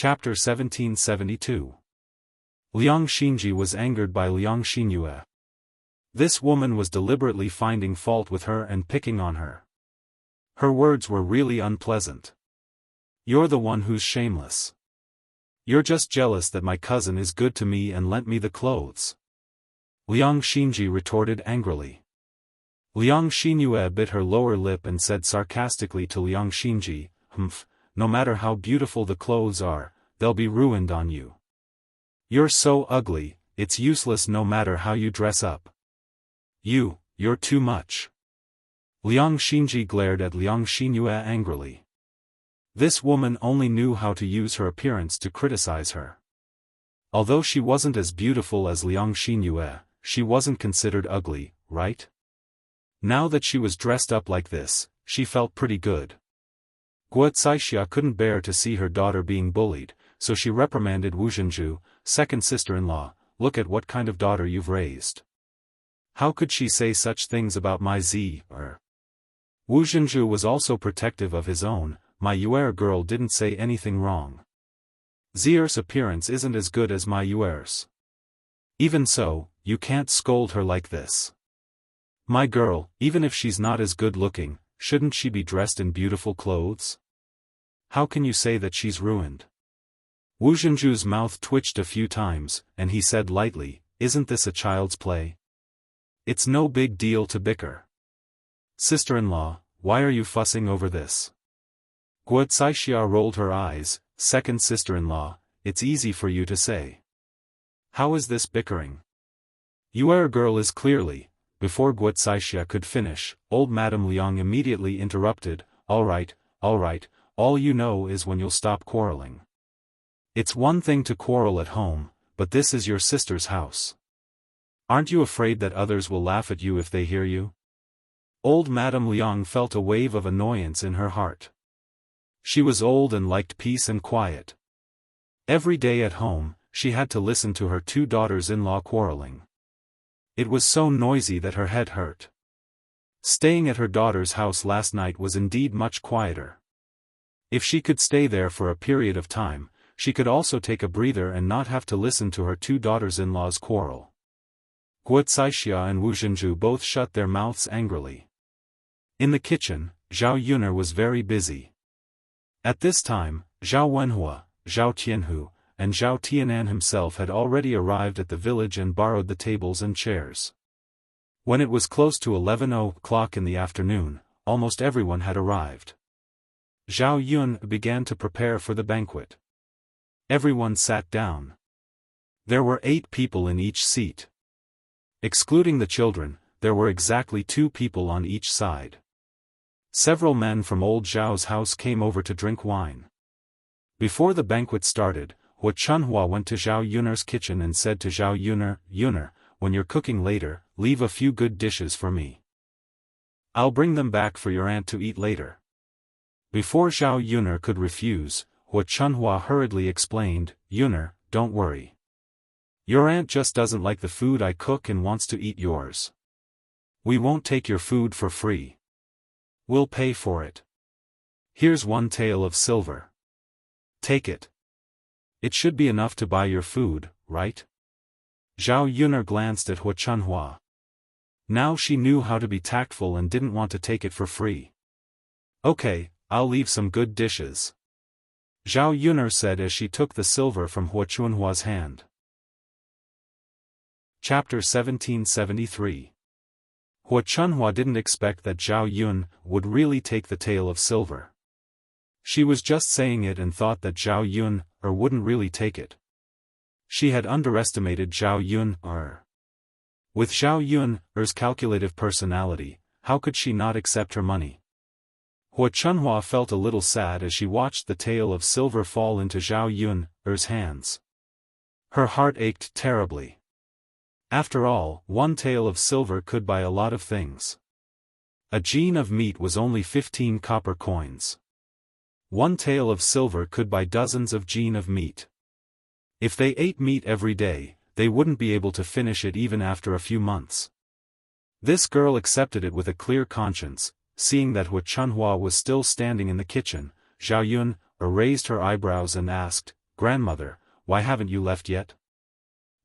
Chapter 1772. Liang Xinji was angered by Liang Xinyue. This woman was deliberately finding fault with her and picking on her. Her words were really unpleasant. "You're the one who's shameless. You're just jealous that my cousin is good to me and lent me the clothes," Liang Xinji retorted angrily. Liang Xinyue bit her lower lip and said sarcastically to Liang Xinji, "Humph, no matter how beautiful the clothes are, they'll be ruined on you. You're so ugly, it's useless no matter how you dress up. You're too much." Liang Xinji glared at Liang Xinyue angrily. This woman only knew how to use her appearance to criticize her. Although she wasn't as beautiful as Liang Xinyue, she wasn't considered ugly, right? Now that she was dressed up like this, she felt pretty good. Wuxia couldn't bear to see her daughter being bullied, so she reprimanded Wuzhenju, second sister-in-law, "Look at what kind of daughter you've raised. How could she say such things about my Zi-er?" Wuzhenju was also protective of his own. "My Yuer girl didn't say anything wrong. Zier's appearance isn't as good as my Yuer's. Even so, you can't scold her like this. My girl, even if she's not as good-looking, shouldn't she be dressed in beautiful clothes? How can you say that she's ruined?" Wuzhenju's mouth twitched a few times, and he said lightly, "Isn't this a child's play? It's no big deal to bicker. Sister-in-law, why are you fussing over this?" Wuxia rolled her eyes. "Second sister-in-law, it's easy for you to say. How is this bickering? Your girl is clearly..." Before Wuxia could finish, old Madame Liang immediately interrupted, all right, all you know is when you'll stop quarreling. It's one thing to quarrel at home, but this is your sister's house. Aren't you afraid that others will laugh at you if they hear you?" Old Madame Liang felt a wave of annoyance in her heart. She was old and liked peace and quiet. Every day at home, she had to listen to her two daughters-in-law quarreling. It was so noisy that her head hurt. Staying at her daughter's house last night was indeed much quieter. If she could stay there for a period of time, she could also take a breather and not have to listen to her two daughters-in-law's quarrel. Wuxia and Wuzhenju both shut their mouths angrily. In the kitchen, Zhao Yuner was very busy. At this time, Zhao Wenhua, Zhao Tianhu, and Zhao Tianan himself had already arrived at the village and borrowed the tables and chairs. When it was close to 11:00 in the afternoon, almost everyone had arrived. Zhao Yun began to prepare for the banquet. Everyone sat down. There were 8 people in each seat. Excluding the children, there were exactly 2 people on each side. Several men from old Zhao's house came over to drink wine. Before the banquet started, Hua Chunhua went to Zhao Yuner's kitchen and said to Zhao Yuner, "When you're cooking later, leave a few good dishes for me. I'll bring them back for your aunt to eat later." Before Zhao Yuner could refuse, Hua Chunhua hurriedly explained, "Yuner, don't worry. Your aunt just doesn't like the food I cook and wants to eat yours. We won't take your food for free. We'll pay for it. Here's 1 tael of silver. Take it. It should be enough to buy your food, right?" Zhao Yuner glanced at Hua Chunhua. Now she knew how to be tactful and didn't want to take it for free. "Okay, I'll leave some good dishes," Zhao Yuner said as she took the silver from Hua Chunhua's hand. Chapter 1773. Hua Chunhua didn't expect that Zhao Yun would really take the tael of silver. She was just saying it and thought that Zhao Yun wouldn't really take it. She had underestimated Zhao Yun. With Zhao Yun's calculative personality, how could she not accept her money? Hua Chunhua felt a little sad as she watched the tael of silver fall into Zhao Yun's hands. Her heart ached terribly. After all, 1 tael of silver could buy a lot of things. A jin of meat was only 15 copper coins. 1 tael of silver could buy dozens of jin of meat. If they ate meat every day, they wouldn't be able to finish it even after a few months. This girl accepted it with a clear conscience. Seeing that Hua Chunhua was still standing in the kitchen, Zhao Yun raised her eyebrows and asked, "Grandmother, why haven't you left yet?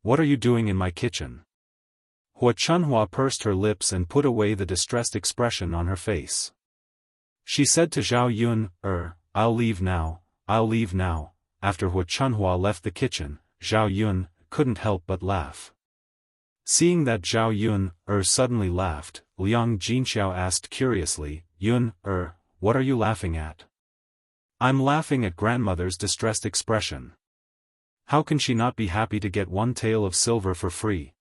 What are you doing in my kitchen?" Hua Chunhua pursed her lips and put away the distressed expression on her face. She said to Zhao Yun, I'll leave now, I'll leave now." After Hua Chunhua left the kitchen, Zhao Yun couldn't help but laugh. Seeing that Zhao Yun suddenly laughed, Liang Jinxiao asked curiously, "Yun, what are you laughing at?" "I'm laughing at grandmother's distressed expression. How can she not be happy to get 1 tael of silver for free?"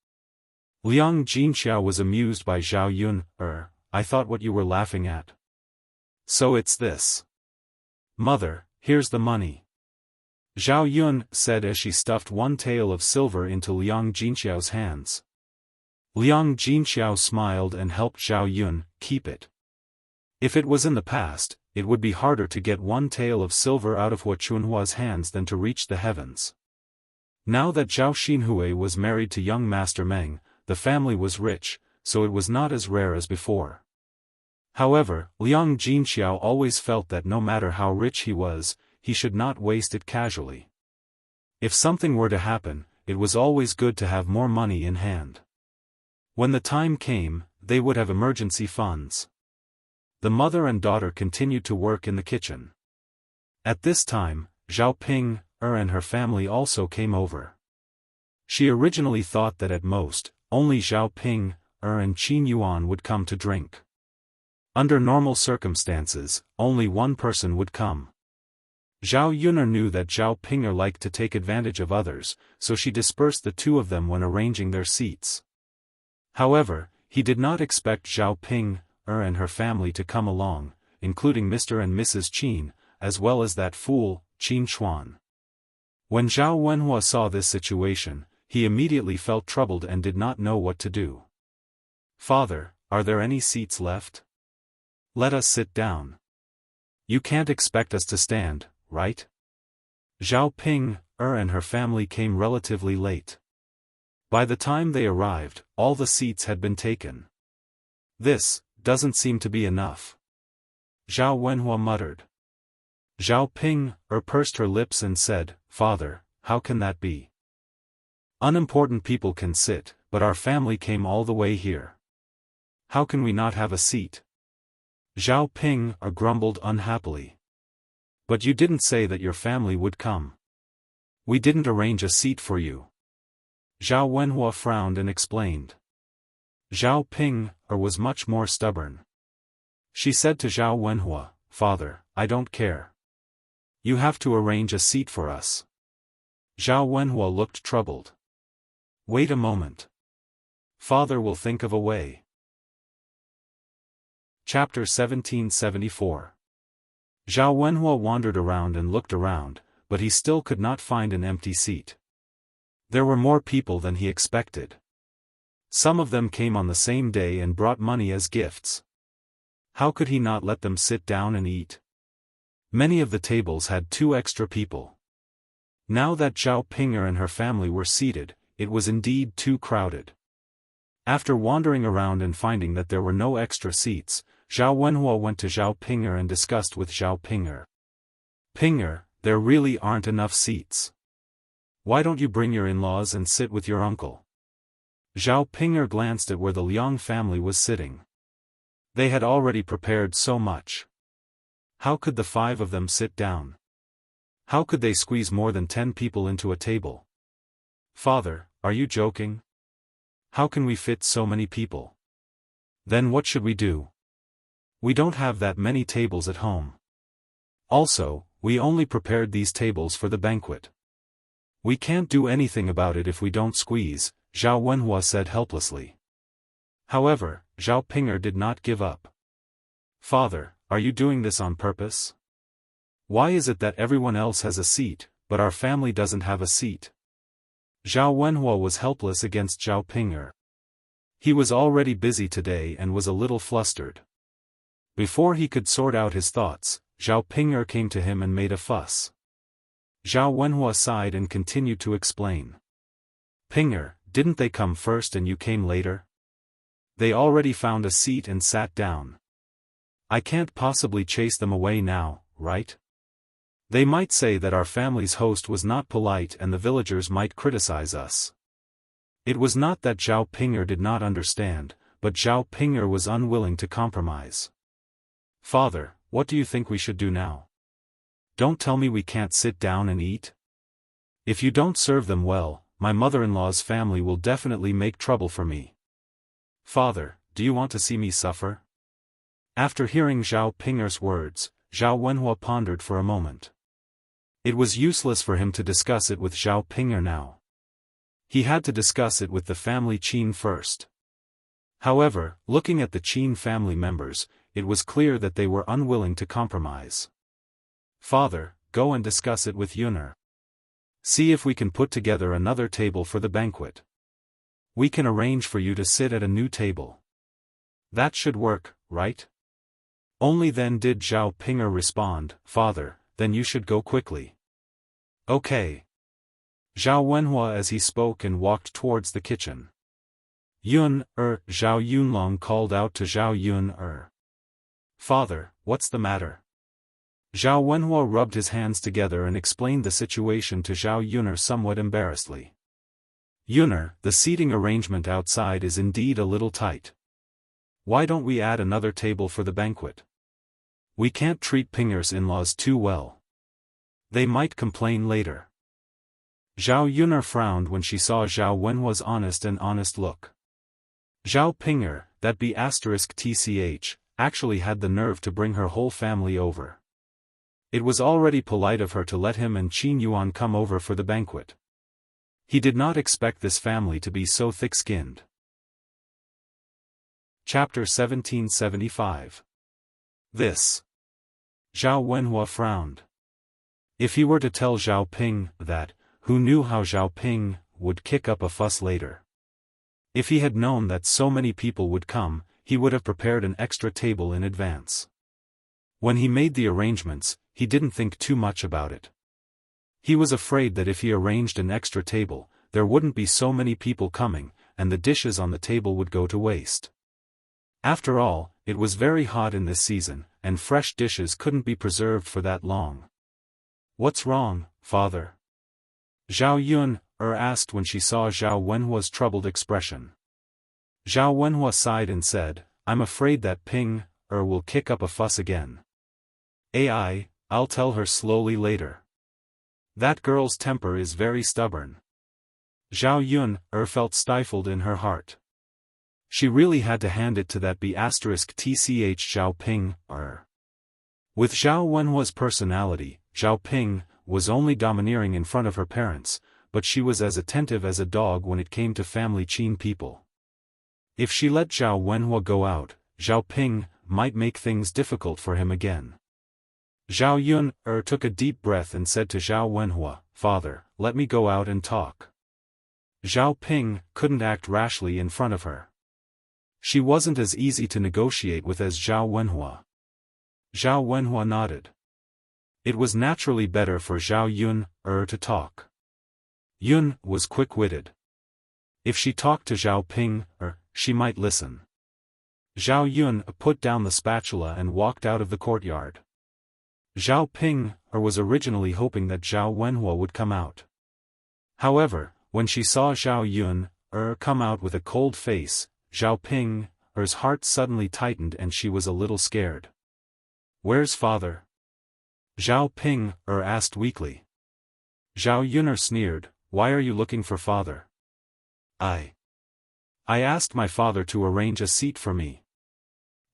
Liang Jinxiao was amused by Zhao Yun. "I thought what you were laughing at. So it's this. Mother, here's the money." Zhao Yun said as she stuffed 1 tael of silver into Liang Jinxiao's hands. Liang Jinxiao smiled and helped Zhao Yun keep it. If it was in the past, it would be harder to get 1 tael of silver out of Hua Chunhua's hands than to reach the heavens. Now that Zhao Xinhui was married to young Master Meng, the family was rich, so it was not as rare as before. However, Liang Jinxiao always felt that no matter how rich he was, he should not waste it casually. If something were to happen, it was always good to have more money in hand. When the time came, they would have emergency funds. The mother and daughter continued to work in the kitchen. At this time, Zhao Ping, and her family also came over. She originally thought that at most, only Zhao Ping, and Qin Yuan would come to drink. Under normal circumstances, only one person would come. Zhao Yuner knew that Zhao Pinger liked to take advantage of others, so she dispersed the two of them when arranging their seats. However, he did not expect Zhao Ping, and her family to come along, including Mr. and Mrs. Qin, as well as that fool, Qin Xuan. When Zhao Wenhua saw this situation, he immediately felt troubled and did not know what to do. "Father, are there any seats left? Let us sit down. You can't expect us to stand, right?" Zhao Ping, and her family came relatively late. By the time they arrived, all the seats had been taken. "This doesn't seem to be enough," Zhao Wenhua muttered. Zhao Ping, pursed her lips and said, "Father, how can that be? Unimportant people can sit, but our family came all the way here. How can we not have a seat?" Zhao Ping, grumbled unhappily. "But you didn't say that your family would come. We didn't arrange a seat for you." Zhao Wenhua frowned and explained. Zhao Ping, was much more stubborn. She said to Zhao Wenhua, "Father, I don't care. You have to arrange a seat for us." Zhao Wenhua looked troubled. "Wait a moment. Father will think of a way." Chapter 1774. Zhao Wenhua wandered around and looked around, but he still could not find an empty seat. There were more people than he expected. Some of them came on the same day and brought money as gifts. How could he not let them sit down and eat? Many of the tables had 2 extra people. Now that Zhao Pinger and her family were seated, it was indeed too crowded. After wandering around and finding that there were no extra seats, Zhao Wenhua went to Zhao Pinger and discussed with Zhao Pinger. "Pinger, there really aren't enough seats. Why don't you bring your in-laws and sit with your uncle?" Zhao Pinger glanced at where the Liang family was sitting. They had already prepared so much. How could the 5 of them sit down? How could they squeeze more than 10 people into a table? "Father, are you joking? How can we fit so many people? Then what should we do? We don't have that many tables at home. Also, we only prepared these tables for the banquet. We can't do anything about it if we don't squeeze," Zhao Wenhua said helplessly. However, Zhao Pinger did not give up. "Father, are you doing this on purpose? Why is it that everyone else has a seat, but our family doesn't have a seat?" Zhao Wenhua was helpless against Zhao Pinger. He was already busy today and was a little flustered. Before he could sort out his thoughts, Zhao Pinger came to him and made a fuss. Zhao Wenhua sighed and continued to explain. "Pinger, didn't they come first and you came later? They already found a seat and sat down. I can't possibly chase them away now, right? They might say that our family's host was not polite and the villagers might criticize us. It was not that Zhao Ping'er did not understand, but Zhao Ping'er was unwilling to compromise. Father, what do you think we should do now? Don't tell me we can't sit down and eat? If you don't serve them well, my mother-in-law's family will definitely make trouble for me. Father, do you want to see me suffer? After hearing Zhao Ping'er's words, Zhao Wenhua pondered for a moment. It was useless for him to discuss it with Zhao Ping'er now. He had to discuss it with the family Qin first. However, looking at the Qin family members, it was clear that they were unwilling to compromise. Father, go and discuss it with Yuner. See if we can put together another table for the banquet. We can arrange for you to sit at a new table. That should work, right? Only then did Zhao Ping'er respond, Father, then you should go quickly. Okay. Zhao Wenhua as he spoke and walked towards the kitchen. Zhao Yunlong called out to Zhao Yun. Father, what's the matter? Zhao Wenhua rubbed his hands together and explained the situation to Zhao Yuner somewhat embarrassedly. Yuner, the seating arrangement outside is indeed a little tight. Why don't we add another table for the banquet? We can't treat Ping'er's in-laws too well. They might complain later. Zhao Yuner frowned when she saw Zhao Wenhua's honest look. Zhao Ping'er, that be *tch, actually had the nerve to bring her whole family over. It was already polite of her to let him and Qin Yuan come over for the banquet. He did not expect this family to be so thick-skinned. Chapter 1775. This. Zhao Wenhua frowned. If he were to tell Zhao Ping that, who knew how Zhao Ping would kick up a fuss later. If he had known that so many people would come, he would have prepared an extra table in advance. When he made the arrangements, he didn't think too much about it. He was afraid that if he arranged an extra table, there wouldn't be so many people coming, and the dishes on the table would go to waste. After all, it was very hot in this season, and fresh dishes couldn't be preserved for that long. What's wrong, father? Zhao Yun asked when she saw Zhao Wenhua's troubled expression. Zhao Wenhua sighed and said, I'm afraid that Ping will kick up a fuss again. I'll tell her slowly later. That girl's temper is very stubborn. Zhao Yun felt stifled in her heart. She really had to hand it to that be *tch Zhao Ping. With Zhao Wenhua's personality, Zhao Ping was only domineering in front of her parents, but she was as attentive as a dog when it came to family Qin people. If she let Zhao Wenhua go out, Zhao Ping might make things difficult for him again. Zhao Yun took a deep breath and said to Zhao Wenhua, Father, let me go out and talk. Zhao Ping couldn't act rashly in front of her. She wasn't as easy to negotiate with as Zhao Wenhua. Zhao Wenhua nodded. It was naturally better for Zhao Yun to talk. Yun was quick-witted. If she talked to Zhao Ping she might listen. Zhao Yun put down the spatula and walked out of the courtyard. Zhao Ping was originally hoping that Zhao Wenhua would come out. However, when she saw Zhao Yun come out with a cold face, Zhao Ping's heart suddenly tightened and she was a little scared. Where's father? Zhao Ping asked weakly. Zhao Yun sneered, why are you looking for father? I asked my father to arrange a seat for me.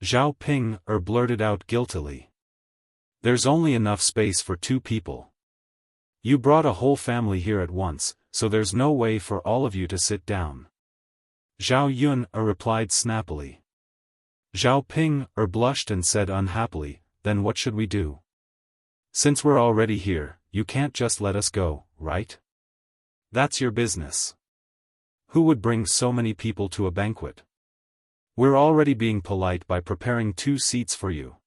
Zhao Ping blurted out guiltily. There's only enough space for 2 people. You brought a whole family here at once, so there's no way for all of you to sit down. Zhao Yun replied snappily. Zhao Ping blushed and said unhappily, then what should we do? Since we're already here, you can't just let us go, right? That's your business. Who would bring so many people to a banquet? We're already being polite by preparing 2 seats for you.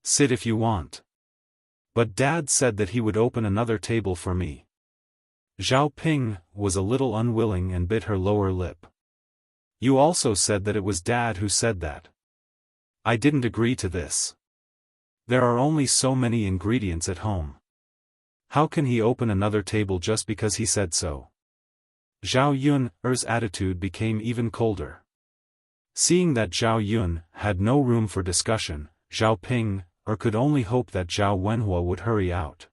Sit if you want. But Dad said that he would open another table for me. Zhao Ping was a little unwilling and bit her lower lip. You also said that it was Dad who said that. I didn't agree to this. There are only so many ingredients at home. How can he open another table just because he said so? Zhao Yun's attitude became even colder. Seeing that Zhao Yun had no room for discussion, Zhao Ping could only hope that Zhao Wenhua would hurry out.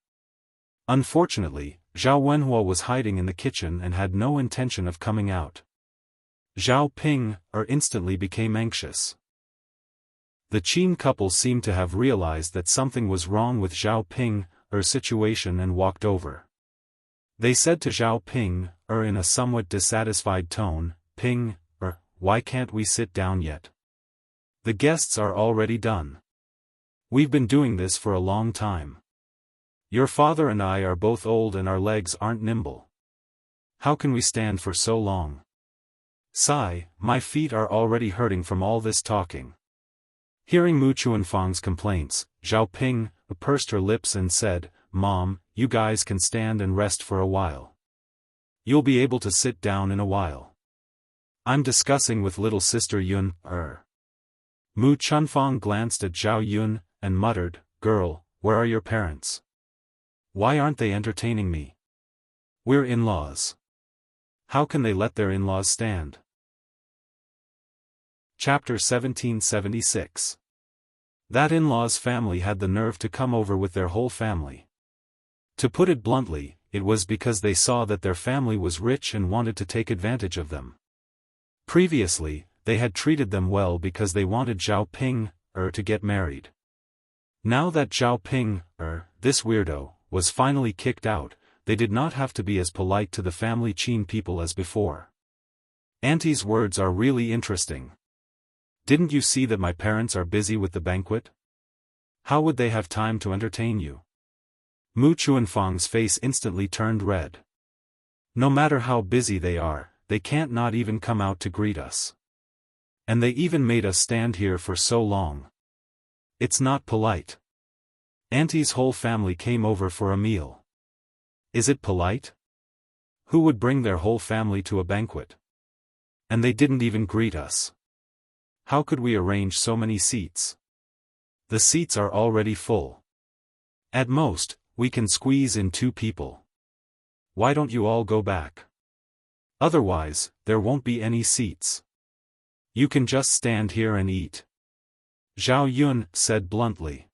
Unfortunately, Zhao Wenhua was hiding in the kitchen and had no intention of coming out. Zhao Ping instantly became anxious. The Qin couple seemed to have realized that something was wrong with Zhao Ping's situation and walked over. They said to Zhao Ping in a somewhat dissatisfied tone, "Ping, why can't we sit down yet? The guests are already done. We've been doing this for a long time. Your father and I are both old and our legs aren't nimble. How can we stand for so long? Sigh, my feet are already hurting from all this talking." Hearing Mu Chuanfang's complaints, Zhao Ping pursed her lips and said, "Mom, you guys can stand and rest for a while. You'll be able to sit down in a while. I'm discussing with little sister Yun." Mu Chunfang glanced at Zhao Yun and muttered, "Girl, where are your parents? Why aren't they entertaining me? We're in-laws. How can they let their in-laws stand?" Chapter 1776. That in-laws family had the nerve to come over with their whole family. To put it bluntly, it was because they saw that their family was rich and wanted to take advantage of them. Previously, they had treated them well because they wanted Zhao Ping to get married. Now that Zhao Ping this weirdo, was finally kicked out, they did not have to be as polite to the family Qin people as before. Auntie's words are really interesting. Didn't you see that my parents are busy with the banquet? How would they have time to entertain you? Mu Chuanfang's face instantly turned red. No matter how busy they can't not even come out to greet us. And they even made us stand here for so long. It's not polite. Auntie's whole family came over for a meal. Is it polite? Who would bring their whole family to a banquet? And they didn't even greet us. How could we arrange so many seats? The seats are already full. At most, we can squeeze in 2 people. Why don't you all go back? Otherwise, there won't be any seats. You can just stand here and eat." Zhao Yun said bluntly.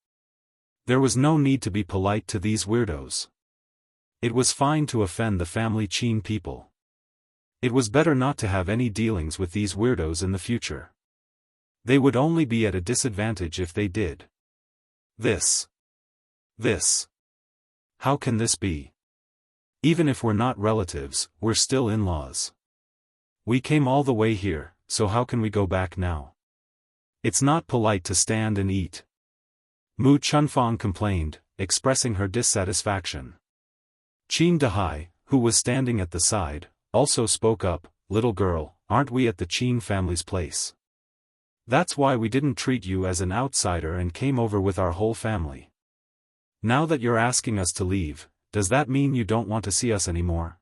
There was no need to be polite to these weirdos. It was fine to offend the family Qin people. It was better not to have any dealings with these weirdos in the future. They would only be at a disadvantage if they did. This. How can this be? Even if we're not relatives, we're still in-laws. We came all the way here, so how can we go back now? It's not polite to stand and eat. Mu Chunfang complained, expressing her dissatisfaction. Qin Dahai, who was standing at the side, also spoke up, "Little girl, aren't we at the Qin family's place? That's why we didn't treat you as an outsider and came over with our whole family. Now that you're asking us to leave, does that mean you don't want to see us anymore?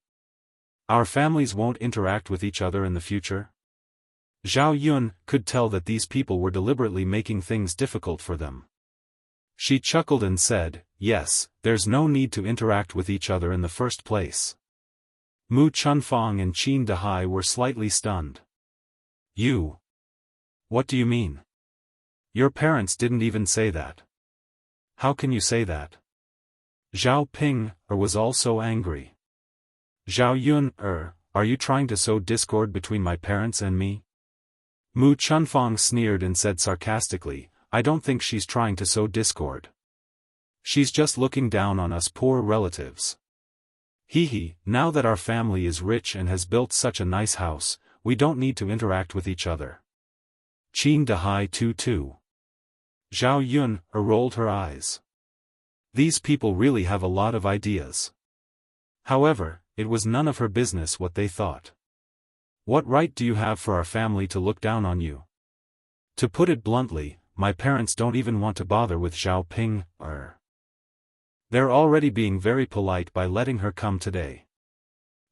Our families won't interact with each other in the future?" Zhao Yun could tell that these people were deliberately making things difficult for them. She chuckled and said, "Yes, there's no need to interact with each other in the first place." Mu Chunfang and Qin Dahai were slightly stunned. "You? What do you mean? Your parents didn't even say that. How can you say that?" Zhao Ping was also angry. "Zhao Yun, are you trying to sow discord between my parents and me?" Mu Chunfang sneered and said sarcastically, "I don't think she's trying to sow discord. She's just looking down on us poor relatives. Now that our family is rich and has built such a nice house, we don't need to interact with each other." Qin Dahai too. Zhao Yun rolled her eyes. These people really have a lot of ideas. However, it was none of her business what they thought. What right do you have for our family to look down on you? To put it bluntly, my parents don't even want to bother with Zhao Ping. They're already being very polite by letting her come today.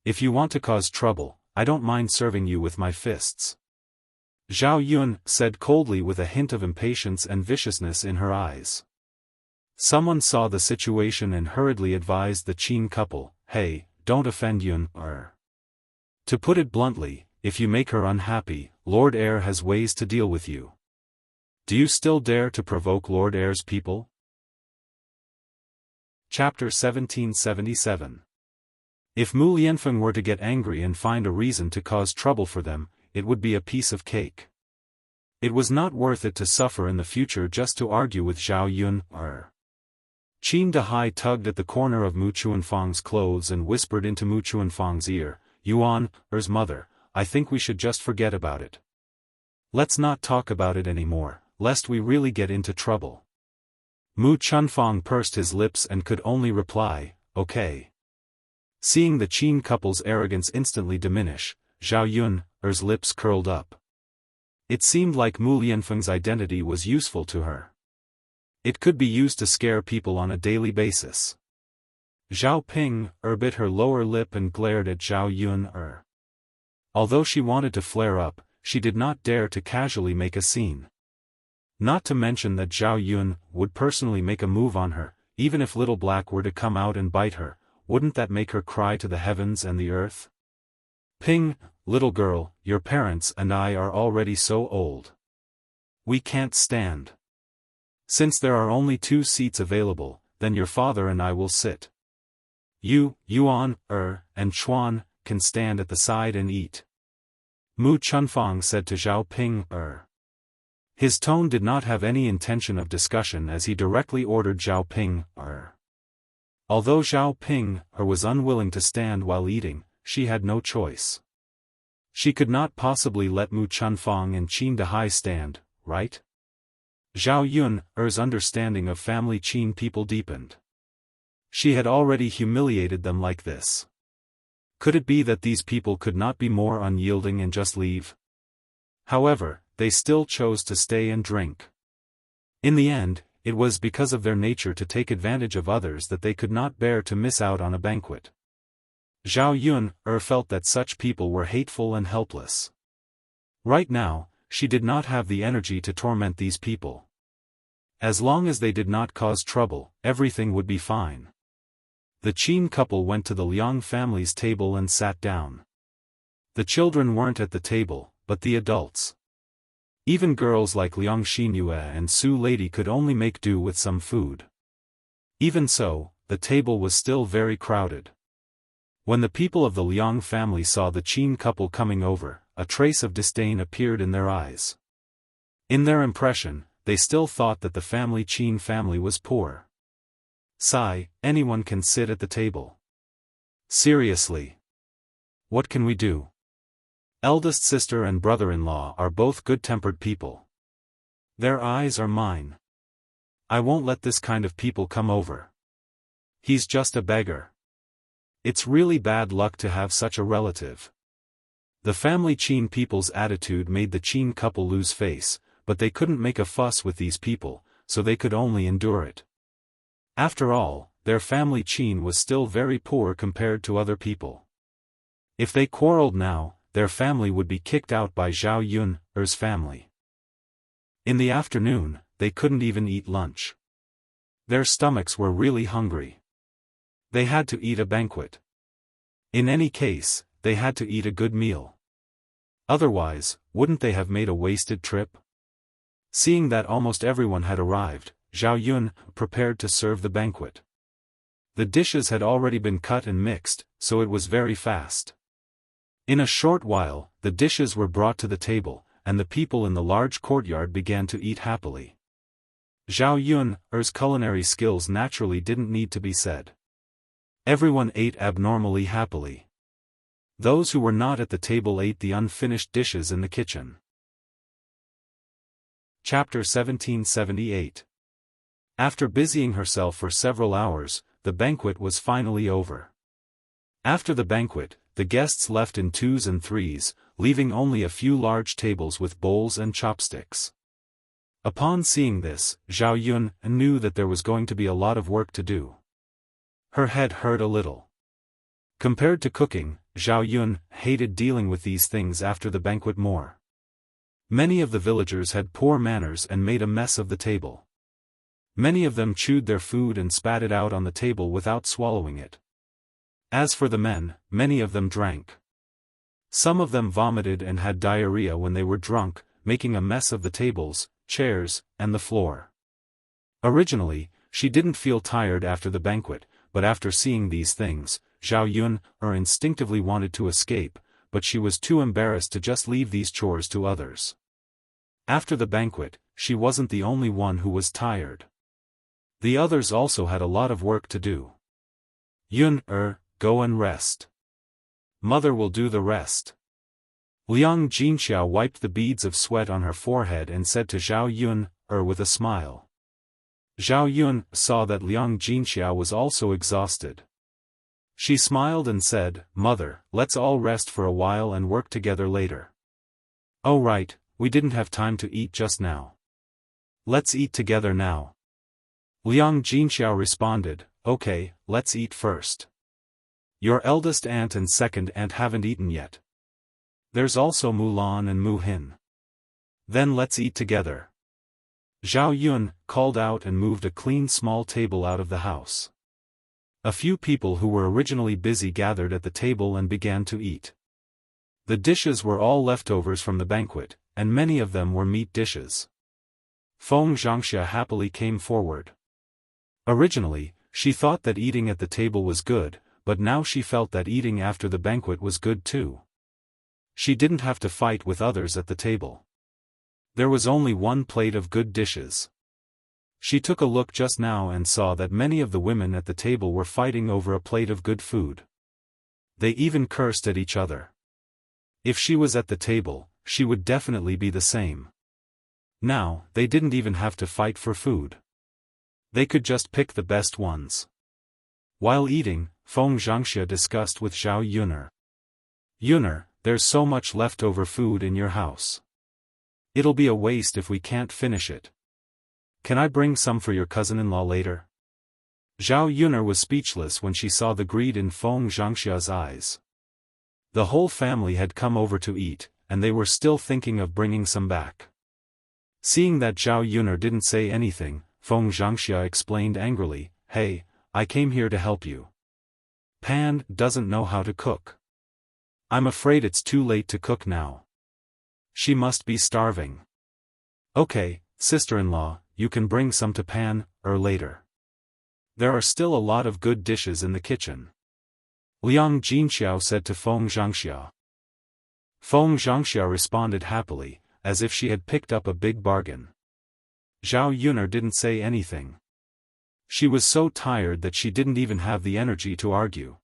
If you want to cause trouble, I don't mind serving you with my fists." Zhao Yun said coldly with a hint of impatience and viciousness in her eyes. Someone saw the situation and hurriedly advised the Qin couple, "Hey, don't offend Yun. To put it bluntly, if you make her unhappy, Lord Air has ways to deal with you. Do you still dare to provoke Lord Air's people?" Chapter 1777. If Mu Lianfeng were to get angry and find a reason to cause trouble for them, it would be a piece of cake. It was not worth it to suffer in the future just to argue with Zhao Yun. Qin Dahai tugged at the corner of Mu Chuanfang's clothes and whispered into Mu Chuanfang's ear, "Yuan, Er's mother, I think we should just forget about it. Let's not talk about it anymore, lest we really get into trouble." Mu Chunfang pursed his lips and could only reply, "Okay." Seeing the Qin couple's arrogance instantly diminish, Zhao Yun, Er's lips curled up. It seemed like Mu Lianfeng's identity was useful to her. It could be used to scare people on a daily basis. Zhao Ping, bit her lower lip and glared at Zhao Yun. Although she wanted to flare up, she did not dare to casually make a scene. Not to mention that Zhao Yun would personally make a move on her, even if Little Black were to come out and bite her, wouldn't that make her cry to the heavens and the earth? "Ping, little girl, your parents and I are already so old. We can't stand. Since there are only 2 seats available, then your father and I will sit. You, Yuan, and Chuan, can stand at the side and eat." Mu Chunfang said to Zhao Ping. His tone did not have any intention of discussion as he directly ordered Zhao Ping. Although Zhao Ping was unwilling to stand while eating, she had no choice. She could not possibly let Mu Chunfang and Qin Dahai stand, right? Zhao Yun's understanding of family Qin people deepened. She had already humiliated them like this. Could it be that these people could not be more unyielding and just leave? However, they still chose to stay and drink. In the end, it was because of their nature to take advantage of others that they could not bear to miss out on a banquet. Zhao Yun felt that such people were hateful and helpless. Right now, she did not have the energy to torment these people. As long as they did not cause trouble, everything would be fine. The Qin couple went to the Liang family's table and sat down. The children weren't at the table, but the adults. Even girls like Liang Xinyue and Su Lady could only make do with some food. Even so, the table was still very crowded. When the people of the Liang family saw the Qin couple coming over, a trace of disdain appeared in their eyes. In their impression, they still thought that the Qin family was poor. "Sigh, anyone can sit at the table. Seriously. What can we do? Eldest sister and brother-in-law are both good-tempered people. Their eyes are mine. I won't let this kind of people come over. He's just a beggar. It's really bad luck to have such a relative." The family Qin people's attitude made the Qin couple lose face, but they couldn't make a fuss with these people, so they could only endure it. After all, their family Qin was still very poor compared to other people. If they quarreled now, their family would be kicked out by Zhao Yun's family. In the afternoon, they couldn't even eat lunch. Their stomachs were really hungry. They had to eat a banquet. In any case, they had to eat a good meal. Otherwise, wouldn't they have made a wasted trip? Seeing that almost everyone had arrived, Zhao Yun prepared to serve the banquet. The dishes had already been cut and mixed, so it was very fast. In a short while, the dishes were brought to the table, and the people in the large courtyard began to eat happily. Zhao Yun's culinary skills naturally didn't need to be said. Everyone ate abnormally happily. Those who were not at the table ate the unfinished dishes in the kitchen. Chapter 1778. After busying herself for several hours, the banquet was finally over. After the banquet, the guests left in 2s and 3s, leaving only a few large tables with bowls and chopsticks. Upon seeing this, Zhao Yun knew that there was going to be a lot of work to do. Her head hurt a little. Compared to cooking, Zhao Yun hated dealing with these things after the banquet more. Many of the villagers had poor manners and made a mess of the table. Many of them chewed their food and spat it out on the table without swallowing it. As for the men, many of them drank. Some of them vomited and had diarrhea when they were drunk, making a mess of the tables, chairs, and the floor. Originally, she didn't feel tired after the banquet, but after seeing these things, Zhao Yun instinctively wanted to escape, but she was too embarrassed to just leave these chores to others. After the banquet, she wasn't the only one who was tired. The others also had a lot of work to do. Yun, go and rest. Mother will do the rest. Liang Jinxiao wiped the beads of sweat on her forehead and said to Zhao Yun, with a smile. Zhao Yun saw that Liang Jinxiao was also exhausted. She smiled and said, Mother, let's all rest for a while and work together later. Oh right, we didn't have time to eat just now. Let's eat together now. Liang Jinxiao responded, okay, let's eat first. Your eldest aunt and second aunt haven't eaten yet. There's also Mulan and Mu Hin. Then let's eat together. Zhao Yun called out and moved a clean small table out of the house. A few people who were originally busy gathered at the table and began to eat. The dishes were all leftovers from the banquet, and many of them were meat dishes. Feng Zhangxia happily came forward. Originally, she thought that eating at the table was good, but now she felt that eating after the banquet was good too. She didn't have to fight with others at the table. There was only one plate of good dishes. She took a look just now and saw that many of the women at the table were fighting over a plate of good food. They even cursed at each other. If she was at the table, she would definitely be the same. Now, they didn't even have to fight for food. They could just pick the best ones. While eating, Feng Zhangxia discussed with Zhao Yun. Yun, there's so much leftover food in your house. It'll be a waste if we can't finish it. Can I bring some for your cousin-in-law later? Zhao Yun was speechless when she saw the greed in Feng Zhangxia's eyes. The whole family had come over to eat, and they were still thinking of bringing some back. Seeing that Zhao Yun didn't say anything, Feng Zhangxia explained angrily, Hey, I came here to help you. Pan doesn't know how to cook. I'm afraid it's too late to cook now. She must be starving. Okay, sister-in-law, you can bring some to Pan, later. There are still a lot of good dishes in the kitchen. Liang Jinxiao said to Feng Zhangxia. Feng Zhangxia responded happily, as if she had picked up a big bargain. Zhao Yun didn't say anything. She was so tired that she didn't even have the energy to argue.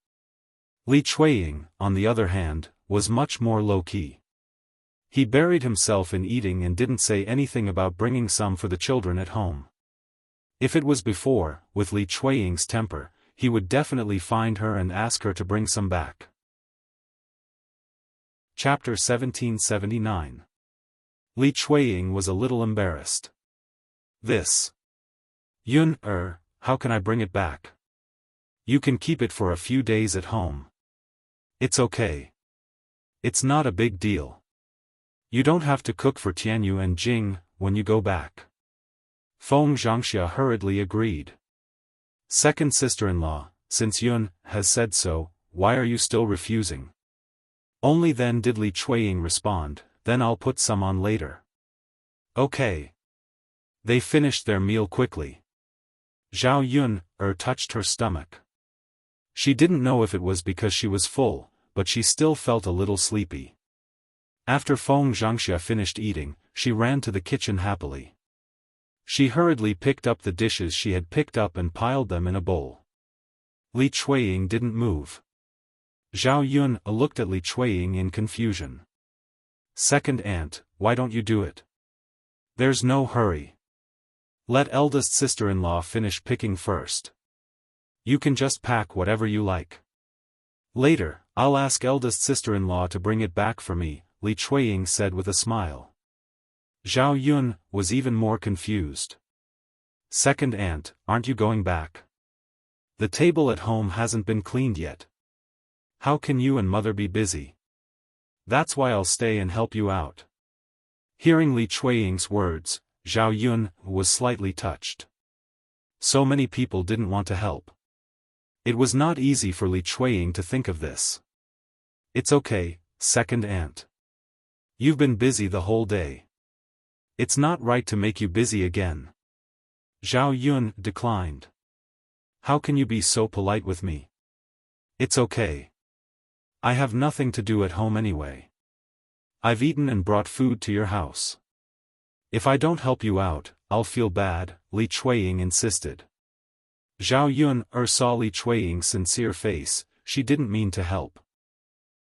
Li Chuiying, on the other hand, was much more low-key. He buried himself in eating and didn't say anything about bringing some for the children at home. If it was before, with Li Chuiying's temper, he would definitely find her and ask her to bring some back. Chapter 1779. Li Chuiying was a little embarrassed. This. Yun, how can I bring it back? You can keep it for a few days at home. It's okay. It's not a big deal. You don't have to cook for Tianyu and Jing when you go back. Feng Zhangxia hurriedly agreed. Second sister-in-law, since Yun has said so, why are you still refusing? Only then did Li Chuiying respond, then I'll put some on later. Okay. They finished their meal quickly. Zhao Yun touched her stomach. She didn't know if it was because she was full, but she still felt a little sleepy. After Feng Zhangxia finished eating, she ran to the kitchen happily. She hurriedly picked up the dishes she had picked up and piled them in a bowl. Li Chuiying didn't move. Zhao Yun looked at Li Chuiying in confusion. Second aunt, why don't you do it? There's no hurry. Let eldest sister-in-law finish picking first. You can just pack whatever you like. Later, I'll ask eldest sister-in-law to bring it back for me, Li Chuiying said with a smile. Zhao Yun was even more confused. Second aunt, aren't you going back? The table at home hasn't been cleaned yet. How can you and mother be busy? That's why I'll stay and help you out. Hearing Li Chuiying's words, Zhao Yun was slightly touched. So many people didn't want to help. It was not easy for Li Chuiying to think of this. It's okay, second aunt. You've been busy the whole day. It's not right to make you busy again. Zhao Yun declined. How can you be so polite with me? It's okay. I have nothing to do at home anyway. I've eaten and brought food to your house. If I don't help you out, I'll feel bad, Li Chuiying insisted. Zhao Yun saw Li Chuiying's sincere face. She didn't mean to help.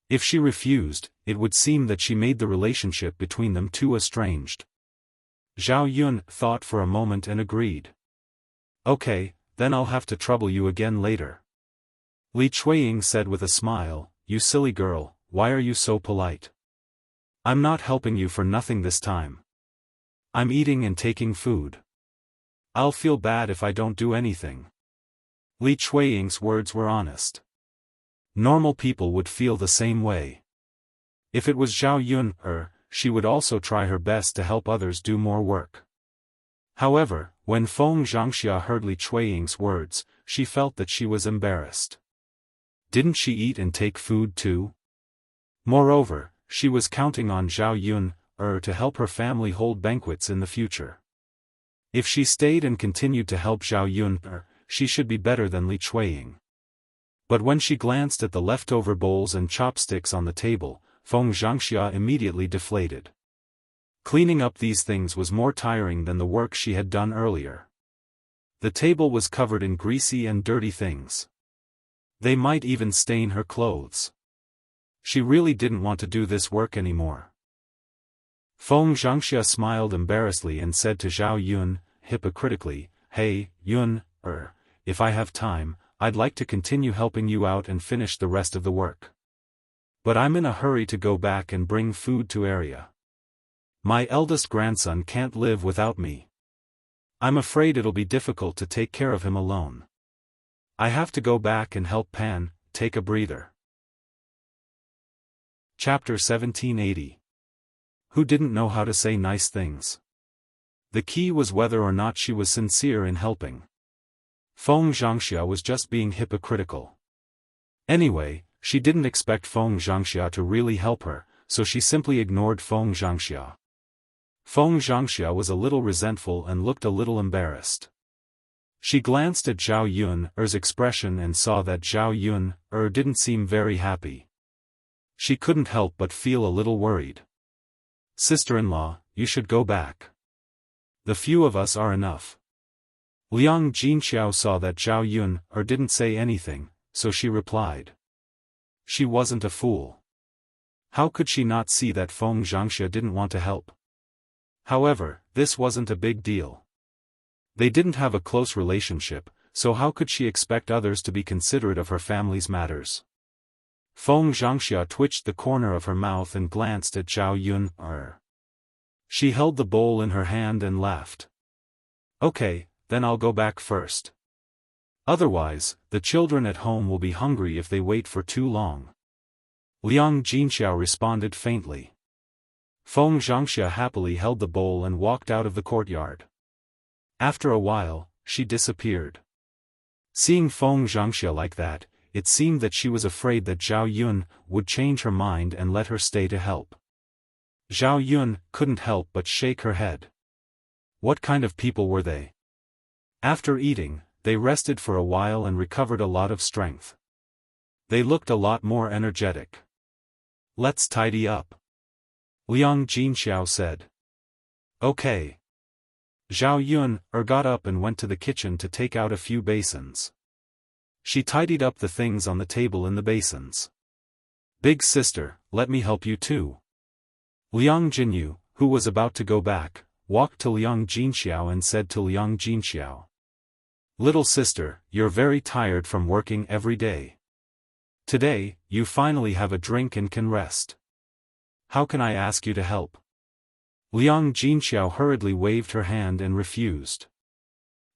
If she refused, it would seem that she made the relationship between them too estranged. Zhao Yun thought for a moment and agreed. Okay, then I'll have to trouble you again later. Li Chuiying said with a smile, You silly girl, why are you so polite? I'm not helping you for nothing this time. I'm eating and taking food. I'll feel bad if I don't do anything. Li Chuiying's words were honest. Normal people would feel the same way. If it was Zhao Yun, she would also try her best to help others do more work. However, when Feng Zhangxia heard Li Chuiying's words, she felt that she was embarrassed. Didn't she eat and take food too? Moreover, she was counting on Zhao Yun, to help her family hold banquets in the future. If she stayed and continued to help Zhao Yun, she should be better than Li Chuiying. But when she glanced at the leftover bowls and chopsticks on the table, Feng Zhangxia immediately deflated. Cleaning up these things was more tiring than the work she had done earlier. The table was covered in greasy and dirty things. They might even stain her clothes. She really didn't want to do this work anymore. Feng Zhangxia smiled embarrassedly and said to Zhao Yun, hypocritically, Hey, Yun, if I have time, I'd like to continue helping you out and finish the rest of the work. But I'm in a hurry to go back and bring food to area. My eldest grandson can't live without me. I'm afraid it'll be difficult to take care of him alone. I have to go back and help Pan take a breather. Chapter 1780. Who didn't know how to say nice things? The key was whether or not she was sincere in helping. Feng Zhangxia was just being hypocritical. Anyway, she didn't expect Feng Zhangxia to really help her, so she simply ignored Feng Zhangxia. Feng Zhangxia was a little resentful and looked a little embarrassed. She glanced at Zhao Yun's expression and saw that Zhao Yun didn't seem very happy. She couldn't help but feel a little worried. Sister-in-law, you should go back. The few of us are enough. Liang Jinxiao saw that Zhao Yun didn't say anything, so she replied. She wasn't a fool. How could she not see that Feng Zhangxia didn't want to help? However, this wasn't a big deal. They didn't have a close relationship, so how could she expect others to be considerate of her family's matters? Feng Zhangxia twitched the corner of her mouth and glanced at Zhao Yun. She held the bowl in her hand and laughed. Okay, then I'll go back first. Otherwise, the children at home will be hungry if they wait for too long. Liang Jinxiao responded faintly. Feng Zhangxia happily held the bowl and walked out of the courtyard. After a while, she disappeared. Seeing Feng Zhangxia like that, it seemed that she was afraid that Zhao Yun would change her mind and let her stay to help. Zhao Yun couldn't help but shake her head. What kind of people were they? After eating, they rested for a while and recovered a lot of strength. They looked a lot more energetic. Let's tidy up. Liang Jinxiao said. Okay. Zhao Yun got up and went to the kitchen to take out a few basins. She tidied up the things on the table in the basins. Big sister, let me help you too. Liang Jinyu, who was about to go back, walked to Liang Jinxiao and said to Liang Jinxiao. Little sister, you're very tired from working every day. Today, you finally have a drink and can rest. How can I ask you to help? Liang Jinxiao hurriedly waved her hand and refused.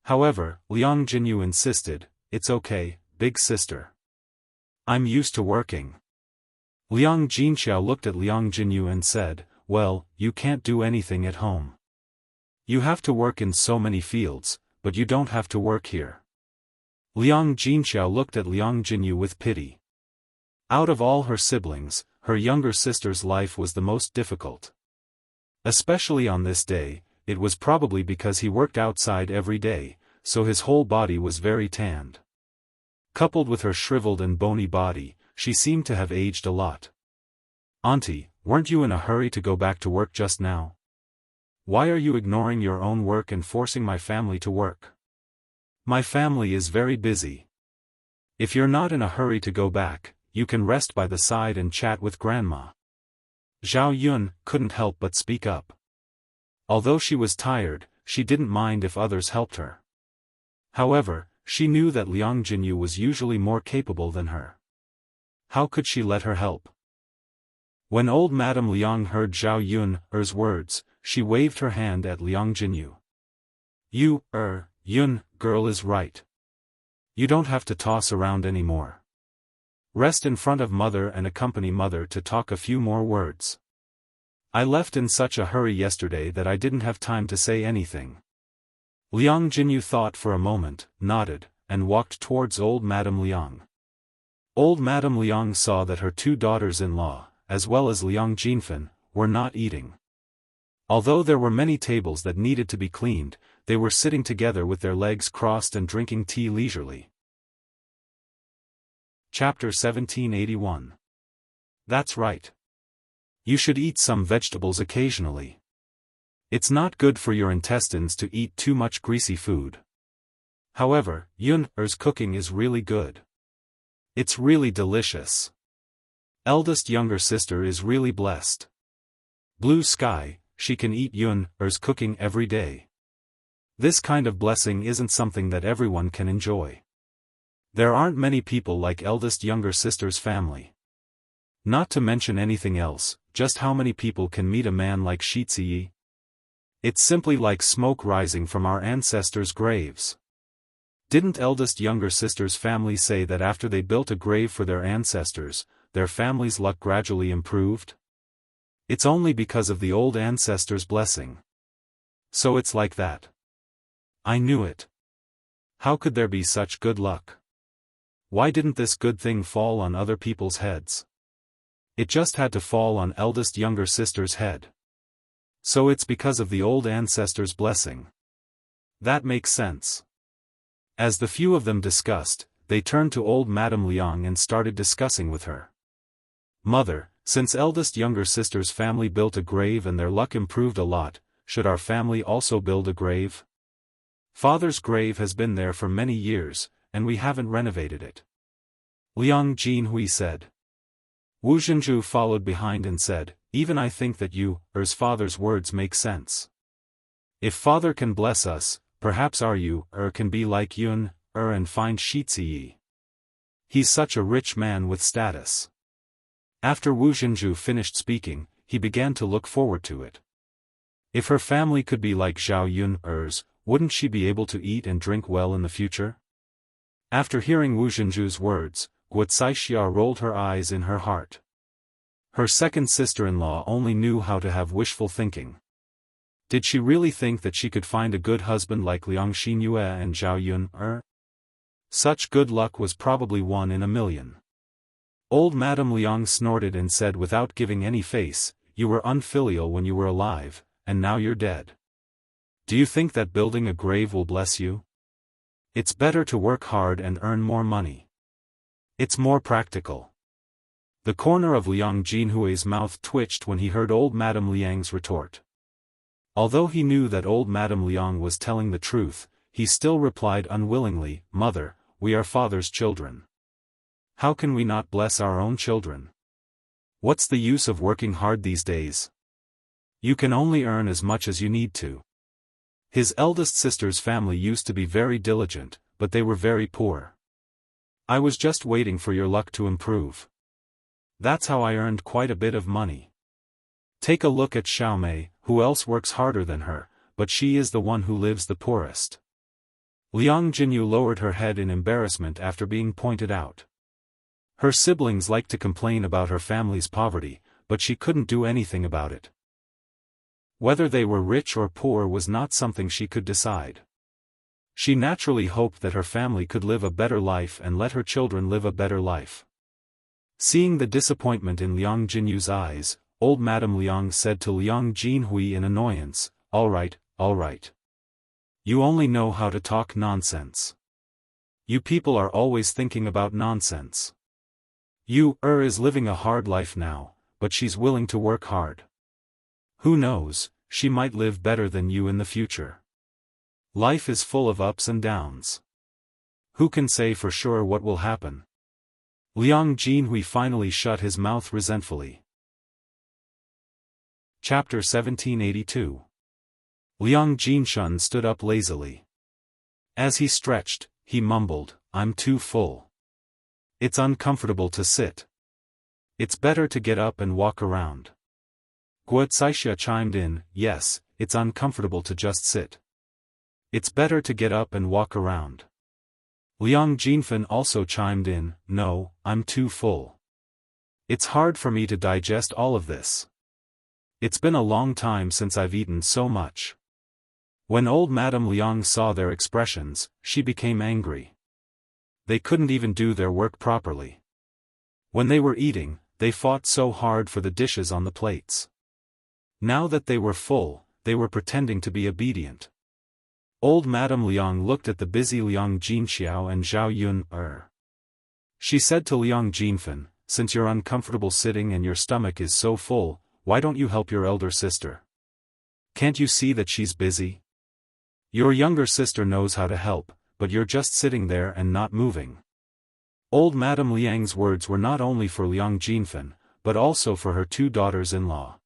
However, Liang Jinyu insisted, It's okay, big sister. I'm used to working. Liang Jinxiao looked at Liang Jinyu and said, Well, you can't do anything at home. You have to work in so many fields, but you don't have to work here. Liang Jinxiao looked at Liang Jinyu with pity. Out of all her siblings, her younger sister's life was the most difficult. Especially on this day, it was probably because he worked outside every day, so his whole body was very tanned. Coupled with her shriveled and bony body, she seemed to have aged a lot. "Auntie, weren't you in a hurry to go back to work just now? Why are you ignoring your own work and forcing my family to work? My family is very busy. If you're not in a hurry to go back, you can rest by the side and chat with Grandma." Zhao Yun couldn't help but speak up. Although she was tired, she didn't mind if others helped her. However, she knew that Liang Jinyu was usually more capable than her. How could she let her help? When old Madame Liang heard Zhao Yun's words, she waved her hand at Liang Jinyu. Yun, girl is right. You don't have to toss around anymore. Rest in front of mother and accompany mother to talk a few more words. I left in such a hurry yesterday that I didn't have time to say anything. Liang Jinyu thought for a moment, nodded, and walked towards old Madame Liang. Old Madame Liang saw that her two daughters-in-law, as well as Liang Jinfan, were not eating. Although there were many tables that needed to be cleaned, they were sitting together with their legs crossed and drinking tea leisurely. Chapter 1781. That's right. You should eat some vegetables occasionally. It's not good for your intestines to eat too much greasy food. However, Yun's cooking is really good. It's really delicious. Eldest younger sister is really blessed. Blue sky, she can eat Yun's cooking every day. This kind of blessing isn't something that everyone can enjoy. There aren't many people like eldest younger sister's family. Not to mention anything else, just how many people can meet a man like Shi Ziyi? It's simply like smoke rising from our ancestors' graves. Didn't eldest younger sister's family say that after they built a grave for their ancestors, their family's luck gradually improved? It's only because of the old ancestors' blessing. So it's like that. I knew it. How could there be such good luck? Why didn't this good thing fall on other people's heads? It just had to fall on eldest younger sister's head. So it's because of the old ancestors' blessing. That makes sense. As the few of them discussed, they turned to old Madame Liang and started discussing with her. "Mother, since eldest younger sister's family built a grave and their luck improved a lot, should our family also build a grave? Father's grave has been there for many years, and we haven't renovated it." Liang Jinhui said. Wu Zhenju followed behind and said, "Even I think that Yu's father's words make sense. If father can bless us, perhaps our can be like Yun and find Shi Ziyi. He's such a rich man with status." After Wu Zhenju finished speaking, he began to look forward to it. If her family could be like Zhao Yun's, wouldn't she be able to eat and drink well in the future? After hearing Wu Zhenju's words, Guocaixia rolled her eyes in her heart. Her second sister-in-law only knew how to have wishful thinking. Did she really think that she could find a good husband like Liang Xinyue and Zhao Yun? Such good luck was probably 1 in a million. Old Madame Liang snorted and said without giving any face, "You were unfilial when you were alive, and now you're dead. Do you think that building a grave will bless you? It's better to work hard and earn more money. It's more practical." The corner of Liang Jinhui's mouth twitched when he heard old Madame Liang's retort. Although he knew that old Madame Liang was telling the truth, he still replied unwillingly, "Mother, we are father's children. How can we not bless our own children? What's the use of working hard these days? You can only earn as much as you need to." His eldest sister's family used to be very diligent, but they were very poor. "I was just waiting for your luck to improve. That's how I earned quite a bit of money. Take a look at Xiaomei, who else works harder than her, but she is the one who lives the poorest." Liang Jinyu lowered her head in embarrassment after being pointed out. Her siblings liked to complain about her family's poverty, but she couldn't do anything about it. Whether they were rich or poor was not something she could decide. She naturally hoped that her family could live a better life and let her children live a better life. Seeing the disappointment in Liang Jinyu's eyes, old Madame Liang said to Liang Jinhui in annoyance, all right. You only know how to talk nonsense. You people are always thinking about nonsense. Is living a hard life now, but she's willing to work hard. Who knows, she might live better than you in the future. Life is full of ups and downs. Who can say for sure what will happen? Liang Jinhui finally shut his mouth resentfully. Chapter 1782. Liang Jinshun stood up lazily. As he stretched, he mumbled, I'm too full. It's uncomfortable to sit. It's better to get up and walk around. Guocaixia chimed in, yes, it's uncomfortable to just sit. It's better to get up and walk around. Liang Jinfen also chimed in, no, I'm too full. It's hard for me to digest all of this. It's been a long time since I've eaten so much. When old Madame Liang saw their expressions, she became angry. They couldn't even do their work properly. When they were eating, they fought so hard for the dishes on the plates. Now that they were full, they were pretending to be obedient. Old Madame Liang looked at the busy Liang Jinxiao and Zhao Yun. She said to Liang Jinfen, since you're uncomfortable sitting and your stomach is so full, why don't you help your elder sister? Can't you see that she's busy? Your younger sister knows how to help, but you're just sitting there and not moving. Old Madame Liang's words were not only for Liang Jinfen, but also for her two daughters-in-law.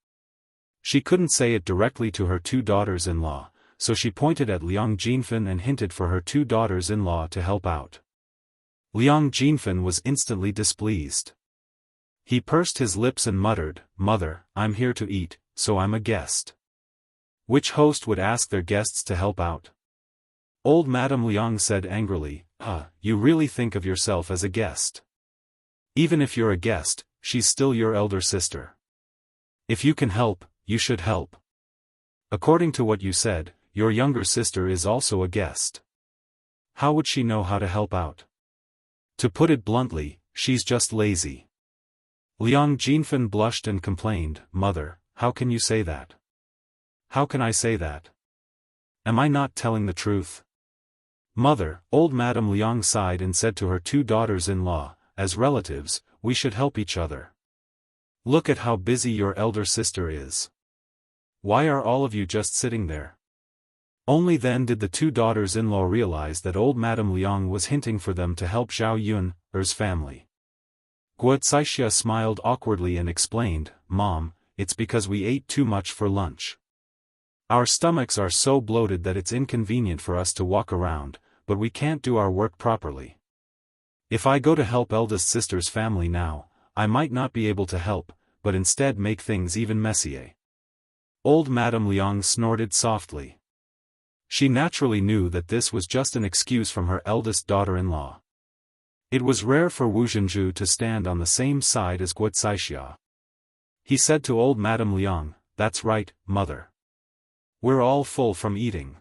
She couldn't say it directly to her two daughters-in-law, so she pointed at Liang Jinfen and hinted for her two daughters-in-law to help out. Liang Jinfen was instantly displeased. He pursed his lips and muttered, Mother, I'm here to eat, so I'm a guest. Which host would ask their guests to help out? Old Madame Liang said angrily, you really think of yourself as a guest. Even if you're a guest, she's still your elder sister. If you can help, you should help. According to what you said, your younger sister is also a guest. How would she know how to help out? To put it bluntly, she's just lazy. Liang Jinfen blushed and complained, Mother, how can you say that? How can I say that? Am I not telling the truth? Mother, old Madame Liang sighed and said to her two daughters-in-law, as relatives, we should help each other. Look at how busy your elder sister is. Why are all of you just sitting there? Only then did the two daughters-in-law realize that old Madame Liang was hinting for them to help Zhao Yun's family. Guocaixia smiled awkwardly and explained, Mom, it's because we ate too much for lunch. Our stomachs are so bloated that it's inconvenient for us to walk around, but we can't do our work properly. If I go to help eldest sister's family now, I might not be able to help, but instead make things even messier. Old Madame Liang snorted softly. She naturally knew that this was just an excuse from her eldest daughter-in-law. It was rare for Wu Zhenju to stand on the same side as Guocaixia. He said to old Madame Liang, That's right, Mother. We're all full from eating.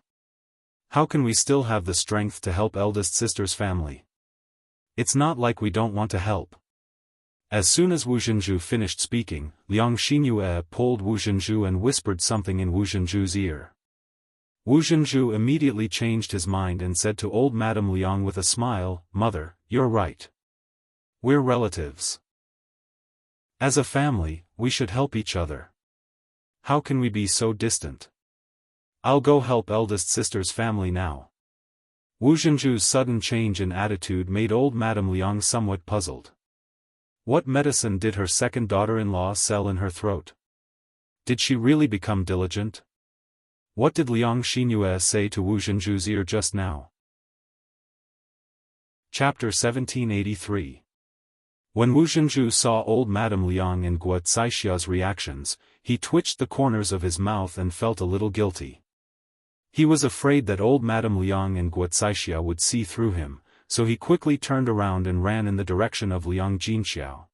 How can we still have the strength to help eldest sister's family? It's not like we don't want to help. As soon as Wu Zhenju finished speaking, Liang Xinyue pulled Wu Zhenju and whispered something in Wu Zhenju's ear. Wu Zhenju immediately changed his mind and said to old Madame Liang with a smile, Mother, you're right. We're relatives. As a family, we should help each other. How can we be so distant? I'll go help eldest sister's family now. Wu Zhenju's sudden change in attitude made old Madame Liang somewhat puzzled. What medicine did her second daughter-in-law sell in her throat? Did she really become diligent? What did Liang Xinyue say to Wu Zhenju's ear just now? Chapter 1783. When Wu Zhenju saw old Madame Liang and Guocaixia's reactions, he twitched the corners of his mouth and felt a little guilty. He was afraid that old Madame Liang and Guocaixia would see through him, so he quickly turned around and ran in the direction of Liang Jinxiao.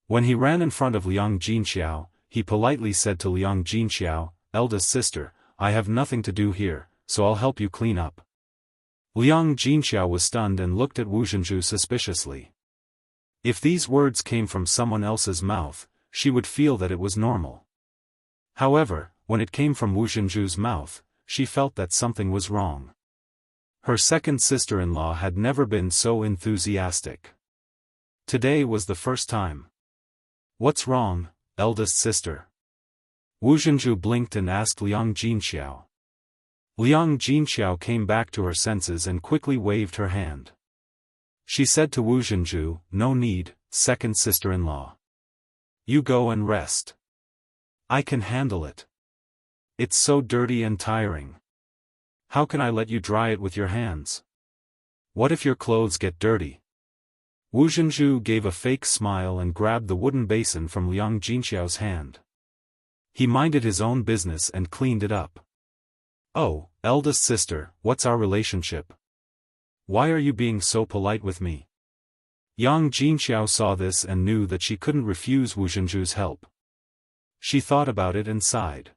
When he ran in front of Liang Jinxiao, he politely said to Liang Jinxiao, Eldest sister, I have nothing to do here, so I'll help you clean up. Liang Jinxiao was stunned and looked at Wu Zhenju suspiciously. If these words came from someone else's mouth, she would feel that it was normal. However, when it came from Wu Zhenju's mouth, she felt that something was wrong. Her second sister-in-law had never been so enthusiastic. Today was the first time. "What's wrong, eldest sister?" Wu Zhenju blinked and asked Liang Jinxiao. Liang Jinxiao came back to her senses and quickly waved her hand. She said to Wu Zhenju, "No need, second sister-in-law. You go and rest. I can handle it. It's so dirty and tiring. How can I let you dry it with your hands? What if your clothes get dirty?" Wu Zhenju gave a fake smile and grabbed the wooden basin from Liang Jinxiao's hand. He minded his own business and cleaned it up. "Oh, eldest sister, what's our relationship? Why are you being so polite with me?" Yang Jinxiao saw this and knew that she couldn't refuse Wu Zhenju's help. She thought about it and sighed.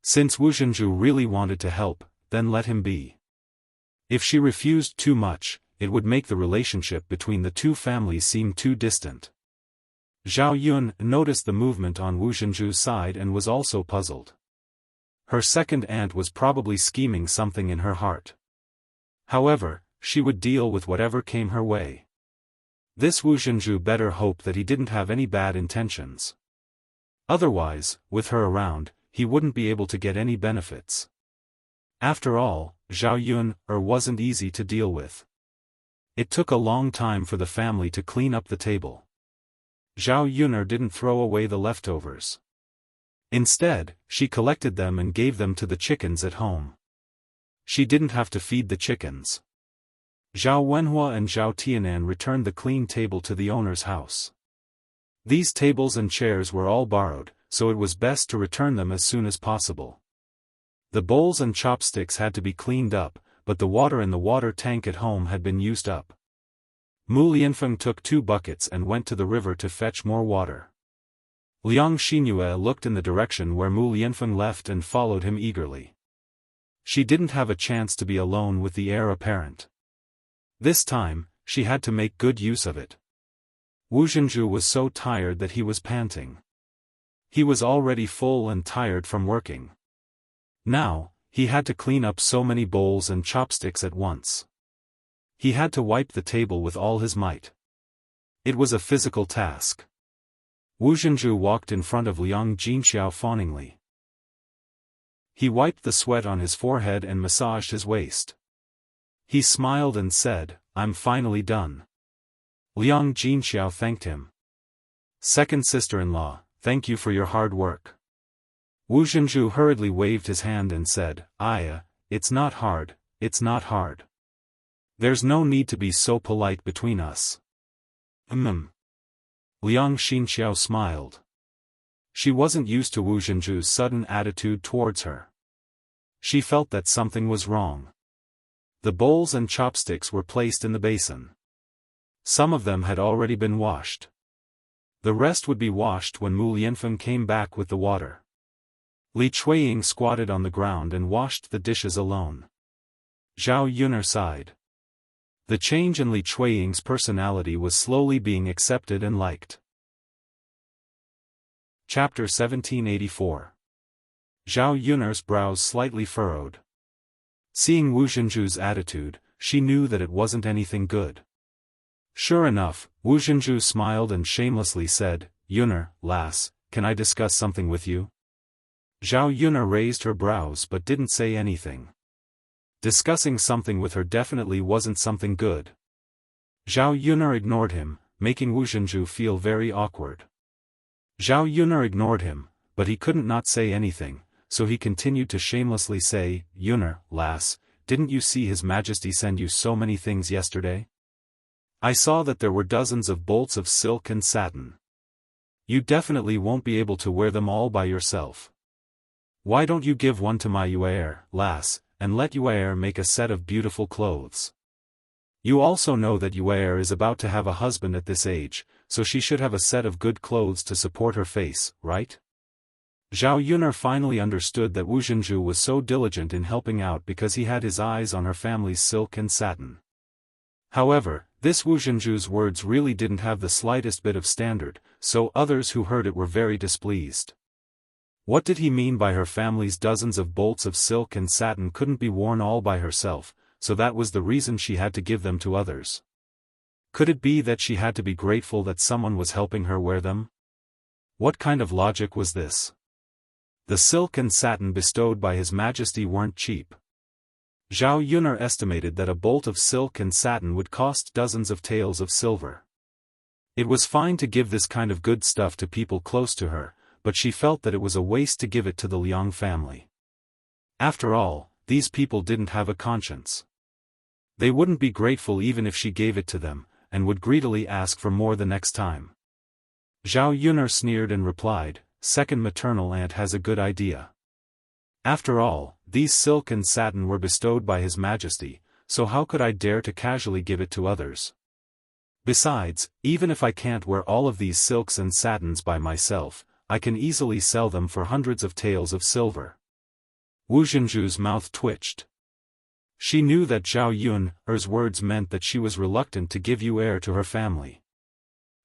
Since Wu Zhenju really wanted to help, then let him be. If she refused too much, it would make the relationship between the two families seem too distant. Zhao Yun noticed the movement on Wu Zhenju's side and was also puzzled. Her second aunt was probably scheming something in her heart. However, she would deal with whatever came her way. This Wu Zhenju better hope that he didn't have any bad intentions. Otherwise, with her around, he wouldn't be able to get any benefits. After all, Zhao Yun wasn't easy to deal with. It took a long time for the family to clean up the table. Zhao Yun didn't throw away the leftovers. Instead, she collected them and gave them to the chickens at home. She didn't have to feed the chickens. Zhao Wenhua and Zhao Tianan returned the clean table to the owner's house. These tables and chairs were all borrowed, so it was best to return them as soon as possible. The bowls and chopsticks had to be cleaned up, but the water in the water tank at home had been used up. Mu Lianfeng took 2 buckets and went to the river to fetch more water. Liang Xinyue looked in the direction where Mu Lianfeng left and followed him eagerly. She didn't have a chance to be alone with the heir apparent. This time, she had to make good use of it. Wu Zhenju was so tired that he was panting. He was already full and tired from working. Now, he had to clean up so many bowls and chopsticks at once. He had to wipe the table with all his might. It was a physical task. Wu Zhenju walked in front of Liang Jinxiao fawningly. He wiped the sweat on his forehead and massaged his waist. He smiled and said, "I'm finally done." Liang Jinxiao thanked him. "Second sister-in-law, thank you for your hard work." Wu Zhenju hurriedly waved his hand and said, It's not hard, it's not hard. There's no need to be so polite between us." Liang Xinxiao smiled. She wasn't used to Wu Zhenju's sudden attitude towards her. She felt that something was wrong. The bowls and chopsticks were placed in the basin. Some of them had already been washed. The rest would be washed when Mu Lianfeng came back with the water. Li Chuiying squatted on the ground and washed the dishes alone. Zhao Yun sighed. The change in Li Chuiying's personality was slowly being accepted and liked. Chapter 1784. Zhao Yun's brows slightly furrowed. Seeing Wu Zhenju's attitude, she knew that it wasn't anything good. Sure enough, Wu Zhenju smiled and shamelessly said, "Yuner, lass, can I discuss something with you?" Zhao Yun raised her brows but didn't say anything. Discussing something with her definitely wasn't something good. Zhao Yun ignored him, making Wu Zhenju feel very awkward. Zhao Yun ignored him, but he couldn't not say anything, so he continued to shamelessly say, "Yuner, lass, didn't you see His Majesty send you so many things yesterday? I saw that there were dozens of bolts of silk and satin. You definitely won't be able to wear them all by yourself. Why don't you give one to my Yuer, lass, and let Yuer make a set of beautiful clothes? You also know that Yuer is about to have a husband at this age, so she should have a set of good clothes to support her face, right?" Zhao Yuner finally understood that Wu Zhenju was so diligent in helping out because he had his eyes on her family's silk and satin. However, this Wu Zhenju's words really didn't have the slightest bit of standard, so others who heard it were very displeased. What did he mean by her family's dozens of bolts of silk and satin couldn't be worn all by herself, so that was the reason she had to give them to others? Could it be that she had to be grateful that someone was helping her wear them? What kind of logic was this? The silk and satin bestowed by His Majesty weren't cheap. Zhao Yuner estimated that a bolt of silk and satin would cost dozens of taels of silver. It was fine to give this kind of good stuff to people close to her, but she felt that it was a waste to give it to the Liang family. After all, these people didn't have a conscience. They wouldn't be grateful even if she gave it to them, and would greedily ask for more the next time. Zhao Yuner sneered and replied, "Second maternal aunt has a good idea. After all, these silk and satin were bestowed by His Majesty, so how could I dare to casually give it to others? Besides, even if I can't wear all of these silks and satins by myself, I can easily sell them for hundreds of taels of silver." Wu Zhenju's mouth twitched. She knew that Zhao Yuner's words meant that she was reluctant to give heir to her family.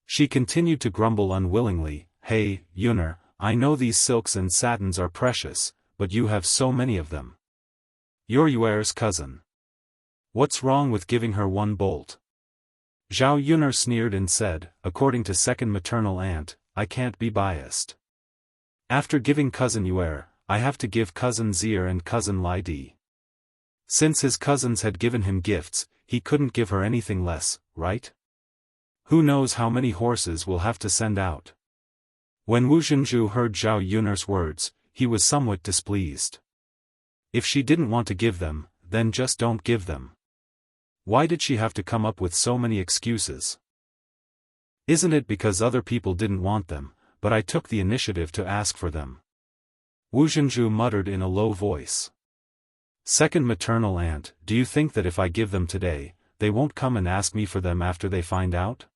She continued to grumble unwillingly, "Hey, Yuner, I know these silks and satins are precious, but you have so many of them. You're Yuer's cousin. What's wrong with giving her one bolt?" Zhao Yuner sneered and said, "According to second maternal aunt, I can't be biased. After giving cousin Yuer, I have to give cousin Zier and cousin Lai Di. Since his cousins had given him gifts, he couldn't give her anything less, right? Who knows how many horses we'll have to send out." When Wu Zhenju heard Zhao Yuner's words, he was somewhat displeased. If she didn't want to give them, then just don't give them. Why did she have to come up with so many excuses? Isn't it because other people didn't want them, but I took the initiative to ask for them? Wu Zhenju muttered in a low voice. "Second maternal aunt, do you think that if I give them today, they won't come and ask me for them after they find out?"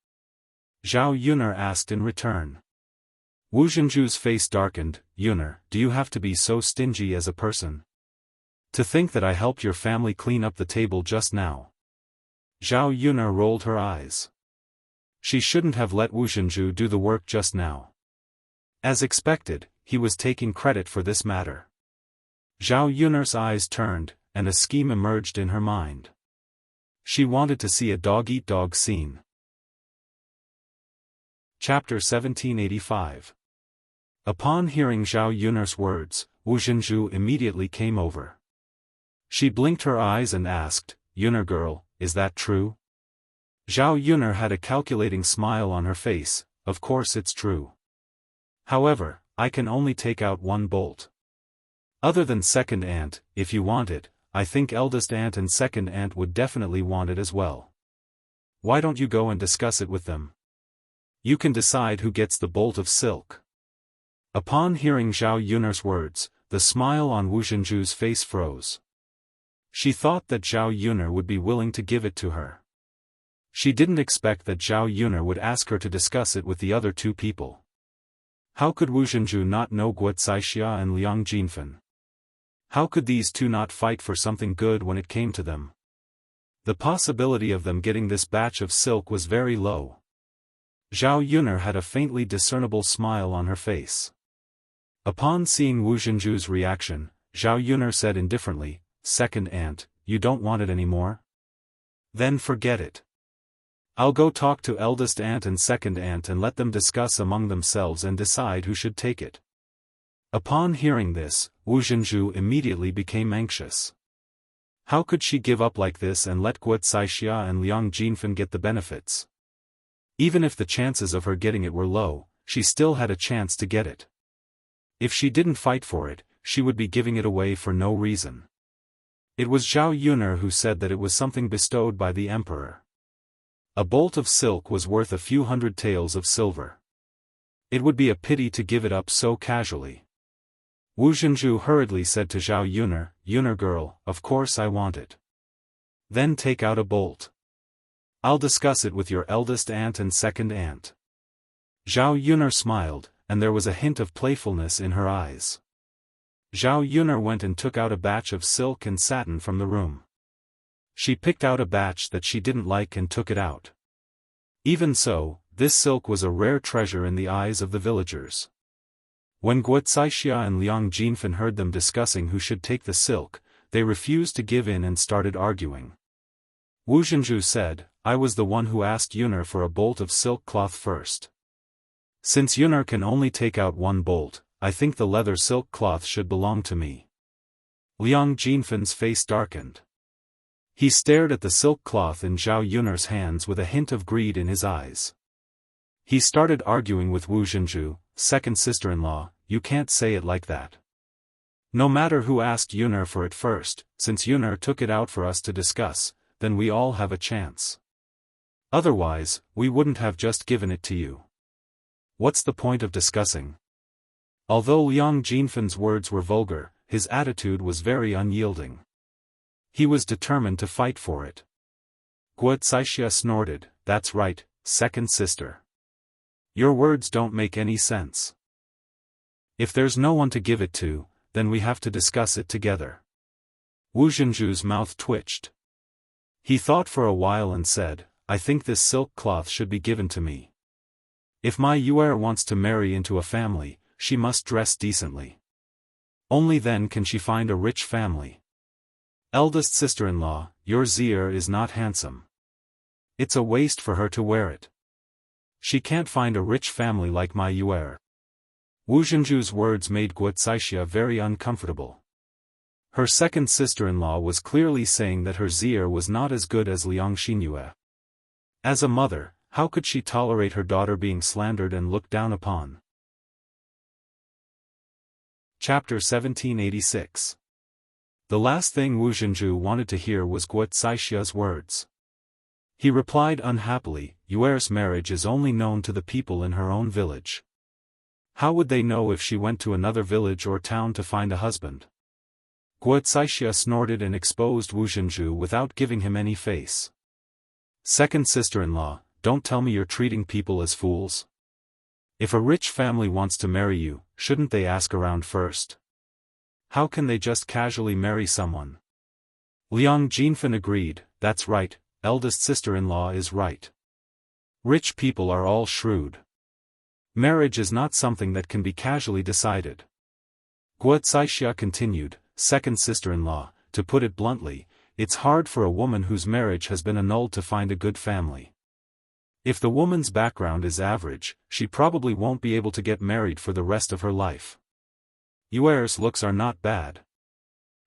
Zhao Yuner asked in return. Wu Zhenju's face darkened. "Yuner, do you have to be so stingy as a person? To think that I helped your family clean up the table just now." Zhao Yuner rolled her eyes. She shouldn't have let Wu Zhenju do the work just now. As expected, he was taking credit for this matter. Zhao Yuner's eyes turned, and a scheme emerged in her mind. She wanted to see a dog-eat-dog scene. Chapter 1785. Upon hearing Zhao Yuner's words, Wu Zhenju immediately came over. She blinked her eyes and asked, "Yuner girl, is that true?" Zhao Yuner had a calculating smile on her face. "Of course it's true. However, I can only take out one bolt. Other than second aunt, if you want it, I think eldest aunt and second aunt would definitely want it as well. Why don't you go and discuss it with them? You can decide who gets the bolt of silk." Upon hearing Zhao Yuner's words, the smile on Wu Zhenju's face froze. She thought that Zhao Yuner would be willing to give it to her. She didn't expect that Zhao Yuner would ask her to discuss it with the other two people. How could Wu Zhenju not know Guocaixia and Liang Jinfen? How could these two not fight for something good when it came to them? The possibility of them getting this batch of silk was very low. Zhao Yuner had a faintly discernible smile on her face. Upon seeing Wu Zhenju's reaction, Zhao Yuner said indifferently, "Second aunt, you don't want it anymore? Then forget it. I'll go talk to eldest aunt and second aunt and let them discuss among themselves and decide who should take it." Upon hearing this, Wu Zhenju immediately became anxious. How could she give up like this and let Guocaixia and Liang Jinfen get the benefits? Even if the chances of her getting it were low, she still had a chance to get it. If she didn't fight for it, she would be giving it away for no reason. It was Zhao Yuner who said that it was something bestowed by the emperor. A bolt of silk was worth a few hundred taels of silver. It would be a pity to give it up so casually. Wu Zhenju hurriedly said to Zhao Yuner, "Yuner girl, of course I want it. Then take out a bolt. I'll discuss it with your eldest aunt and second aunt." Zhao Yuner smiled, and there was a hint of playfulness in her eyes. Zhao Yuner went and took out a batch of silk and satin from the room. She picked out a batch that she didn't like and took it out. Even so, this silk was a rare treasure in the eyes of the villagers. When Guocaixia and Liang Jinfen heard them discussing who should take the silk, they refused to give in and started arguing. Wu Zhenju said, "I was the one who asked Yuner for a bolt of silk cloth first. Since Yuner can only take out one bolt, I think the leather silk cloth should belong to me." Liang Jinfen's face darkened. He stared at the silk cloth in Zhao Yuner's hands with a hint of greed in his eyes. He started arguing with Wu Zhenju, "Second sister-in-law, you can't say it like that. No matter who asked Yuner for it first, since Yuner took it out for us to discuss, then we all have a chance. Otherwise, we wouldn't have just given it to you. What's the point of discussing?" Although Liang Jinfen's words were vulgar, his attitude was very unyielding. He was determined to fight for it. Guocaixia snorted, "That's right, second sister. Your words don't make any sense. If there's no one to give it to, then we have to discuss it together." Wu Zhenju's mouth twitched. He thought for a while and said, "I think this silk cloth should be given to me. If my Yuer wants to marry into a family, she must dress decently. Only then can she find a rich family. Eldest sister-in-law, your Zier is not handsome. It's a waste for her to wear it. She can't find a rich family like my Yuer." Wu Zhenju's words made Guocaixia very uncomfortable. Her second sister-in-law was clearly saying that her Zier was not as good as Liang Xinyue. As a mother, how could she tolerate her daughter being slandered and looked down upon? Chapter 1786. The last thing Wu Zhenju wanted to hear was Guocaixia's words. He replied unhappily, "Yuer's marriage is only known to the people in her own village. How would they know if she went to another village or town to find a husband?" Guocaixia snorted and exposed Wu Zhenju without giving him any face. "Second sister-in-law, don't tell me you're treating people as fools. If a rich family wants to marry you, shouldn't they ask around first? How can they just casually marry someone?" Liang Jinfen agreed, "That's right, eldest sister-in-law is right. Rich people are all shrewd. Marriage is not something that can be casually decided." Guocaixia continued, "Second sister-in-law, to put it bluntly, it's hard for a woman whose marriage has been annulled to find a good family. If the woman's background is average, she probably won't be able to get married for the rest of her life. Yuer's looks are not bad.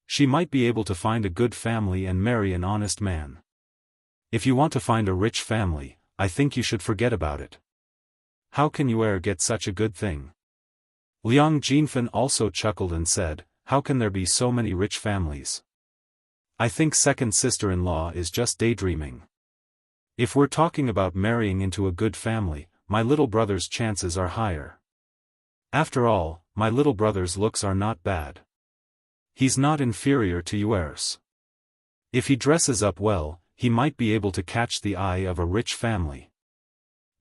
She might be able to find a good family and marry an honest man. If you want to find a rich family, I think you should forget about it. How can Yuer get such a good thing?" Liang Jinfen also chuckled and said, "How can there be so many rich families? I think second sister-in-law is just daydreaming. If we're talking about marrying into a good family, my little brother's chances are higher. After all, my little brother's looks are not bad. He's not inferior to Yuer's. If he dresses up well, he might be able to catch the eye of a rich family."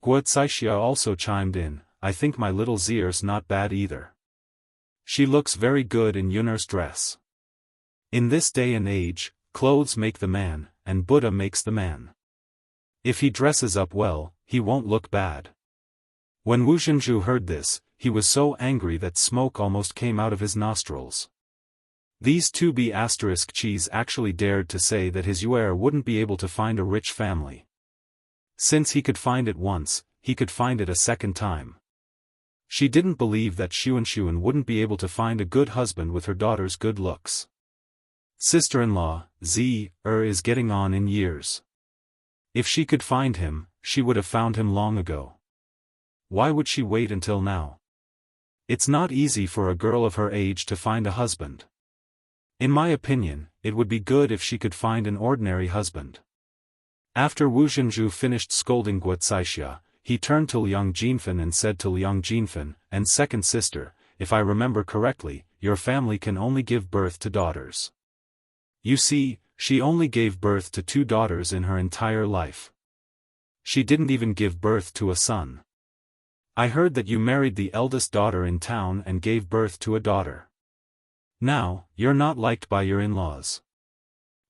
Guocaixia also chimed in, "I think my little Zier's not bad either. She looks very good in Yuner's dress. In this day and age, clothes make the man, and Buddha makes the man. If he dresses up well, he won't look bad." When Wu Zhenju heard this, he was so angry that smoke almost came out of his nostrils. These 2b** cheese actually dared to say that his Yuer wouldn't be able to find a rich family. Since he could find it once, he could find it a second time. She didn't believe that Xuan wouldn't be able to find a good husband with her daughter's good looks. Sister-in-law, is getting on in years. If she could find him, she would have found him long ago. Why would she wait until now? It's not easy for a girl of her age to find a husband. In my opinion, it would be good if she could find an ordinary husband." After Wu Zhenju finished scolding Guocaixia, he turned to Liang Jinfen and said to Liang Jinfen, "And second sister, if I remember correctly, your family can only give birth to daughters. You see, she only gave birth to 2 daughters in her entire life. She didn't even give birth to a son. I heard that you married the eldest daughter in town and gave birth to a daughter. Now, you're not liked by your in-laws.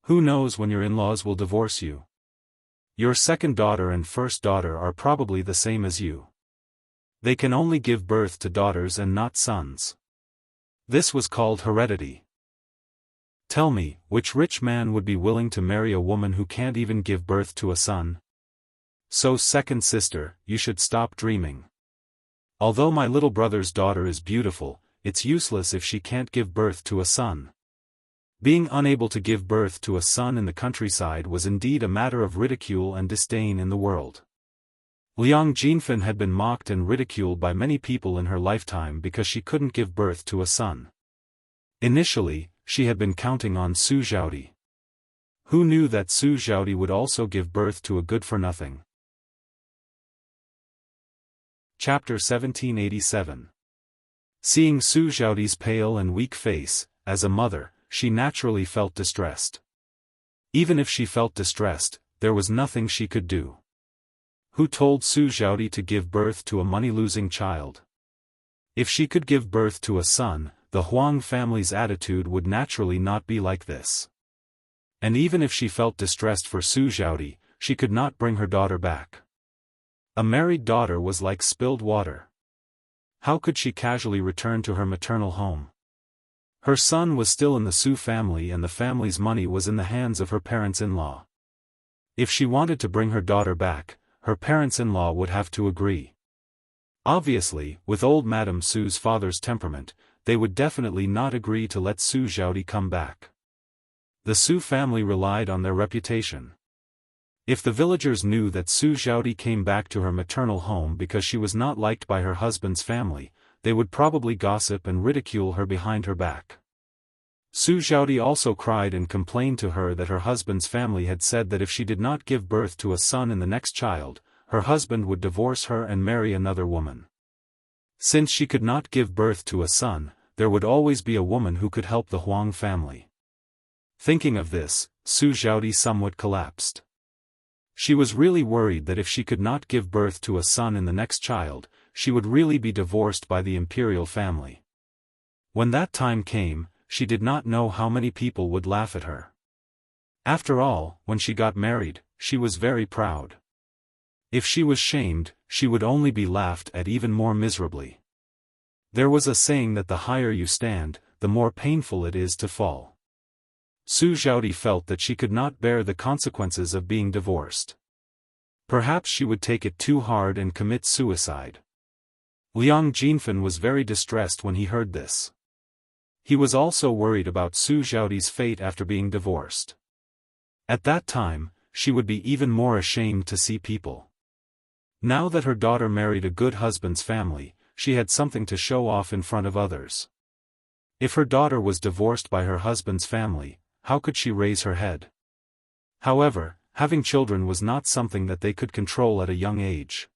Who knows when your in-laws will divorce you? Your second daughter and first daughter are probably the same as you. They can only give birth to daughters and not sons. This was called heredity. Tell me, which rich man would be willing to marry a woman who can't even give birth to a son? So, second sister, you should stop dreaming. Although my little brother's daughter is beautiful, it's useless if she can't give birth to a son. Being unable to give birth to a son in the countryside was indeed a matter of ridicule and disdain in the world. Liang Jinfen had been mocked and ridiculed by many people in her lifetime because she couldn't give birth to a son. Initially, she had been counting on Su Xiaodi. Who knew that Su Xiaodi would also give birth to a good-for-nothing? Chapter 1787. Seeing Su Xiaodi's pale and weak face, as a mother, she naturally felt distressed. Even if she felt distressed, there was nothing she could do. Who told Su Xiaodi to give birth to a money-losing child? If she could give birth to a son, the Huang family's attitude would naturally not be like this. And even if she felt distressed for Su Xiaodi, she could not bring her daughter back. A married daughter was like spilled water. How could she casually return to her maternal home? Her son was still in the Su family and the family's money was in the hands of her parents-in-law. If she wanted to bring her daughter back, her parents-in-law would have to agree. Obviously, with old Madame Su's father's temperament, they would definitely not agree to let Su Xiaodi come back. The Su family relied on their reputation. If the villagers knew that Su Xiaodi came back to her maternal home because she was not liked by her husband's family, they would probably gossip and ridicule her behind her back. Su Xiaodi also cried and complained to her that her husband's family had said that if she did not give birth to a son in the next child, her husband would divorce her and marry another woman. Since she could not give birth to a son, there would always be a woman who could help the Huang family. Thinking of this, Su Xiaodi somewhat collapsed. She was really worried that if she could not give birth to a son in the next child, she would really be divorced by the imperial family. When that time came, she did not know how many people would laugh at her. After all, when she got married, she was very proud. If she was shamed, she would only be laughed at even more miserably. There was a saying that the higher you stand, the more painful it is to fall. Su Xiaodi felt that she could not bear the consequences of being divorced. Perhaps she would take it too hard and commit suicide. Liang Jinfen was very distressed when he heard this. He was also worried about Su Xiaodi's fate after being divorced. At that time, she would be even more ashamed to see people. Now that her daughter married a good husband's family, she had something to show off in front of others. If her daughter was divorced by her husband's family, how could she raise her head? However, having children was not something that they could control at a young age.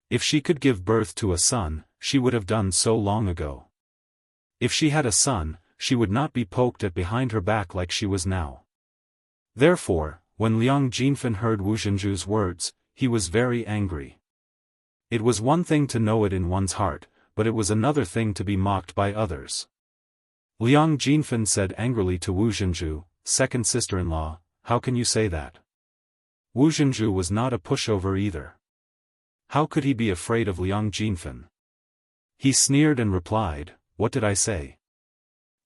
If she could give birth to a son, she would have done so long ago. If she had a son, she would not be poked at behind her back like she was now. Therefore, when Liang Jinfen heard Wu Zhenju's words, he was very angry. It was one thing to know it in one's heart, but it was another thing to be mocked by others. Liang Jinfen said angrily to Wu Zhenju, second sister-in-law, how can you say that? Wu Zhenju was not a pushover either. How could he be afraid of Liang Jinfen? He sneered and replied, what did I say?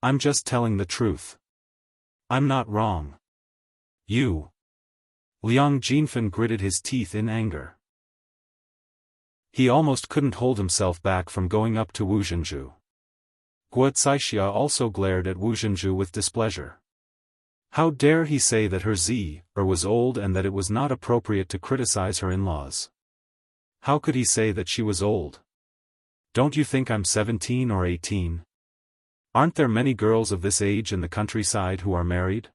I'm just telling the truth. I'm not wrong. You. Liang Jinfen gritted his teeth in anger. He almost couldn't hold himself back from going up to Wu Zhenju. Guo Caixia also glared at Wu Zhenju with displeasure. How dare he say that her was old and that it was not appropriate to criticize her in-laws? How could he say that she was old? Don't you think I'm 17 or 18? Aren't there many girls of this age in the countryside who are married?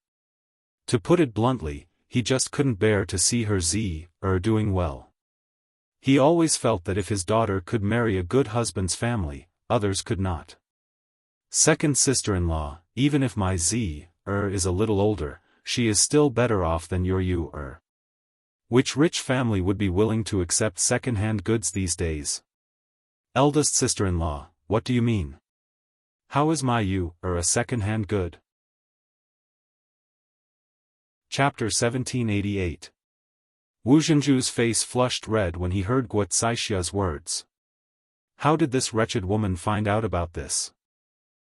To put it bluntly, he just couldn't bear to see her doing well. He always felt that if his daughter could marry a good husband's family, others could not. Second sister-in-law, even if my is a little older, she is still better off than your. Which rich family would be willing to accept second-hand goods these days? Eldest sister-in-law, what do you mean? How is my a second-hand good? Chapter 1788. Wu Zhenju's face flushed red when he heard Guo Zaixia's words. How did this wretched woman find out about this?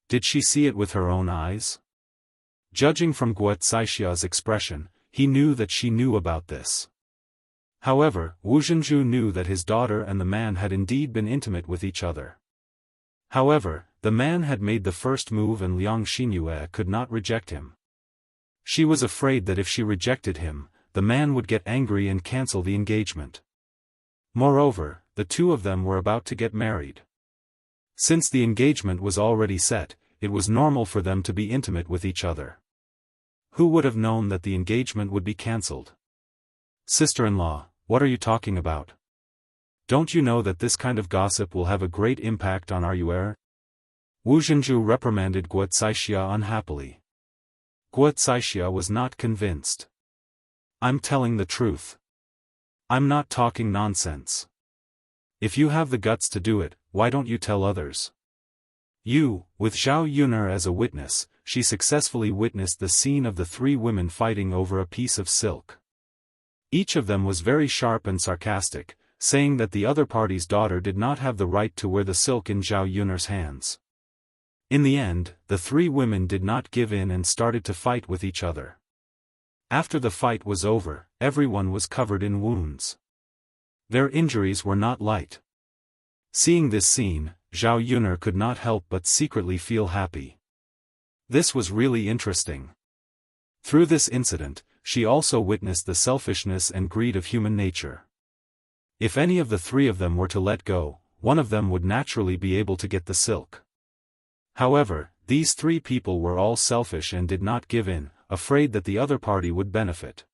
Did she see it with her own eyes? Judging from Guo Zaixia's expression, he knew that she knew about this. However, Wu Zhenju knew that his daughter and the man had indeed been intimate with each other. However, the man had made the first move and Liang Xinyue could not reject him. She was afraid that if she rejected him, the man would get angry and cancel the engagement. Moreover, the two of them were about to get married. Since the engagement was already set, it was normal for them to be intimate with each other. Who would have known that the engagement would be cancelled? Sister-in-law, what are you talking about? Don't you know that this kind of gossip will have a great impact on our yuer? Wu Zhenju reprimanded Guo Zaixia unhappily. Guo Zaixia was not convinced. I'm telling the truth. I'm not talking nonsense. If you have the guts to do it, why don't you tell others? With Zhao Yuner as a witness, she successfully witnessed the scene of the three women fighting over a piece of silk. Each of them was very sharp and sarcastic, saying that the other party's daughter did not have the right to wear the silk in Zhao Yuner's hands. In the end, the three women did not give in and started to fight with each other. After the fight was over, everyone was covered in wounds. Their injuries were not light. Seeing this scene, Zhao Yuner could not help but secretly feel happy. This was really interesting. Through this incident, she also witnessed the selfishness and greed of human nature. If any of the three of them were to let go, one of them would naturally be able to get the silk. However, these three people were all selfish and did not give in, afraid that the other party would benefit.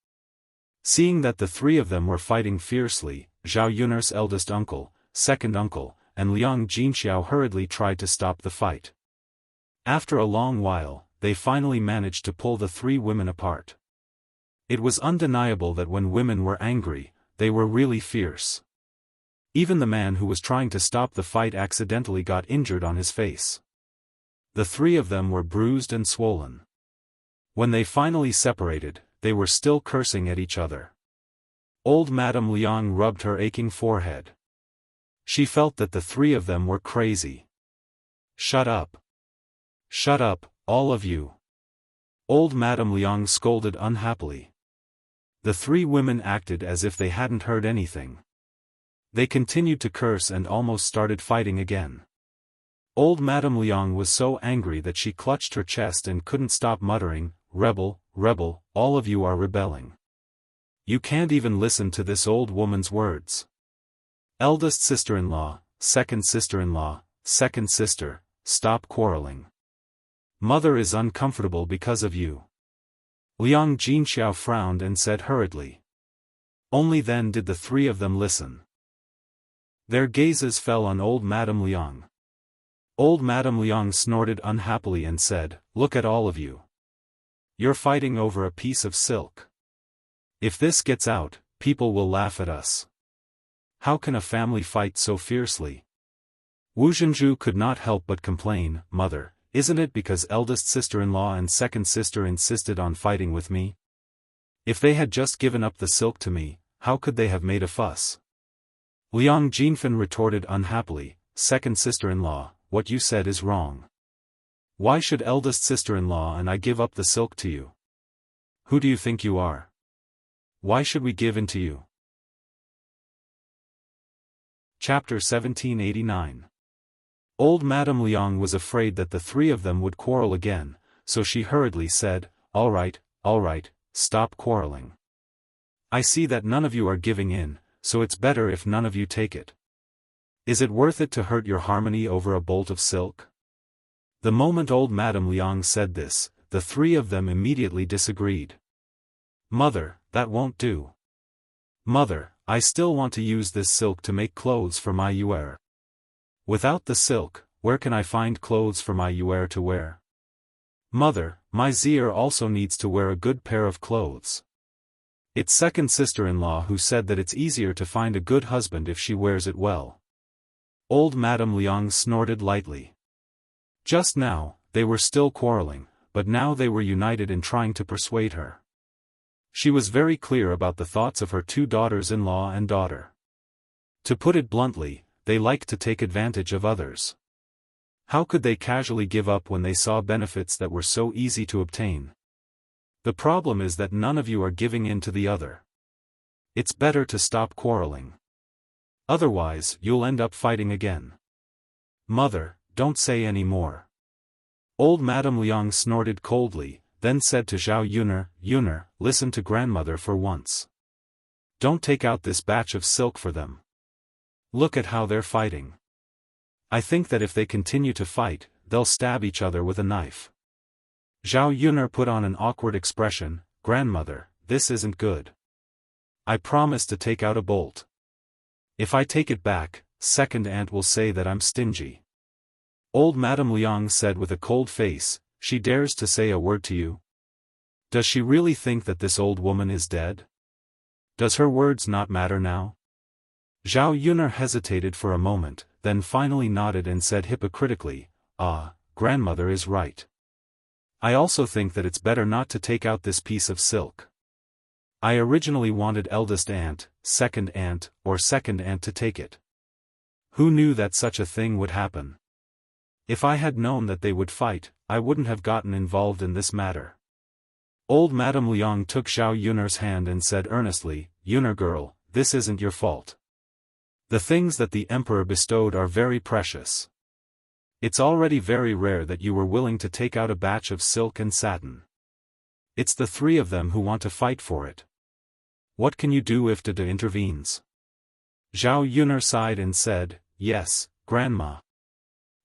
Seeing that the three of them were fighting fiercely, Zhao Yuner's eldest uncle, second uncle, and Liang Jinxiao hurriedly tried to stop the fight. After a long while, they finally managed to pull the three women apart. It was undeniable that when women were angry, they were really fierce. Even the man who was trying to stop the fight accidentally got injured on his face. The three of them were bruised and swollen. When they finally separated, they were still cursing at each other. Old Madame Liang rubbed her aching forehead. She felt that the three of them were crazy. Shut up. Shut up, all of you. Old Madame Liang scolded unhappily. The three women acted as if they hadn't heard anything. They continued to curse and almost started fighting again. Old Madame Liang was so angry that she clutched her chest and couldn't stop muttering, "Rebel, rebel, all of you are rebelling. You can't even listen to this old woman's words. Eldest sister-in-law, second sister-in-law, second sister, stop quarreling. Mother is uncomfortable because of you." Liang Jinxiao frowned and said hurriedly. Only then did the three of them listen. Their gazes fell on old Madame Liang. Old Madame Liang snorted unhappily and said, "Look at all of you. You're fighting over a piece of silk. If this gets out, people will laugh at us. How can a family fight so fiercely?" Wu Zhenju could not help but complain, "Mother, isn't it because eldest sister-in-law and second sister insisted on fighting with me? If they had just given up the silk to me, how could they have made a fuss?" Liang Jinfen retorted unhappily, "Second sister-in-law, what you said is wrong. Why should eldest sister-in-law and I give up the silk to you? Who do you think you are? Why should we give in to you?" Chapter 1789. Old Madame Liang was afraid that the three of them would quarrel again, so she hurriedly said, all right, stop quarreling. I see that none of you are giving in, so it's better if none of you take it. Is it worth it to hurt your harmony over a bolt of silk?" The moment old Madame Liang said this, the three of them immediately disagreed. "Mother, that won't do. Mother, I still want to use this silk to make clothes for my yuer. Without the silk, where can I find clothes for my yuer to wear? Mother, my zier also needs to wear a good pair of clothes. It's second sister-in-law who said that it's easier to find a good husband if she wears it well. Old Madame Liang snorted lightly. Just now, they were still quarreling, but now they were united in trying to persuade her. She was very clear about the thoughts of her two daughters-in-law and daughter. To put it bluntly, they liked to take advantage of others. How could they casually give up when they saw benefits that were so easy to obtain? The problem is that none of you are giving in to the other. It's better to stop quarreling. Otherwise, you'll end up fighting again. Mother, don't say any more. Old Madame Liang snorted coldly, then said to Zhao Yuner, Yuner, listen to grandmother for once. Don't take out this batch of silk for them. Look at how they're fighting. I think that if they continue to fight, they'll stab each other with a knife. Zhao Yuner put on an awkward expression. Grandmother, this isn't good. I promise to take out a bolt. If I take it back, second aunt will say that I'm stingy. Old Madame Liang said with a cold face, she dares to say a word to you? Does she really think that this old woman is dead? Does her words not matter now? Zhao Yuner hesitated for a moment, then finally nodded and said hypocritically, grandmother is right. I also think that it's better not to take out this piece of silk. I originally wanted eldest aunt, second aunt, or second aunt to take it. Who knew that such a thing would happen? If I had known that they would fight, I wouldn't have gotten involved in this matter. Old Madame Liang took Zhao Yuner's hand and said earnestly, Yuner girl, this isn't your fault. The things that the emperor bestowed are very precious. It's already very rare that you were willing to take out a batch of silk and satin. It's the three of them who want to fight for it. What can you do if Dada intervenes? Zhao Yuner sighed and said, yes, grandma.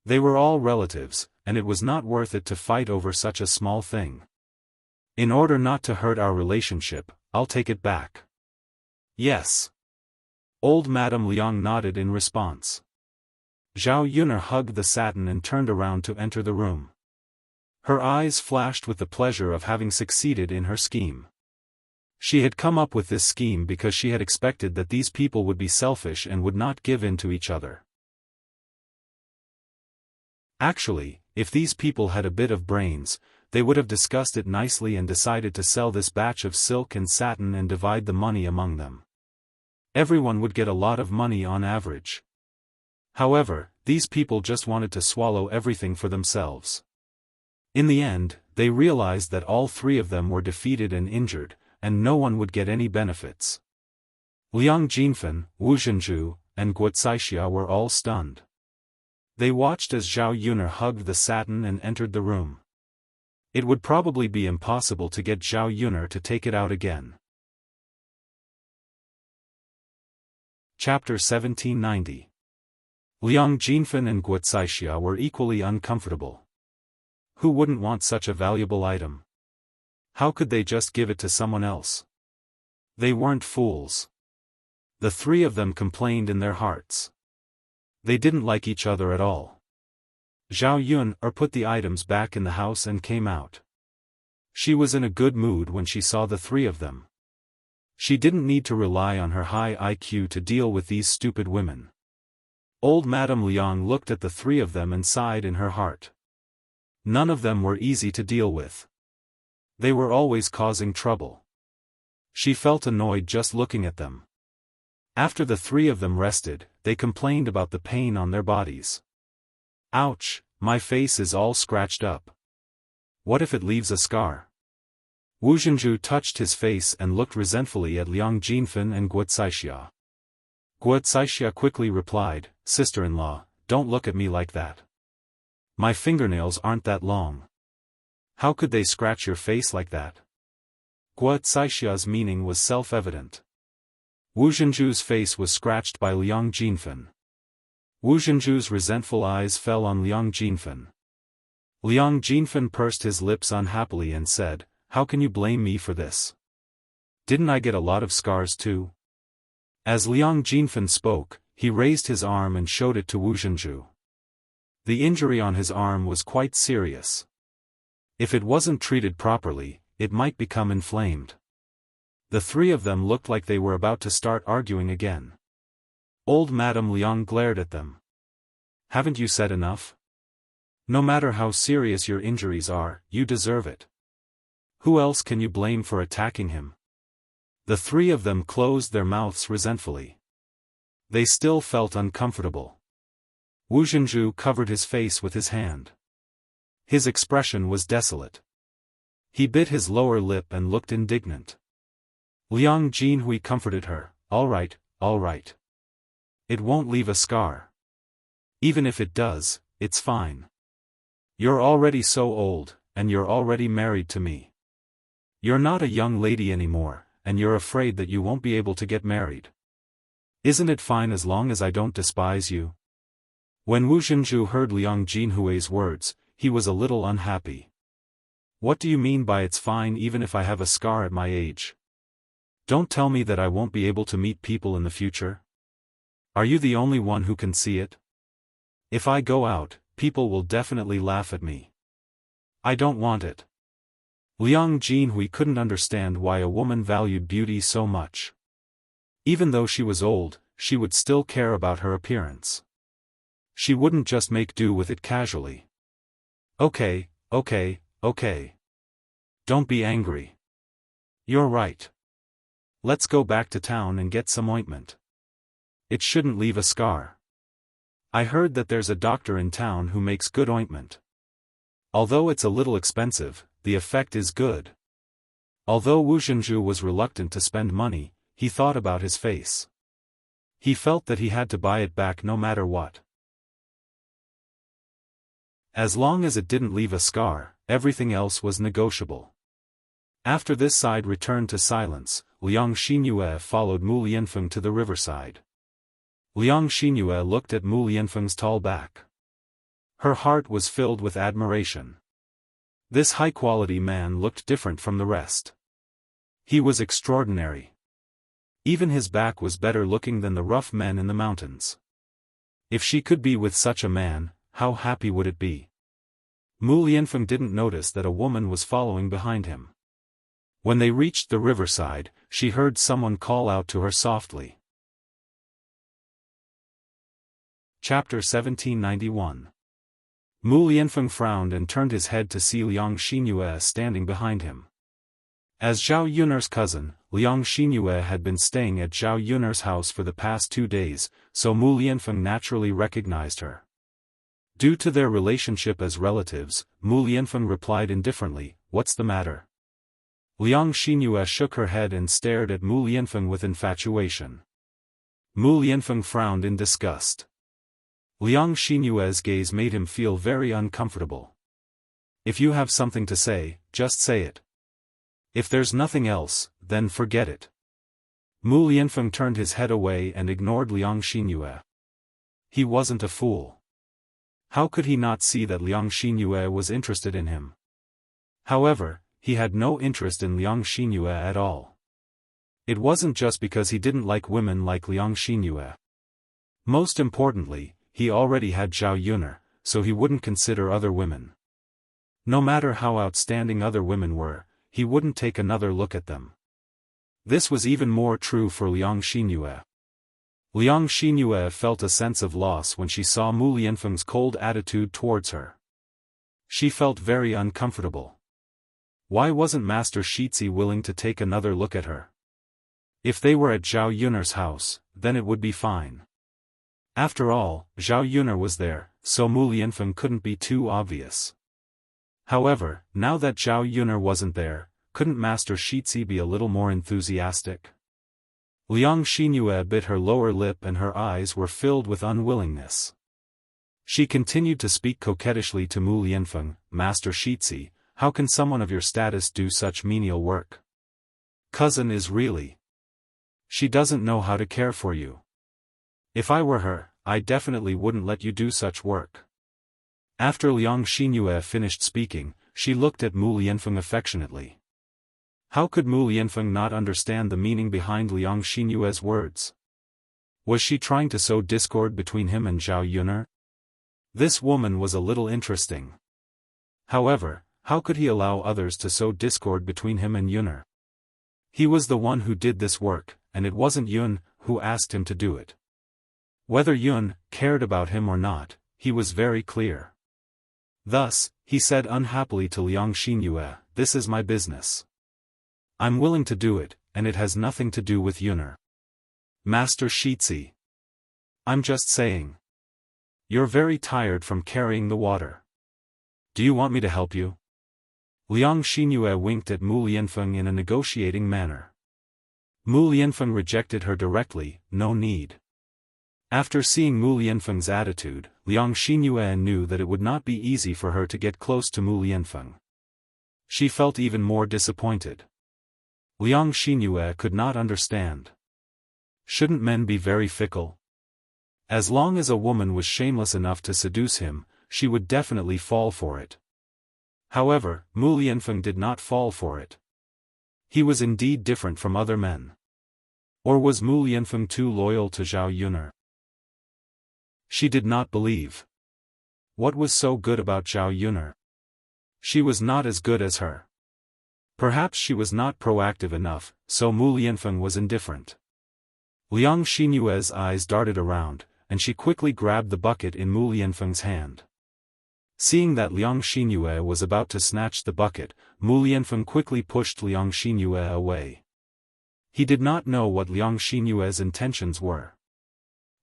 They were all relatives, and it was not worth it to fight over such a small thing. In order not to hurt our relationship, I'll take it back. Yes. Old Madame Liang nodded in response. Zhao Yuner hugged the satin and turned around to enter the room. Her eyes flashed with the pleasure of having succeeded in her scheme. She had come up with this scheme because she had expected that these people would be selfish and would not give in to each other. Actually, if these people had a bit of brains, they would have discussed it nicely and decided to sell this batch of silk and satin and divide the money among them. Everyone would get a lot of money on average. However, these people just wanted to swallow everything for themselves. In the end, they realized that all three of them were defeated and injured, and no one would get any benefits. Liang Jinfen, Wu Zhenju, and Guocaixia were all stunned. They watched as Zhao Yuner hugged the satin and entered the room. It would probably be impossible to get Zhao Yuner to take it out again. Chapter 1790. Liang Jinfen and Guocaixia were equally uncomfortable. Who wouldn't want such a valuable item? How could they just give it to someone else? They weren't fools. The three of them complained in their hearts. They didn't like each other at all. Zhao Yuner put the items back in the house and came out. She was in a good mood when she saw the three of them. She didn't need to rely on her high IQ to deal with these stupid women. Old Madame Liang looked at the three of them and sighed in her heart. None of them were easy to deal with. They were always causing trouble. She felt annoyed just looking at them. After the three of them rested, they complained about the pain on their bodies. Ouch, my face is all scratched up. What if it leaves a scar? Wu Zhenju touched his face and looked resentfully at Liang Jinfen and Guocaixia. Guocaixia quickly replied, sister-in-law, don't look at me like that. My fingernails aren't that long. How could they scratch your face like that? Guocaixia's meaning was self-evident. Wu Zhenju's face was scratched by Liang Jinfen. Wu Zhenju's resentful eyes fell on Liang Jinfen. Liang Jinfen pursed his lips unhappily and said, how can you blame me for this? Didn't I get a lot of scars too? As Liang Jinfen spoke, he raised his arm and showed it to Wu Zhenju. The injury on his arm was quite serious. If it wasn't treated properly, it might become inflamed. The three of them looked like they were about to start arguing again. Old Madame Liang glared at them. Haven't you said enough? No matter how serious your injuries are, you deserve it. Who else can you blame for attacking him? The three of them closed their mouths resentfully. They still felt uncomfortable. Wu Zhenju covered his face with his hand. His expression was desolate. He bit his lower lip and looked indignant. Liang Jinhui comforted her. All right, all right. It won't leave a scar. Even if it does, it's fine. You're already so old, and you're already married to me. You're not a young lady anymore, and you're afraid that you won't be able to get married. Isn't it fine as long as I don't despise you? When Wu Zhenju heard Liang Jinhui's words, he was a little unhappy. What do you mean by it's fine even if I have a scar at my age? Don't tell me that I won't be able to meet people in the future. Are you the only one who can see it? If I go out, people will definitely laugh at me. I don't want it. Liang Jinhui couldn't understand why a woman valued beauty so much. Even though she was old, she would still care about her appearance. She wouldn't just make do with it casually. Okay, okay, okay. Don't be angry. You're right. Let's go back to town and get some ointment. It shouldn't leave a scar. I heard that there's a doctor in town who makes good ointment. Although it's a little expensive, the effect is good. Although Wu Zhenju was reluctant to spend money, he thought about his face. He felt that he had to buy it back no matter what. As long as it didn't leave a scar, everything else was negotiable. After this side returned to silence, Liang Xinyue followed Mu Lianfeng to the riverside. Liang Xinyue looked at Mu Lianfeng's tall back. Her heart was filled with admiration. This high-quality man looked different from the rest. He was extraordinary. Even his back was better looking than the rough men in the mountains. If she could be with such a man, how happy would it be? Mu Lianfeng didn't notice that a woman was following behind him. When they reached the riverside, she heard someone call out to her softly. Chapter 1791. Mu Lianfeng frowned and turned his head to see Liang Xinyue standing behind him. As Zhao Yun'er's cousin, Liang Xinyue had been staying at Zhao Yun'er's house for the past 2 days, so Mu Lianfeng naturally recognized her. Due to their relationship as relatives, Mu Lianfeng replied indifferently, "What's the matter?" Liang Xinyue shook her head and stared at Mu Lianfeng with infatuation. Mu Lianfeng frowned in disgust. Liang Xinyue's gaze made him feel very uncomfortable. If you have something to say, just say it. If there's nothing else, then forget it. Mu Lianfeng turned his head away and ignored Liang Xinyue. He wasn't a fool. How could he not see that Liang Xinyue was interested in him? However, he had no interest in Liang Xinyue at all. It wasn't just because he didn't like women like Liang Xinyue. Most importantly, he already had Zhao Yun'er, so he wouldn't consider other women. No matter how outstanding other women were, he wouldn't take another look at them. This was even more true for Liang Xinyue. Liang Xinyue felt a sense of loss when she saw Mu Lianfeng's cold attitude towards her. She felt very uncomfortable. Why wasn't Master Shitzi willing to take another look at her? If they were at Zhao Yun'er's house, then it would be fine. After all, Zhao Yun'er was there, so Mu Lianfeng couldn't be too obvious. However, now that Zhao Yun'er wasn't there, couldn't Master Shitzi be a little more enthusiastic? Liang Xinyue bit her lower lip and her eyes were filled with unwillingness. She continued to speak coquettishly to Mu Lianfeng, "Master Shitzi, how can someone of your status do such menial work? Cousin is really... She doesn't know how to care for you. If I were her, I definitely wouldn't let you do such work." After Liang Xinyue finished speaking, she looked at Mu Lianfeng affectionately. How could Mu Lianfeng not understand the meaning behind Liang Xinyue's words? Was she trying to sow discord between him and Zhao Yun'er? This woman was a little interesting. However, how could he allow others to sow discord between him and Yun'er? He was the one who did this work, and it wasn't Yun who asked him to do it. Whether Yun cared about him or not, he was very clear. Thus, he said unhappily to Liang Xinyue, "This is my business. I'm willing to do it, and it has nothing to do with Yuner. Master Shitzi. I'm just saying. You're very tired from carrying the water. Do you want me to help you?" Liang Xinyue winked at Mu Lianfeng in a negotiating manner. Mu Lianfeng rejected her directly, "No need." After seeing Mu Lianfeng's attitude, Liang Xinyue knew that it would not be easy for her to get close to Mu Lianfeng. She felt even more disappointed. Liang Xinyue could not understand. Shouldn't men be very fickle? As long as a woman was shameless enough to seduce him, she would definitely fall for it. However, Mu Lianfeng did not fall for it. He was indeed different from other men. Or was Mu Lianfeng too loyal to Zhao Yuner? She did not believe. What was so good about Zhao Yuner? She was not as good as her. Perhaps she was not proactive enough, so Mu Lianfeng was indifferent. Liang Xinyue's eyes darted around, and she quickly grabbed the bucket in Mu Lianfeng's hand. Seeing that Liang Xinyue was about to snatch the bucket, Mu Lianfeng quickly pushed Liang Xinyue away. He did not know what Liang Xinyue's intentions were.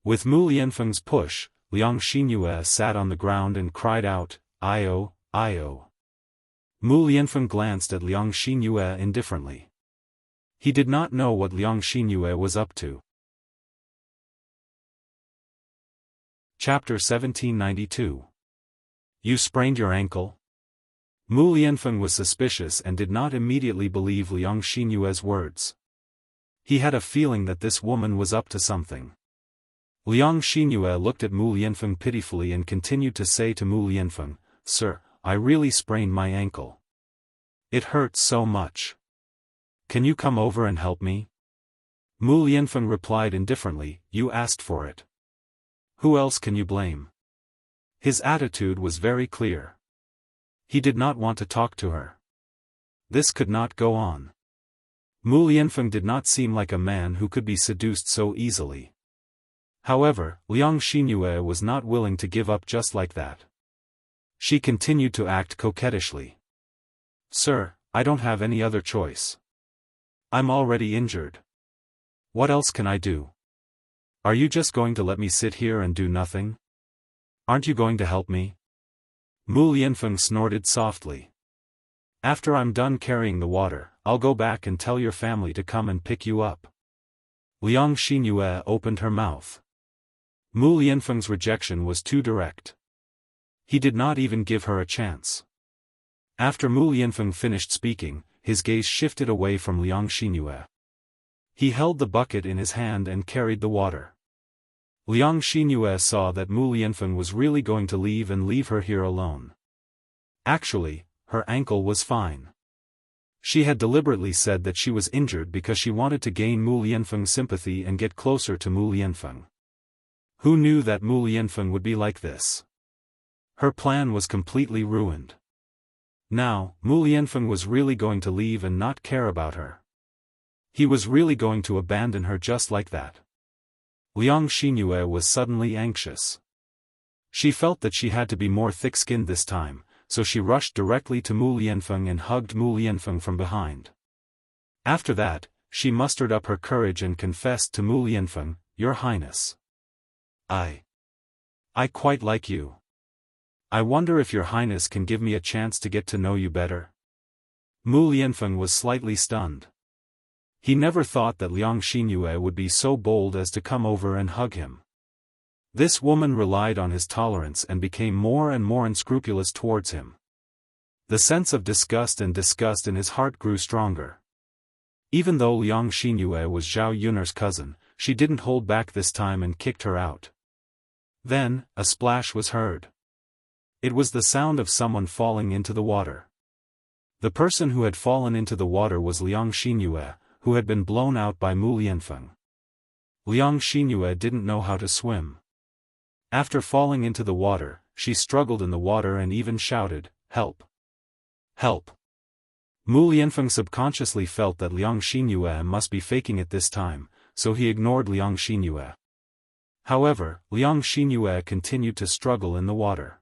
With Mu Lianfeng's push, Liang Xinyue sat on the ground and cried out, "Io, Io." Mu Lianfeng glanced at Liang Xinyue indifferently. He did not know what Liang Xinyue was up to. Chapter 1792. You sprained your ankle? Mu Lianfeng was suspicious and did not immediately believe Liang Xinyue's words. He had a feeling that this woman was up to something. Liang Xinyue looked at Mu Lianfeng pitifully and continued to say to Mu Lianfeng, "Sir, I really sprained my ankle. It hurts so much. Can you come over and help me?" Mu Lianfeng replied indifferently, "You asked for it. Who else can you blame?" His attitude was very clear. He did not want to talk to her. This could not go on. Mu Lianfeng did not seem like a man who could be seduced so easily. However, Liang Xinyue was not willing to give up just like that. She continued to act coquettishly. "Sir, I don't have any other choice. I'm already injured. What else can I do? Are you just going to let me sit here and do nothing? Aren't you going to help me?" Mu Lianfeng snorted softly. "After I'm done carrying the water, I'll go back and tell your family to come and pick you up." Liang Xinyue opened her mouth. Mu Lianfeng's rejection was too direct. He did not even give her a chance. After Mu Lianfeng finished speaking, his gaze shifted away from Liang Xinyue. He held the bucket in his hand and carried the water. Liang Xinyue saw that Mu Lianfeng was really going to leave her here alone. Actually, her ankle was fine. She had deliberately said that she was injured because she wanted to gain Mu Lianfeng's sympathy and get closer to Mu Lianfeng. Who knew that Mu Lianfeng would be like this? Her plan was completely ruined. Now, Mu Lianfeng was really going to leave and not care about her. He was really going to abandon her just like that. Liang Xinyue was suddenly anxious. She felt that she had to be more thick-skinned this time, so she rushed directly to Mu Lianfeng and hugged Mu Lianfeng from behind. After that, she mustered up her courage and confessed to Mu Lianfeng, "Your Highness. I quite like you. I wonder if your Highness can give me a chance to get to know you better." Mu Lianfeng was slightly stunned. He never thought that Liang Xinyue would be so bold as to come over and hug him. This woman relied on his tolerance and became more and more unscrupulous towards him. The sense of disgust in his heart grew stronger. Even though Liang Xinyue was Zhao Yuner's cousin, she didn't hold back this time and kicked her out. Then, a splash was heard. It was the sound of someone falling into the water. The person who had fallen into the water was Liang Xinyue, who had been blown out by Mu Lianfeng. Liang Xinyue didn't know how to swim. After falling into the water, she struggled in the water and even shouted, "Help! Help!" Mu Lianfeng subconsciously felt that Liang Xinyue must be faking it this time, so he ignored Liang Xinyue. However, Liang Xinyue continued to struggle in the water.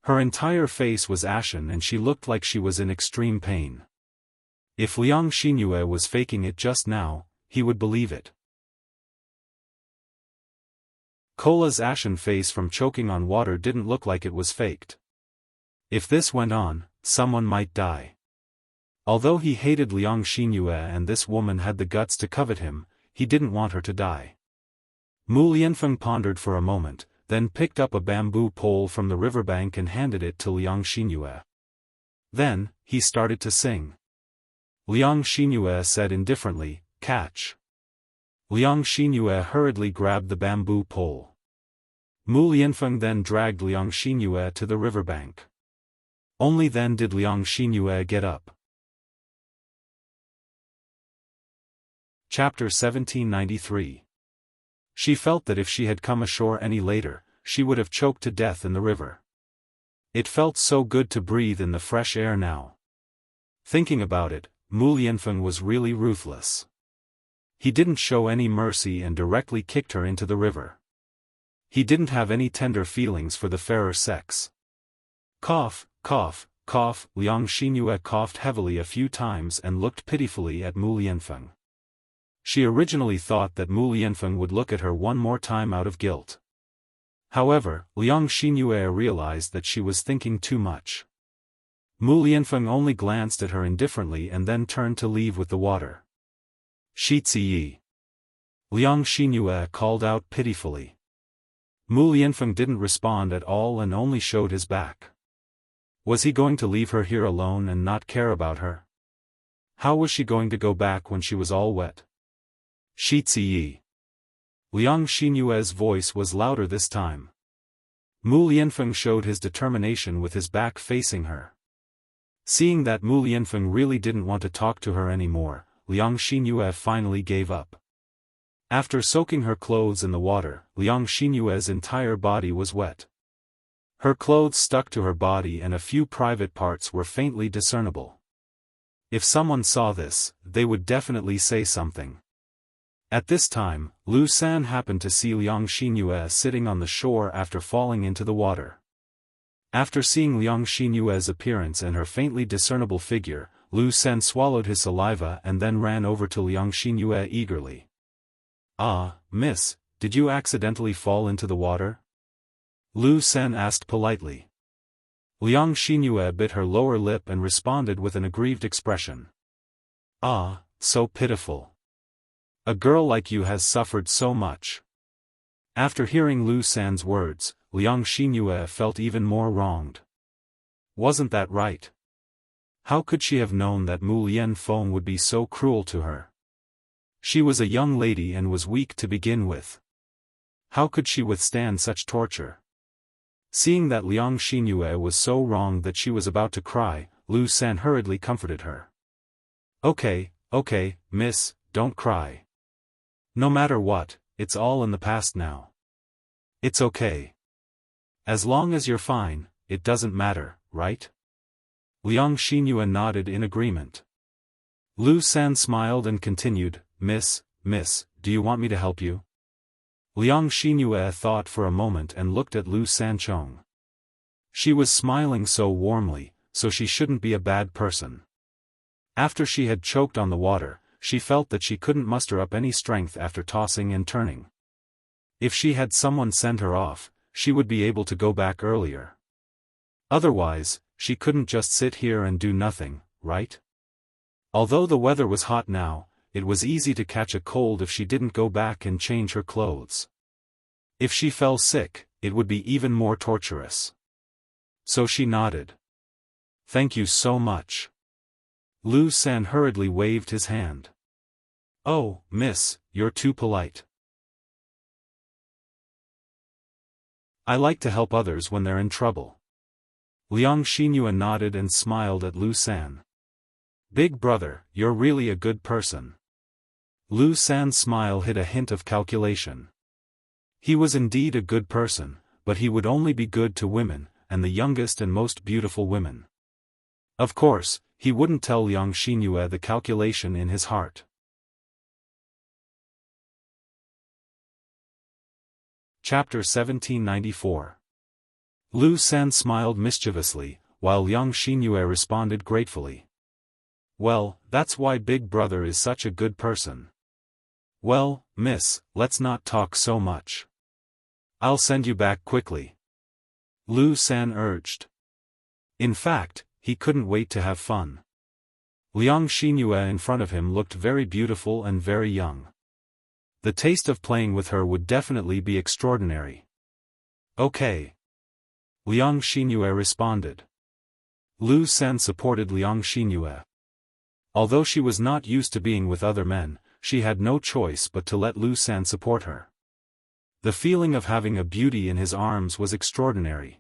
Her entire face was ashen and she looked like she was in extreme pain. If Liang Xinyue was faking it just now, he would believe it. Cola's ashen face from choking on water didn't look like it was faked. If this went on, someone might die. Although he hated Liang Xinyue and this woman had the guts to covet him, he didn't want her to die. Mu Lianfeng pondered for a moment, then picked up a bamboo pole from the riverbank and handed it to Liang Xinyue. Then, he started to sing. Liang Xinyue said indifferently, "Catch." Liang Xinyue hurriedly grabbed the bamboo pole. Mu Lianfeng then dragged Liang Xinyue to the riverbank. Only then did Liang Xinyue get up. Chapter 1793. She felt that if she had come ashore any later, she would have choked to death in the river. It felt so good to breathe in the fresh air now. Thinking about it, Mu Lianfeng was really ruthless. He didn't show any mercy and directly kicked her into the river. He didn't have any tender feelings for the fairer sex. Cough, cough, cough. Liang Xinyue coughed heavily a few times and looked pitifully at Mu Lianfeng. She originally thought that Mu Lianfeng would look at her one more time out of guilt. However, Liang Xinyue realized that she was thinking too much. Mu Lianfeng only glanced at her indifferently and then turned to leave with the water. "Shi Ziyi." Liang Xinyue called out pitifully. Mu Lianfeng didn't respond at all and only showed his back. Was he going to leave her here alone and not care about her? How was she going to go back when she was all wet? "Shi Ziyi." Liang Xinyue's voice was louder this time. Mu Lianfeng showed his determination with his back facing her. Seeing that Mu Lianfeng really didn't want to talk to her anymore, Liang Xinyue finally gave up. After soaking her clothes in the water, Liang Xinyue's entire body was wet. Her clothes stuck to her body and a few private parts were faintly discernible. If someone saw this, they would definitely say something. At this time, Lu San happened to see Liang Xinyue sitting on the shore after falling into the water. After seeing Liang Xinyue's appearance and her faintly discernible figure, Lu San swallowed his saliva and then ran over to Liang Xinyue eagerly. "Ah, miss, did you accidentally fall into the water?" Lu San asked politely. Liang Xinyue bit her lower lip and responded with an aggrieved expression. "Ah, so pitiful. A girl like you has suffered so much." After hearing Lu San's words, Liang Xinyue felt even more wronged. Wasn't that right? How could she have known that Mu Lianfeng would be so cruel to her? She was a young lady and was weak to begin with. How could she withstand such torture? Seeing that Liang Xinyue was so wronged that she was about to cry, Lu San hurriedly comforted her. Okay, miss, don't cry. No matter what, it's all in the past now. It's okay. As long as you're fine, it doesn't matter, right?" Liang Xinyue nodded in agreement. Lu San smiled and continued, Miss, do you want me to help you?" Liang Xinyue thought for a moment and looked at Lu Sanchong. She was smiling so warmly, so she shouldn't be a bad person. After she had choked on the water, she felt that she couldn't muster up any strength after tossing and turning. If she had someone send her off, she would be able to go back earlier. Otherwise, she couldn't just sit here and do nothing, right? Although the weather was hot now, it was easy to catch a cold if she didn't go back and change her clothes. If she fell sick, it would be even more torturous. So she nodded. "Thank you so much." Lu San hurriedly waved his hand. "Oh, miss, you're too polite. I like to help others when they're in trouble." Liang Xinyue nodded and smiled at Lu San. "Big brother, you're really a good person." Lu San's smile hid a hint of calculation. He was indeed a good person, but he would only be good to women, and the youngest and most beautiful women. Of course, he wouldn't tell Liang Xinyue the calculation in his heart. Chapter 1794. Lu San smiled mischievously, while Liang Xinyue responded gratefully. Well, that's why Big Brother is such a good person. Well, miss, let's not talk so much. I'll send you back quickly. Lu San urged. In fact, he couldn't wait to have fun. Liang Xinyue in front of him looked very beautiful and very young. The taste of playing with her would definitely be extraordinary. Okay. Liang Xinyue responded. Lu San supported Liang Xinyue. Although she was not used to being with other men, she had no choice but to let Lu San support her. The feeling of having a beauty in his arms was extraordinary.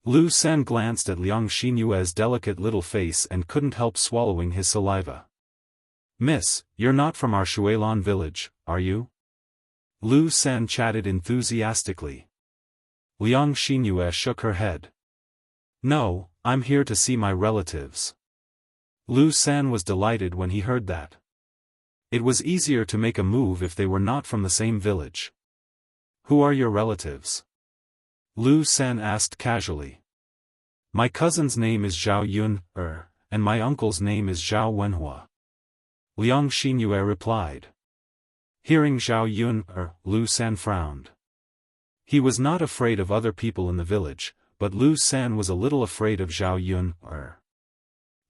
Lu San glanced at Liang Xinyue's delicate little face and couldn't help swallowing his saliva. Miss, you're not from our Shuilan village, are you? Lu San chatted enthusiastically. Liang Xinyue shook her head. No, I'm here to see my relatives. Lu San was delighted when he heard that. It was easier to make a move if they were not from the same village. Who are your relatives? Lu San asked casually. My cousin's name is Zhao Yun, and my uncle's name is Zhao Wenhua. Liang Xinyue replied. Hearing Zhao Yun, Lu San frowned. He was not afraid of other people in the village, but Lu San was a little afraid of Zhao Yun,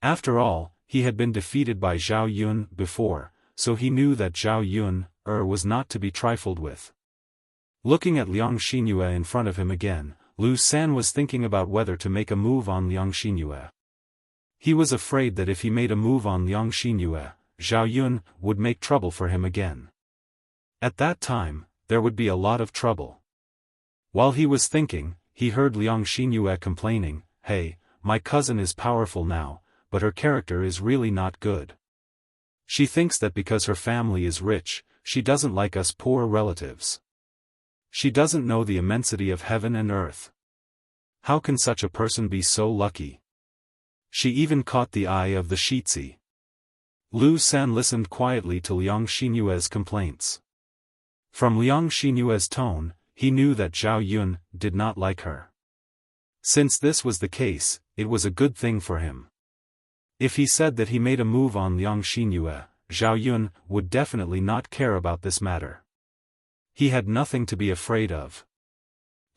After all, he had been defeated by Zhao Yun before, so he knew that Zhao Yun, was not to be trifled with. Looking at Liang Xinyue in front of him again, Lu San was thinking about whether to make a move on Liang Xinyue. He was afraid that if he made a move on Liang Xinyue, Zhao Yun would make trouble for him again. At that time, there would be a lot of trouble. While he was thinking, he heard Liang Xinyue complaining, Hey, my cousin is powerful now, but her character is really not good. She thinks that because her family is rich, she doesn't like us poor relatives. She doesn't know the immensity of heaven and earth. How can such a person be so lucky? She even caught the eye of the Shitzi. Lu San listened quietly to Liang Xinyue's complaints. From Liang Xinyue's tone, he knew that Zhao Yun did not like her. Since this was the case, it was a good thing for him. If he said that he made a move on Liang Xinyue, Zhao Yun would definitely not care about this matter. He had nothing to be afraid of.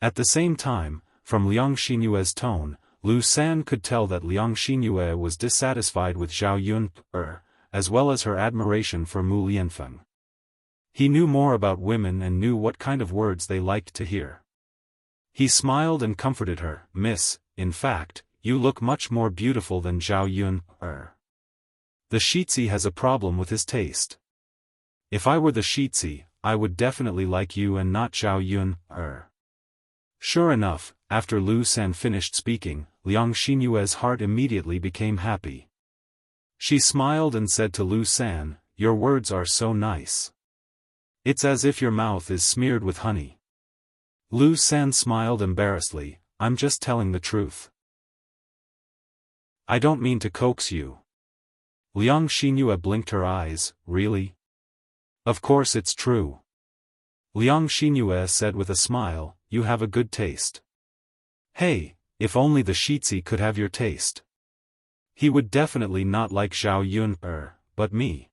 At the same time, from Liang Xinyue's tone, Lu San could tell that Liang Xinyue was dissatisfied with Zhao Yun, as well as her admiration for Mu Lianfeng. He knew more about women and knew what kind of words they liked to hear. He smiled and comforted her. Miss, in fact, you look much more beautiful than Zhao Yun, The Shitzi has a problem with his taste. If I were the Shitzi, I would definitely like you and not Zhao Yun, Sure enough, after Lu San finished speaking, Liang Xinyue's heart immediately became happy. She smiled and said to Lu San, Your words are so nice. It's as if your mouth is smeared with honey. Lu San smiled embarrassedly, I'm just telling the truth. I don't mean to coax you. Liang Xinyue blinked her eyes, really? Of course it's true. Liang Xinyue said with a smile, You have a good taste. Hey, if only the Shitzi could have your taste. He would definitely not like Zhao Yun, but me.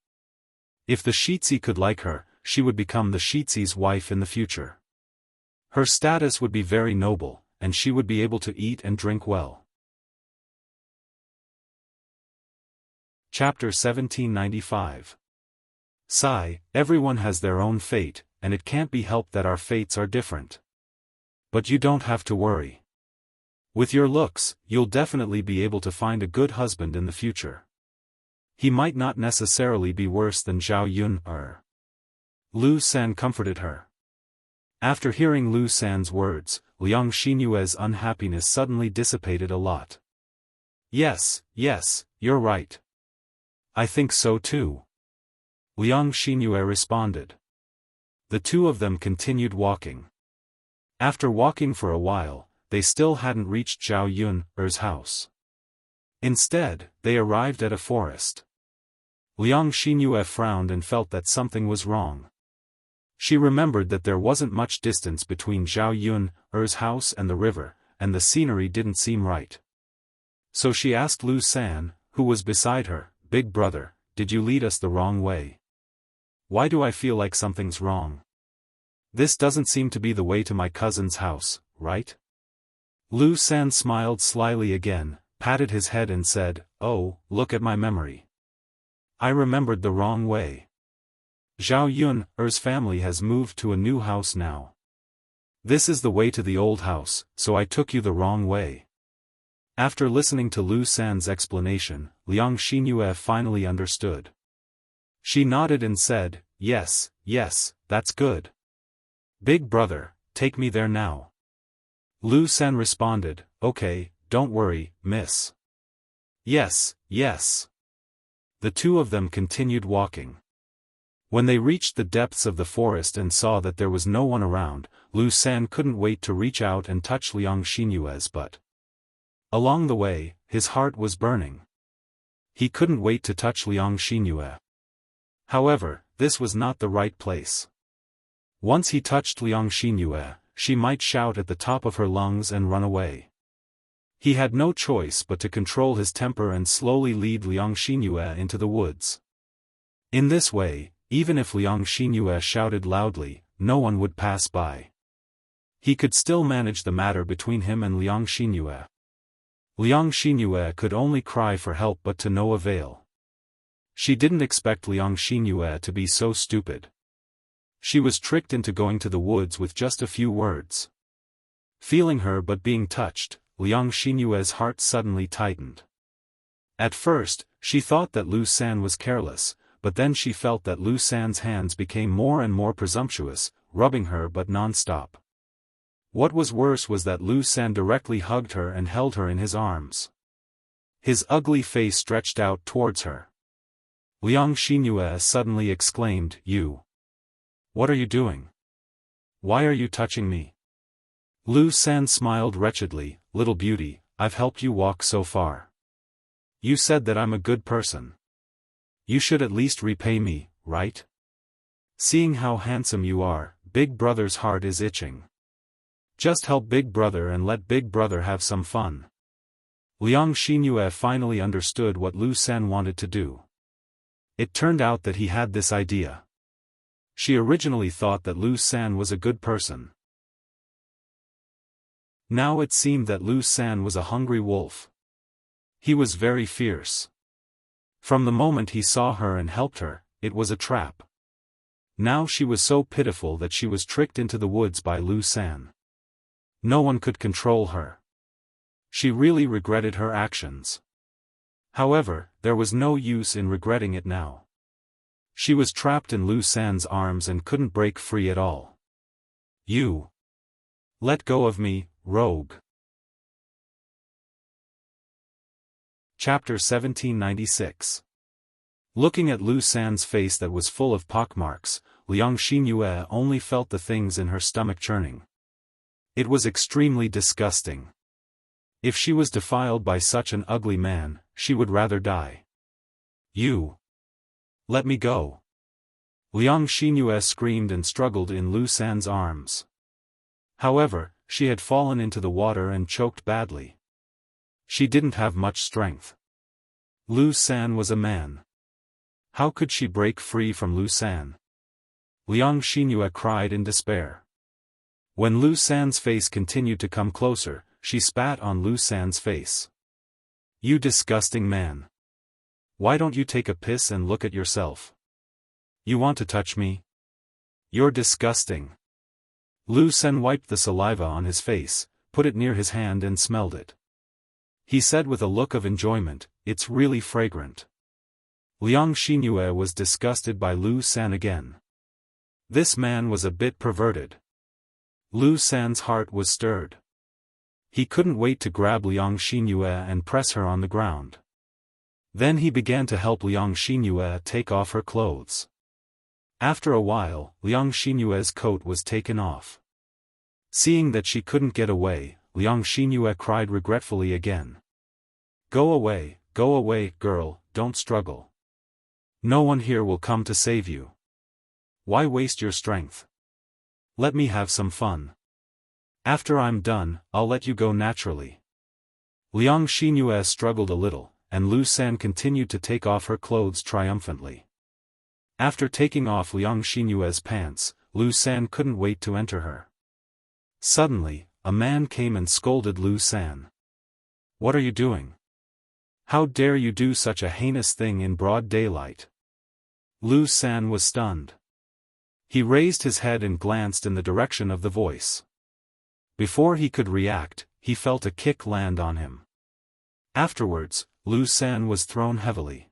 If the Shitzi could like her, she would become the Shitzi's wife in the future. Her status would be very noble, and she would be able to eat and drink well. Chapter 1795. Sigh, everyone has their own fate, and it can't be helped that our fates are different. But you don't have to worry. With your looks, you'll definitely be able to find a good husband in the future. He might not necessarily be worse than Zhao Yun, Lu San comforted her. After hearing Lu San's words, Liang Xinyue's unhappiness suddenly dissipated a lot. Yes, you're right. I think so too. Liang Xinyue responded. The two of them continued walking. After walking for a while, they still hadn't reached Zhao Yun's house. Instead, they arrived at a forest. Liang Xinyue frowned and felt that something was wrong. She remembered that there wasn't much distance between Zhao Yun's house and the river, and the scenery didn't seem right. So she asked Lu San, who was beside her, "Big brother, did you lead us the wrong way? Why do I feel like something's wrong? This doesn't seem to be the way to my cousin's house, right?" Lu San smiled slyly again, patted his head and said, "Oh, look at my memory. I remembered the wrong way. Zhao Yun's family has moved to a new house now. This is the way to the old house, so I took you the wrong way." After listening to Lu San's explanation, Liang Xinyue finally understood. She nodded and said, "Yes, yes, that's good. Big brother, take me there now." Lu San responded, "Okay, don't worry, miss." "Yes, yes." The two of them continued walking. When they reached the depths of the forest and saw that there was no one around, Lu San couldn't wait to reach out and touch Liang Xinyue's butt. Along the way, his heart was burning. He couldn't wait to touch Liang Xinyue. However, this was not the right place. Once he touched Liang Xinyue, she might shout at the top of her lungs and run away. He had no choice but to control his temper and slowly lead Liang Xinyue into the woods. In this way, even if Liang Xinyue shouted loudly, no one would pass by. He could still manage the matter between him and Liang Xinyue. Liang Xinyue could only cry for help but to no avail. She didn't expect Liang Xinyue to be so stupid. She was tricked into going to the woods with just a few words. Feeling her but being touched, Liang Xinyue's heart suddenly tightened. At first, she thought that Lu San was careless, but then she felt that Lu San's hands became more and more presumptuous, rubbing her but non-stop. What was worse was that Lu San directly hugged her and held her in his arms. His ugly face stretched out towards her. Liang Xinyue suddenly exclaimed, "You! What are you doing? Why are you touching me?" Lu San smiled wretchedly, "Little beauty, I've helped you walk so far. You said that I'm a good person. You should at least repay me, right? Seeing how handsome you are, Big Brother's heart is itching. Just help Big Brother and let Big Brother have some fun." Liang Xinyue finally understood what Lu San wanted to do. It turned out that he had this idea. She originally thought that Lu San was a good person. Now it seemed that Lu San was a hungry wolf. He was very fierce. From the moment he saw her and helped her, it was a trap. Now she was so pitiful that she was tricked into the woods by Lu San. No one could control her. She really regretted her actions. However, there was no use in regretting it now. She was trapped in Lu San's arms and couldn't break free at all. "You! Let go of me, rogue!" Chapter 1796. Looking at Lu San's face that was full of pockmarks, Liang Xinyue only felt the things in her stomach churning. It was extremely disgusting. If she was defiled by such an ugly man, she would rather die. "You! Let me go!" Liang Xinyue screamed and struggled in Lu San's arms. However, she had fallen into the water and choked badly. She didn't have much strength. Lu San was a man. How could she break free from Lu San? Liang Xinyue cried in despair. When Lu San's face continued to come closer, she spat on Lu San's face. "You disgusting man! Why don't you take a piss and look at yourself? You want to touch me? You're disgusting." Lu San wiped the saliva on his face, put it near his hand and smelled it. He said with a look of enjoyment, "It's really fragrant." Liang Xinyue was disgusted by Lu San again. This man was a bit perverted. Lu San's heart was stirred. He couldn't wait to grab Liang Xinyue and press her on the ground. Then he began to help Liang Xinyue take off her clothes. After a while, Liang Xinyue's coat was taken off. Seeing that she couldn't get away, Liang Xinyue cried regretfully again. Go away, girl, don't struggle. No one here will come to save you. Why waste your strength? Let me have some fun. After I'm done, I'll let you go naturally. Liang Xinyue struggled a little, and Lu San continued to take off her clothes triumphantly. After taking off Liang Xinyue's pants, Lu San couldn't wait to enter her. Suddenly, a man came and scolded Lu San. What are you doing? How dare you do such a heinous thing in broad daylight? Lu San was stunned. He raised his head and glanced in the direction of the voice. Before he could react, he felt a kick land on him. Afterwards, Lu San was thrown heavily.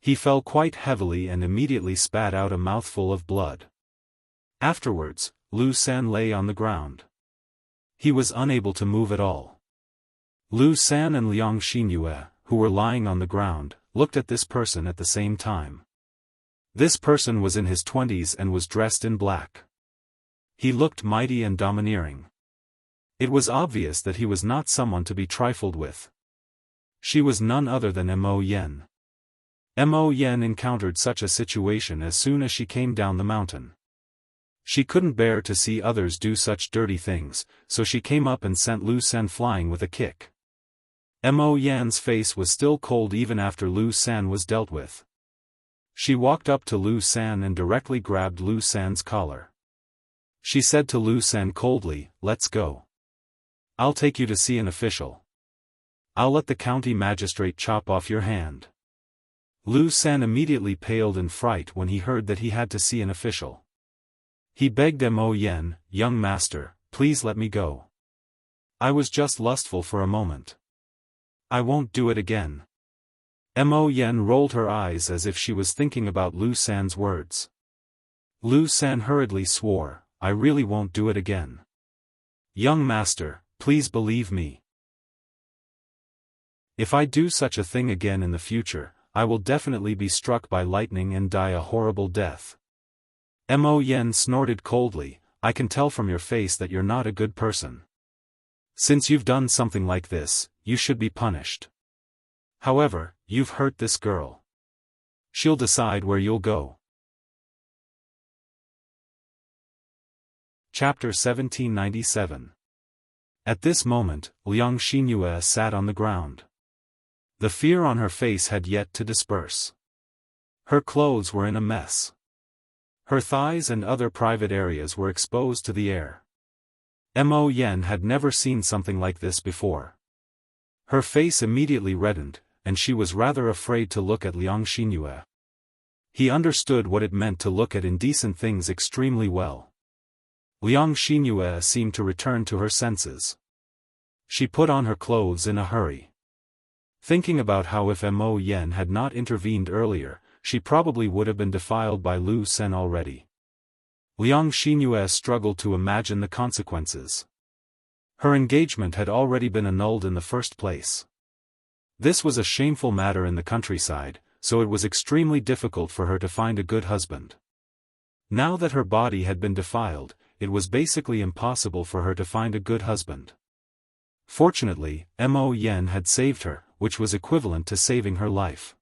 He fell quite heavily and immediately spat out a mouthful of blood. Afterwards, Lu San lay on the ground. He was unable to move at all. Lu San and Liang Xinyue, who were lying on the ground, looked at this person at the same time. This person was in his 20s and was dressed in black. He looked mighty and domineering. It was obvious that he was not someone to be trifled with. She was none other than Mo Yen. Mo Yen encountered such a situation as soon as she came down the mountain. She couldn't bear to see others do such dirty things, so she came up and sent Lu San flying with a kick. Mo Yan's face was still cold even after Lu San was dealt with. She walked up to Lu San and directly grabbed Lu San's collar. She said to Lu San coldly, "Let's go. I'll take you to see an official. I'll let the county magistrate chop off your hand." Lu San immediately paled in fright when he heard that he had to see an official. He begged Mo Yen, "Young master, please let me go. I was just lustful for a moment. I won't do it again." Mo Yen rolled her eyes as if she was thinking about Lu San's words. Lu San hurriedly swore, "I really won't do it again. Young master, please believe me. If I do such a thing again in the future, I will definitely be struck by lightning and die a horrible death." Mo Yen snorted coldly, "I can tell from your face that you're not a good person. Since you've done something like this, you should be punished. However, you've hurt this girl. She'll decide where you'll go." Chapter 1797. At this moment, Liang Xinyue sat on the ground. The fear on her face had yet to disperse. Her clothes were in a mess. Her thighs and other private areas were exposed to the air. Mo Yen had never seen something like this before. Her face immediately reddened, and she was rather afraid to look at Liang Xinyue. He understood what it meant to look at indecent things extremely well. Liang Xinyue seemed to return to her senses. She put on her clothes in a hurry. Thinking about how if Mo Yen had not intervened earlier, she probably would have been defiled by Lu San already. Liang Xinyue struggled to imagine the consequences. Her engagement had already been annulled in the first place. This was a shameful matter in the countryside, so it was extremely difficult for her to find a good husband. Now that her body had been defiled, it was basically impossible for her to find a good husband. Fortunately, Mo Yen had saved her, which was equivalent to saving her life.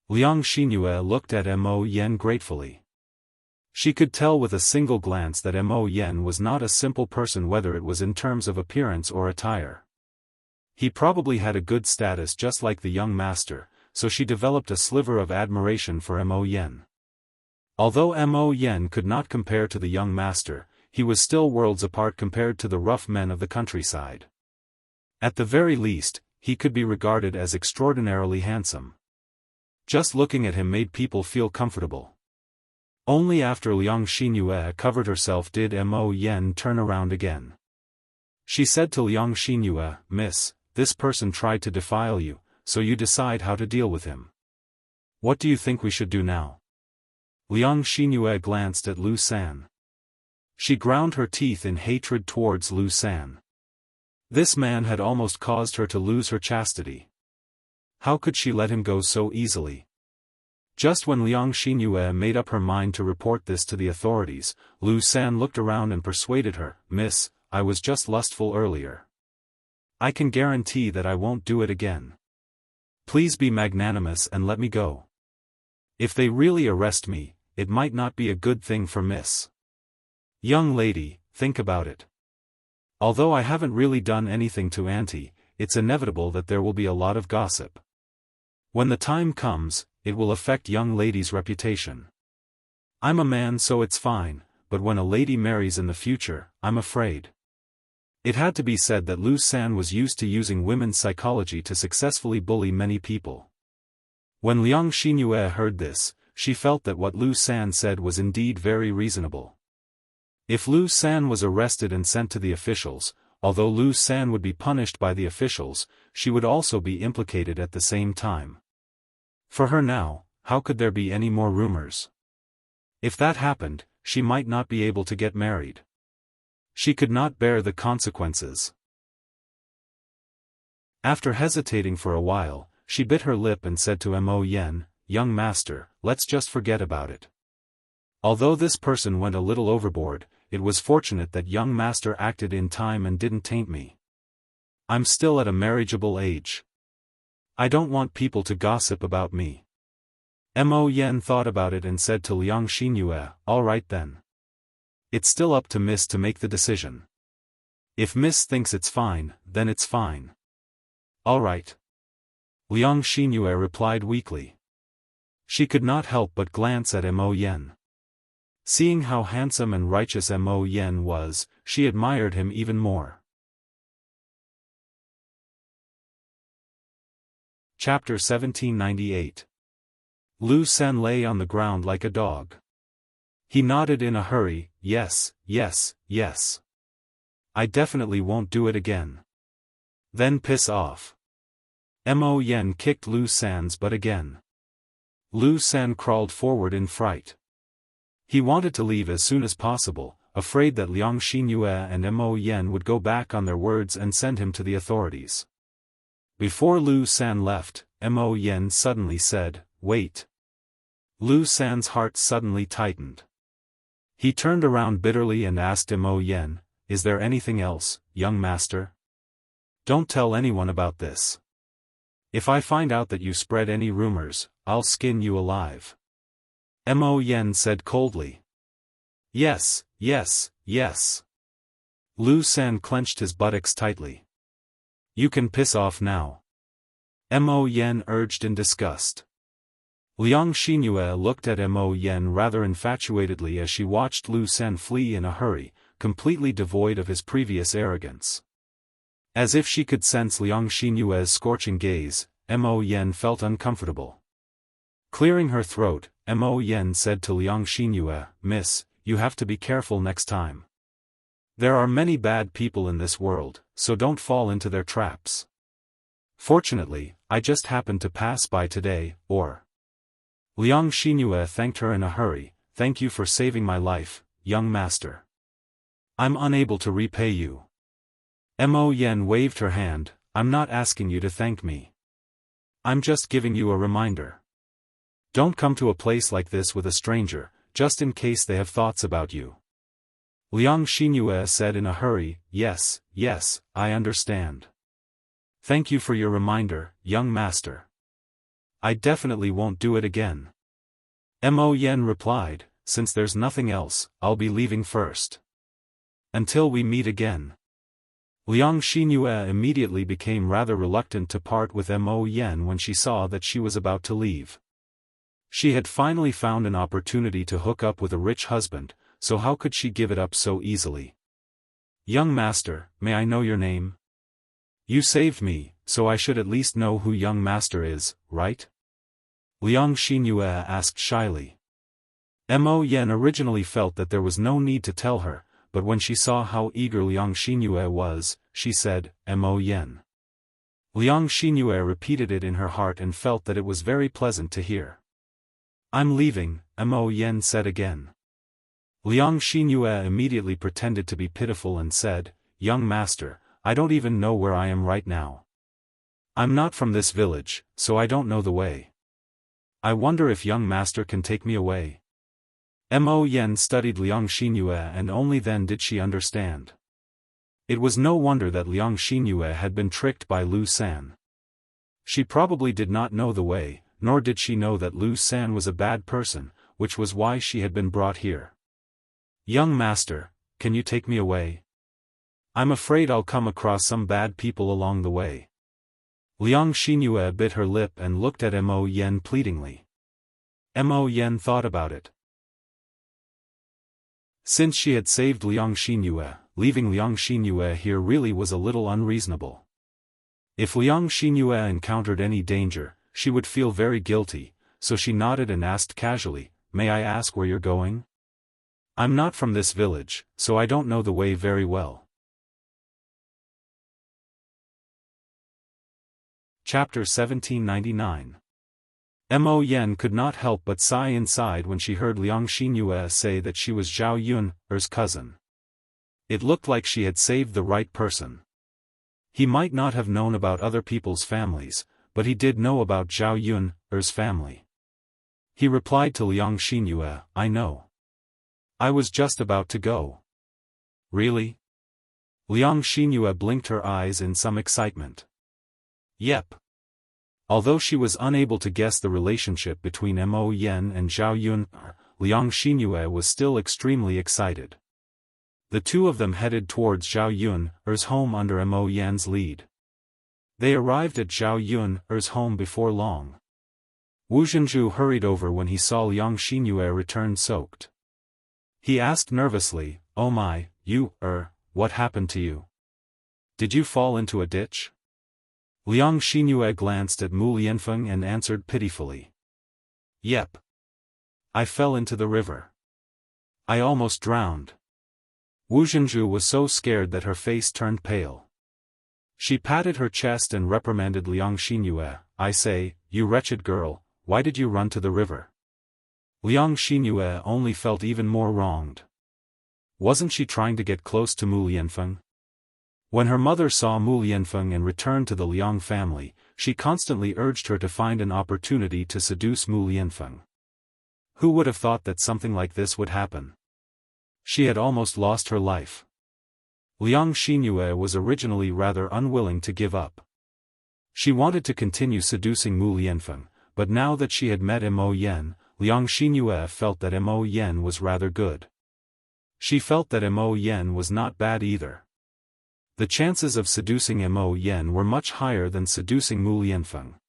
Liang Xinyue looked at Mo Yen gratefully. She could tell with a single glance that Mo Yen was not a simple person, whether it was in terms of appearance or attire. He probably had a good status just like the young master, so she developed a sliver of admiration for Mo Yen. Although Mo Yen could not compare to the young master, he was still worlds apart compared to the rough men of the countryside. At the very least, he could be regarded as extraordinarily handsome. Just looking at him made people feel comfortable. Only after Liang Xinyue covered herself did Mo Yen turn around again. She said to Liang Xinyue, "Miss, this person tried to defile you, so you decide how to deal with him. What do you think we should do now?" Liang Xinyue glanced at Lu San. She ground her teeth in hatred towards Lu San. This man had almost caused her to lose her chastity. How could she let him go so easily? Just when Liang Xinyue made up her mind to report this to the authorities, Lu San looked around and persuaded her, "Miss, I was just lustful earlier. I can guarantee that I won't do it again. Please be magnanimous and let me go. If they really arrest me, it might not be a good thing for Miss." Young lady, think about it. Although I haven't really done anything to Auntie, it's inevitable that there will be a lot of gossip. When the time comes, it will affect young lady's reputation. I'm a man so it's fine, but when a lady marries in the future, I'm afraid. It had to be said that Lu San was used to using women's psychology to successfully bully many people. When Liang Xinyue heard this, she felt that what Lu San said was indeed very reasonable. If Lu San was arrested and sent to the officials, although Lu San would be punished by the officials, she would also be implicated at the same time. For her now, how could there be any more rumors? If that happened, she might not be able to get married. She could not bear the consequences. After hesitating for a while, she bit her lip and said to Mo Yen, "Young master, let's just forget about it." Although this person went a little overboard, it was fortunate that young master acted in time and didn't taint me. I'm still at a marriageable age. I don't want people to gossip about me. Mo Yen thought about it and said to Liang Xinyue, "All right then. It's still up to Miss to make the decision. If Miss thinks it's fine, then it's fine." "All right." Liang Xinyue replied weakly. She could not help but glance at Mo Yen. Seeing how handsome and righteous Mo Yen was, she admired him even more. Chapter 1798. Lu San lay on the ground like a dog. He nodded in a hurry, "Yes, yes, yes. I definitely won't do it again." "Then piss off." Mo Yen kicked Lu San's butt again. Lu San crawled forward in fright. He wanted to leave as soon as possible, afraid that Liang Xinyue and Mo Yen would go back on their words and send him to the authorities. Before Lu San left, Mo Yen suddenly said, "Wait." Lu San's heart suddenly tightened. He turned around bitterly and asked Mo Yen, "Is there anything else, young master? Don't tell anyone about this. If I find out that you spread any rumors, I'll skin you alive." Mo Yen said coldly. "Yes, yes, yes." Lu San clenched his buttocks tightly. "You can piss off now." Mo Yen urged in disgust. Liang Xinyue looked at Mo Yen rather infatuatedly as she watched Lu San flee in a hurry, completely devoid of his previous arrogance. As if she could sense Liang Xinyue's scorching gaze, Mo Yen felt uncomfortable. Clearing her throat, Mo Yen said to Liang Xinyue, "Miss, you have to be careful next time. There are many bad people in this world, so don't fall into their traps. Fortunately, I just happened to pass by today, or..." Liang Xinyue thanked her in a hurry, "Thank you for saving my life, young master. I'm unable to repay you." Mo Yen waved her hand, "I'm not asking you to thank me. I'm just giving you a reminder. Don't come to a place like this with a stranger, just in case they have thoughts about you." Liang Xinyue said in a hurry, "Yes, yes, I understand. Thank you for your reminder, young master. I definitely won't do it again." Mo Yen replied, "Since there's nothing else, I'll be leaving first. Until we meet again." Liang Xinyue immediately became rather reluctant to part with Mo Yen when she saw that she was about to leave. She had finally found an opportunity to hook up with a rich husband, so how could she give it up so easily? "Young master, may I know your name? You saved me, so I should at least know who young master is, right?" Liang Xinyue asked shyly. Mo Yen originally felt that there was no need to tell her, but when she saw how eager Liang Xinyue was, she said, "Mo Yen." Liang Xinyue repeated it in her heart and felt that it was very pleasant to hear. "I'm leaving," Mo Yen said again. Liang Xinyue immediately pretended to be pitiful and said, "Young master, I don't even know where I am right now. I'm not from this village, so I don't know the way. I wonder if young master can take me away." Mo Yen studied Liang Xinyue and only then did she understand. It was no wonder that Liang Xinyue had been tricked by Lu San. She probably did not know the way, nor did she know that Lu San was a bad person, which was why she had been brought here. "Young master, can you take me away? I'm afraid I'll come across some bad people along the way. Liang Xinyue bit her lip and looked at Mo Yen pleadingly. Mo Yen thought about it. Since she had saved Liang Xinyue, leaving Liang Xinyue here really was a little unreasonable. If Liang Xinyue encountered any danger, she would feel very guilty, so she nodded and asked casually, "May I ask where you're going?" "I'm not from this village, so I don't know the way very well." Chapter 1799. Mo Yen could not help but sigh inside when she heard Liang Xinyue say that she was Zhao Yun's cousin. It looked like she had saved the right person. He might not have known about other people's families, but he did know about Zhao Yun's family. He replied to Liang Xinyue, "I know. I was just about to go." "Really?" Liang Xinyue blinked her eyes in some excitement. "Yep." Although she was unable to guess the relationship between Mo Yen and Zhao Yun, Liang Xinyue was still extremely excited. The two of them headed towards Zhao Yun's home under Mo Yan's lead. They arrived at Zhao Yun's home before long. Wu Zhenju hurried over when he saw Liang Xinyue return soaked. He asked nervously, "Oh my, what happened to you? Did you fall into a ditch?" Liang Xinyue glanced at Mu Lianfeng and answered pitifully. "Yep. I fell into the river. I almost drowned." Wu Zhenju was so scared that her face turned pale. She patted her chest and reprimanded Liang Xinyue, "I say, you wretched girl, why did you run to the river?" Liang Xinyue only felt even more wronged. Wasn't she trying to get close to Mu Lianfeng? When her mother saw Mu Lianfeng and returned to the Liang family, she constantly urged her to find an opportunity to seduce Mu Lianfeng. Who would have thought that something like this would happen? She had almost lost her life. Liang Xinyue was originally rather unwilling to give up. She wanted to continue seducing Mu Lianfeng, but now that she had met Mo Yen, Liang Xinyue felt that Mo Yen was rather good. She felt that Mo Yen was not bad either. The chances of seducing Mo Yen were much higher than seducing Mu Lianfeng.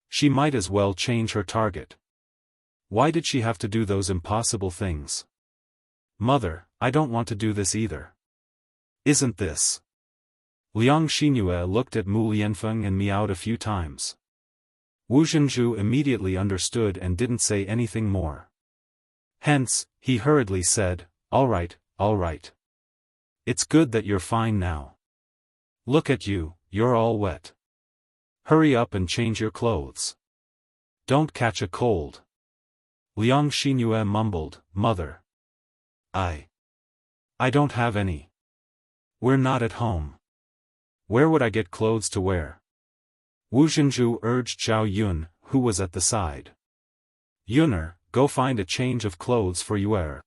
She might as well change her target. Why did she have to do those impossible things? "Mother, I don't want to do this either." "Isn't this?" Liang Xinyue looked at Mu Lianfeng and meowed a few times. Wu Zhenju immediately understood and didn't say anything more. Hence, he hurriedly said, all right. It's good that you're fine now. Look at you, you're all wet. Hurry up and change your clothes. Don't catch a cold." Liang Xinyue mumbled, "Mother. I don't have any. We're not at home. Where would I get clothes to wear?" Wu Zhenju urged Zhao Yun, who was at the side. "Yuner, go find a change of clothes for Yuer."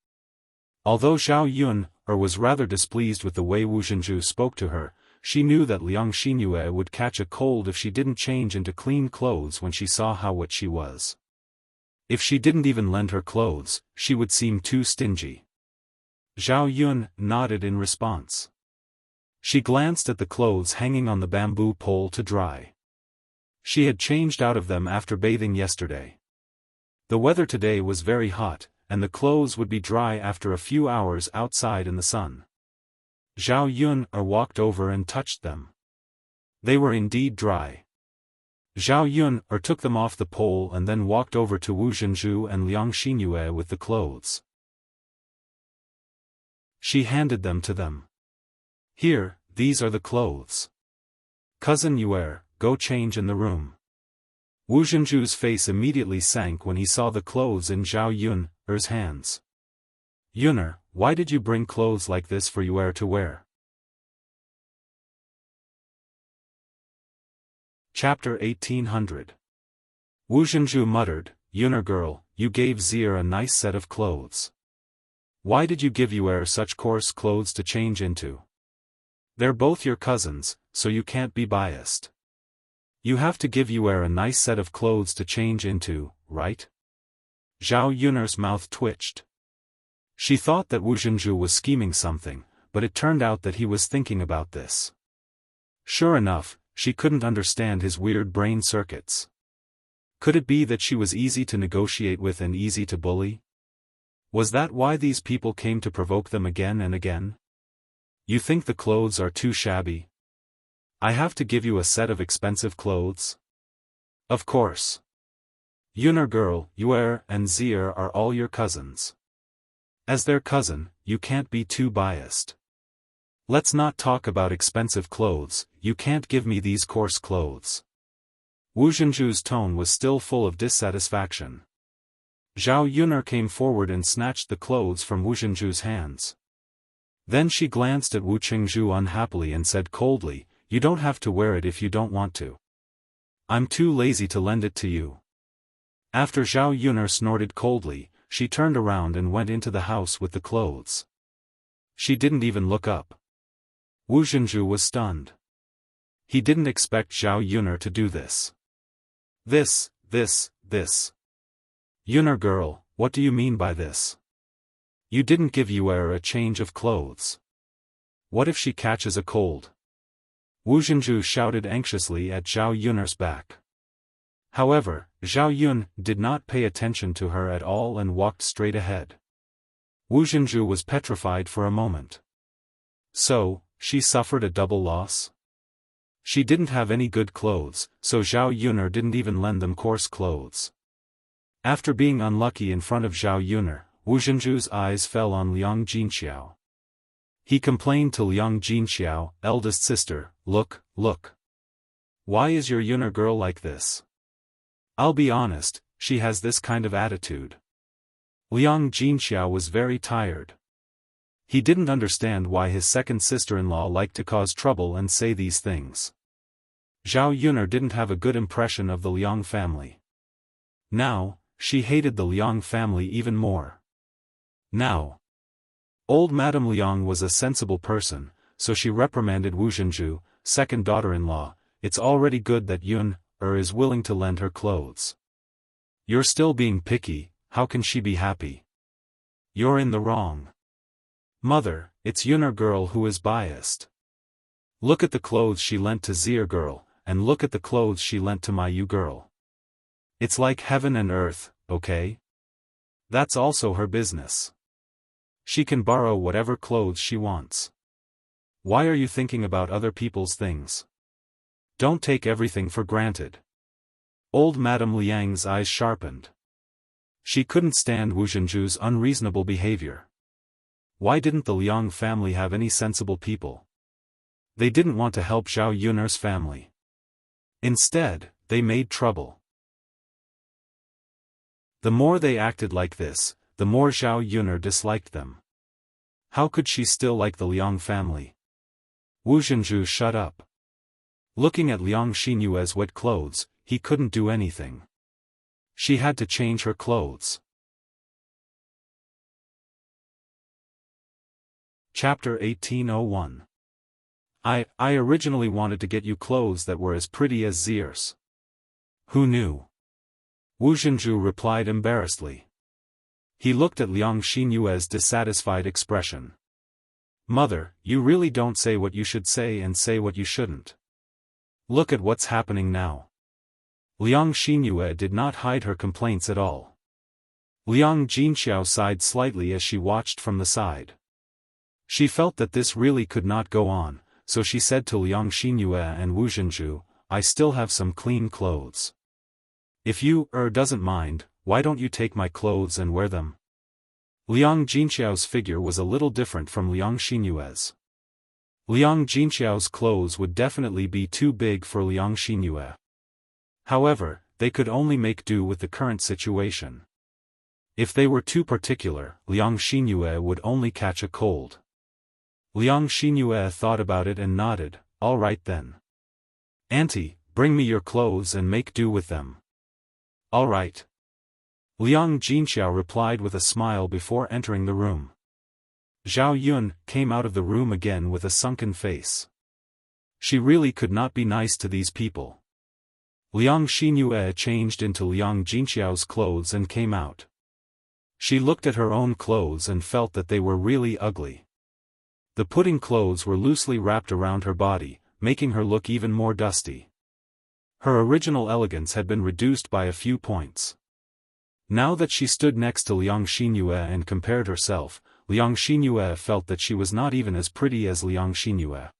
Although Zhao Yun was rather displeased with the way Wu Zhenju spoke to her, she knew that Liang Xinyue would catch a cold if she didn't change into clean clothes when she saw how wet she was. If she didn't even lend her clothes, she would seem too stingy. Zhao Yun nodded in response. She glanced at the clothes hanging on the bamboo pole to dry. She had changed out of them after bathing yesterday. The weather today was very hot, and the clothes would be dry after a few hours outside in the sun. Zhao Yun walked over and touched them. They were indeed dry. Zhao Yun took them off the pole and then walked over to Wu Zhenju and Liang Xinyue with the clothes. She handed them to them. "Here, these are the clothes. Cousin Yuer, go change in the room." Wu Zhenju's face immediately sank when he saw the clothes in Zhao Yun's hands. "Yuner, why did you bring clothes like this for Yuer to wear?" Chapter 1800. Wu Zhenju muttered, "Yuner girl, you gave Zier a nice set of clothes. Why did you give Yuer such coarse clothes to change into? They're both your cousins, so you can't be biased. You have to give Yuer a nice set of clothes to change into, right?" Zhao Yuner's mouth twitched. She thought that Wu Zhenju was scheming something, but it turned out that he was thinking about this. Sure enough, she couldn't understand his weird brain circuits. Could it be that she was easy to negotiate with and easy to bully? Was that why these people came to provoke them again and again? You think the clothes are too shabby? I have to give you a set of expensive clothes? Of course. Yuner girl, Yuer and Zier are all your cousins. As their cousin, you can't be too biased. Let's not talk about expensive clothes, you can't give me these coarse clothes. Wu Zhenju's tone was still full of dissatisfaction. Zhao Yuner came forward and snatched the clothes from Wu Zhenju's hands. Then she glanced at Wu Qingzhu unhappily and said coldly, "You don't have to wear it if you don't want to. I'm too lazy to lend it to you." After Zhao Yuner snorted coldly, she turned around and went into the house with the clothes. She didn't even look up. Wu Zhenju was stunned. He didn't expect Zhao Yuner to do this. This. Yuner girl, what do you mean by this? You didn't give Yuer a change of clothes. What if she catches a cold? Wu Zhenju shouted anxiously at Zhao Yuner's back. However, Zhao Yun did not pay attention to her at all and walked straight ahead. Wu Zhenju was petrified for a moment. So, she suffered a double loss? She didn't have any good clothes, so Zhao Yuner didn't even lend them coarse clothes. After being unlucky in front of Zhao Yuner, Wu Zhenju's eyes fell on Liang Jinxiao. He complained to Liang Jinxiao, eldest sister, look. Why is your Yuner girl like this? I'll be honest, she has this kind of attitude. Liang Jinxiao was very tired. He didn't understand why his second sister-in-law liked to cause trouble and say these things. Zhao Yuner didn't have a good impression of the Liang family. Now, she hated the Liang family even more. Now, old Madame Liang was a sensible person, so she reprimanded Wu Zhenju, second daughter-in-law, "It's already good that Yun-er is willing to lend her clothes. You're still being picky, how can she be happy? You're in the wrong. Mother, it's Yuner girl who is biased. Look at the clothes she lent to Zier girl, and look at the clothes she lent to my Yu girl. It's like heaven and earth, okay? That's also her business. She can borrow whatever clothes she wants. Why are you thinking about other people's things? Don't take everything for granted." Old Madame Liang's eyes sharpened. She couldn't stand Wu Zhenju's unreasonable behavior. Why didn't the Liang family have any sensible people? They didn't want to help Zhao Yuner's family. Instead, they made trouble. The more they acted like this, the more Zhao Yuner disliked them. How could she still like the Liang family? Wu Zhenju shut up. Looking at Liang Xinyue's wet clothes, he couldn't do anything. She had to change her clothes. Chapter 1801. I originally wanted to get you clothes that were as pretty as Zier's. Who knew? Wu Zhenju replied embarrassedly. He looked at Liang Xinyue's dissatisfied expression. Mother, you really don't say what you should say and say what you shouldn't. Look at what's happening now. Liang Xinyue did not hide her complaints at all. Liang Jinxiao sighed slightly as she watched from the side. She felt that this really could not go on, so she said to Liang Xinyue and Wu Zhenju, "I still have some clean clothes. If you doesn't mind, why don't you take my clothes and wear them?" Liang Jinxiao's figure was a little different from Liang Xinyue's. Liang Jinxiao's clothes would definitely be too big for Liang Xinyue. However, they could only make do with the current situation. If they were too particular, Liang Xinyue would only catch a cold. Liang Xinyue thought about it and nodded, "All right then. Auntie, bring me your clothes and make do with them." "All right." Liang Jinxiao replied with a smile before entering the room. Zhao Yun came out of the room again with a sunken face. She really could not be nice to these people. Liang Xinyue changed into Liang Jinxiao's clothes and came out. She looked at her own clothes and felt that they were really ugly. The pudding clothes were loosely wrapped around her body, making her look even more dusty. Her original elegance had been reduced by a few points. Now that she stood next to Liang Xinyue and compared herself, Liang Xinyue felt that she was not even as pretty as Liang Xinyue.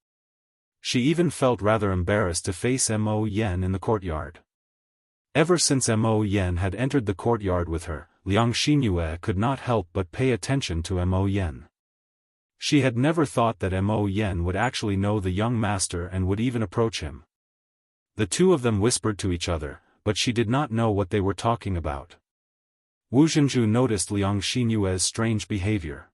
She even felt rather embarrassed to face Mo Yen in the courtyard. Ever since Mo Yen had entered the courtyard with her, Liang Xinyue could not help but pay attention to Mo Yen. She had never thought that Mo Yen would actually know the young master and would even approach him. The two of them whispered to each other, but she did not know what they were talking about. Wu Zhenju noticed Liang Xinyue's strange behavior.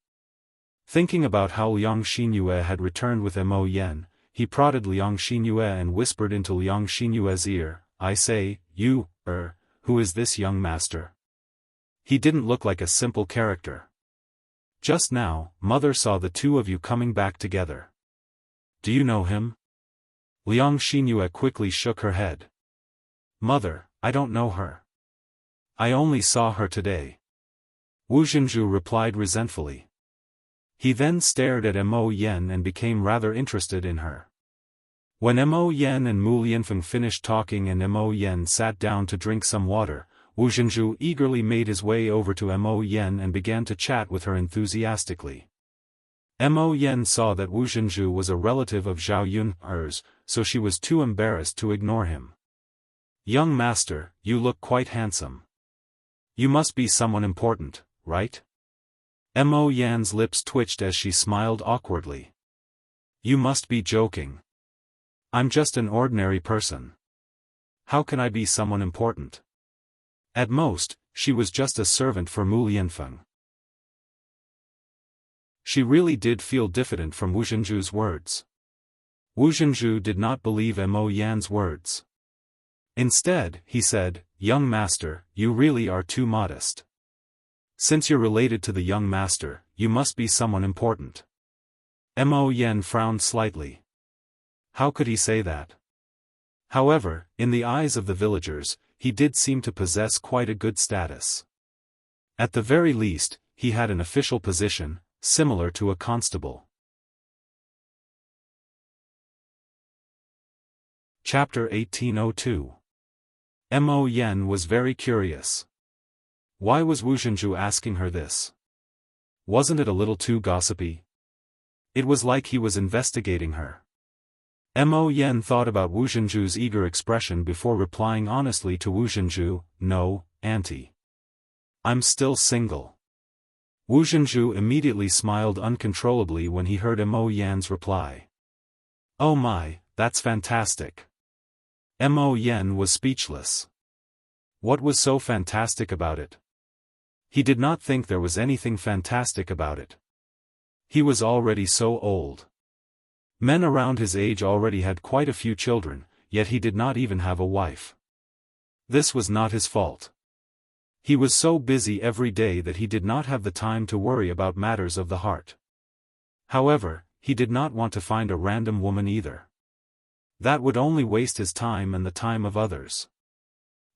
Thinking about how Liang Xinyue had returned with Mo Yen, he prodded Liang Xinyue and whispered into Liang Xinyue's ear, "I say, you, who is this young master? He didn't look like a simple character. Just now, mother saw the two of you coming back together. Do you know him?" Liang Xinyue quickly shook her head. "Mother, I don't know her. I only saw her today." Wu Zhenju replied resentfully. He then stared at Mo Yen and became rather interested in her. When Mo Yen and Mu Lianfeng finished talking and Mo Yen sat down to drink some water, Wu Zhenju eagerly made his way over to Mo Yen and began to chat with her enthusiastically. Mo Yen saw that Wu Zhenju was a relative of Zhao Yun's, so she was too embarrassed to ignore him. "Young master, you look quite handsome. You must be someone important, right?" Mo Yan's lips twitched as she smiled awkwardly. "You must be joking. I'm just an ordinary person. How can I be someone important? At most, she was just a servant for Mu Lianfeng." She really did feel diffident from Wu Zhenju's words. Wu Zhenju did not believe Mo Yan's words. Instead, he said, "Young master, you really are too modest. Since you're related to the young master, you must be someone important." Mo Yen frowned slightly. How could he say that? However, in the eyes of the villagers, he did seem to possess quite a good status. At the very least, he had an official position, similar to a constable. Chapter 1802. Mo Yen was very curious. Why was Wu Zhenju asking her this? Wasn't it a little too gossipy? It was like he was investigating her. Mo Yen thought about Wu Zhenju's eager expression before replying honestly to Wu Zhenju, "No, auntie. I'm still single." Wu Zhenju immediately smiled uncontrollably when he heard Mo Yan's reply. "Oh my, that's fantastic." Mo Yen was speechless. What was so fantastic about it? He did not think there was anything fantastic about it. He was already so old. Men around his age already had quite a few children, yet he did not even have a wife. This was not his fault. He was so busy every day that he did not have the time to worry about matters of the heart. However, he did not want to find a random woman either. That would only waste his time and the time of others.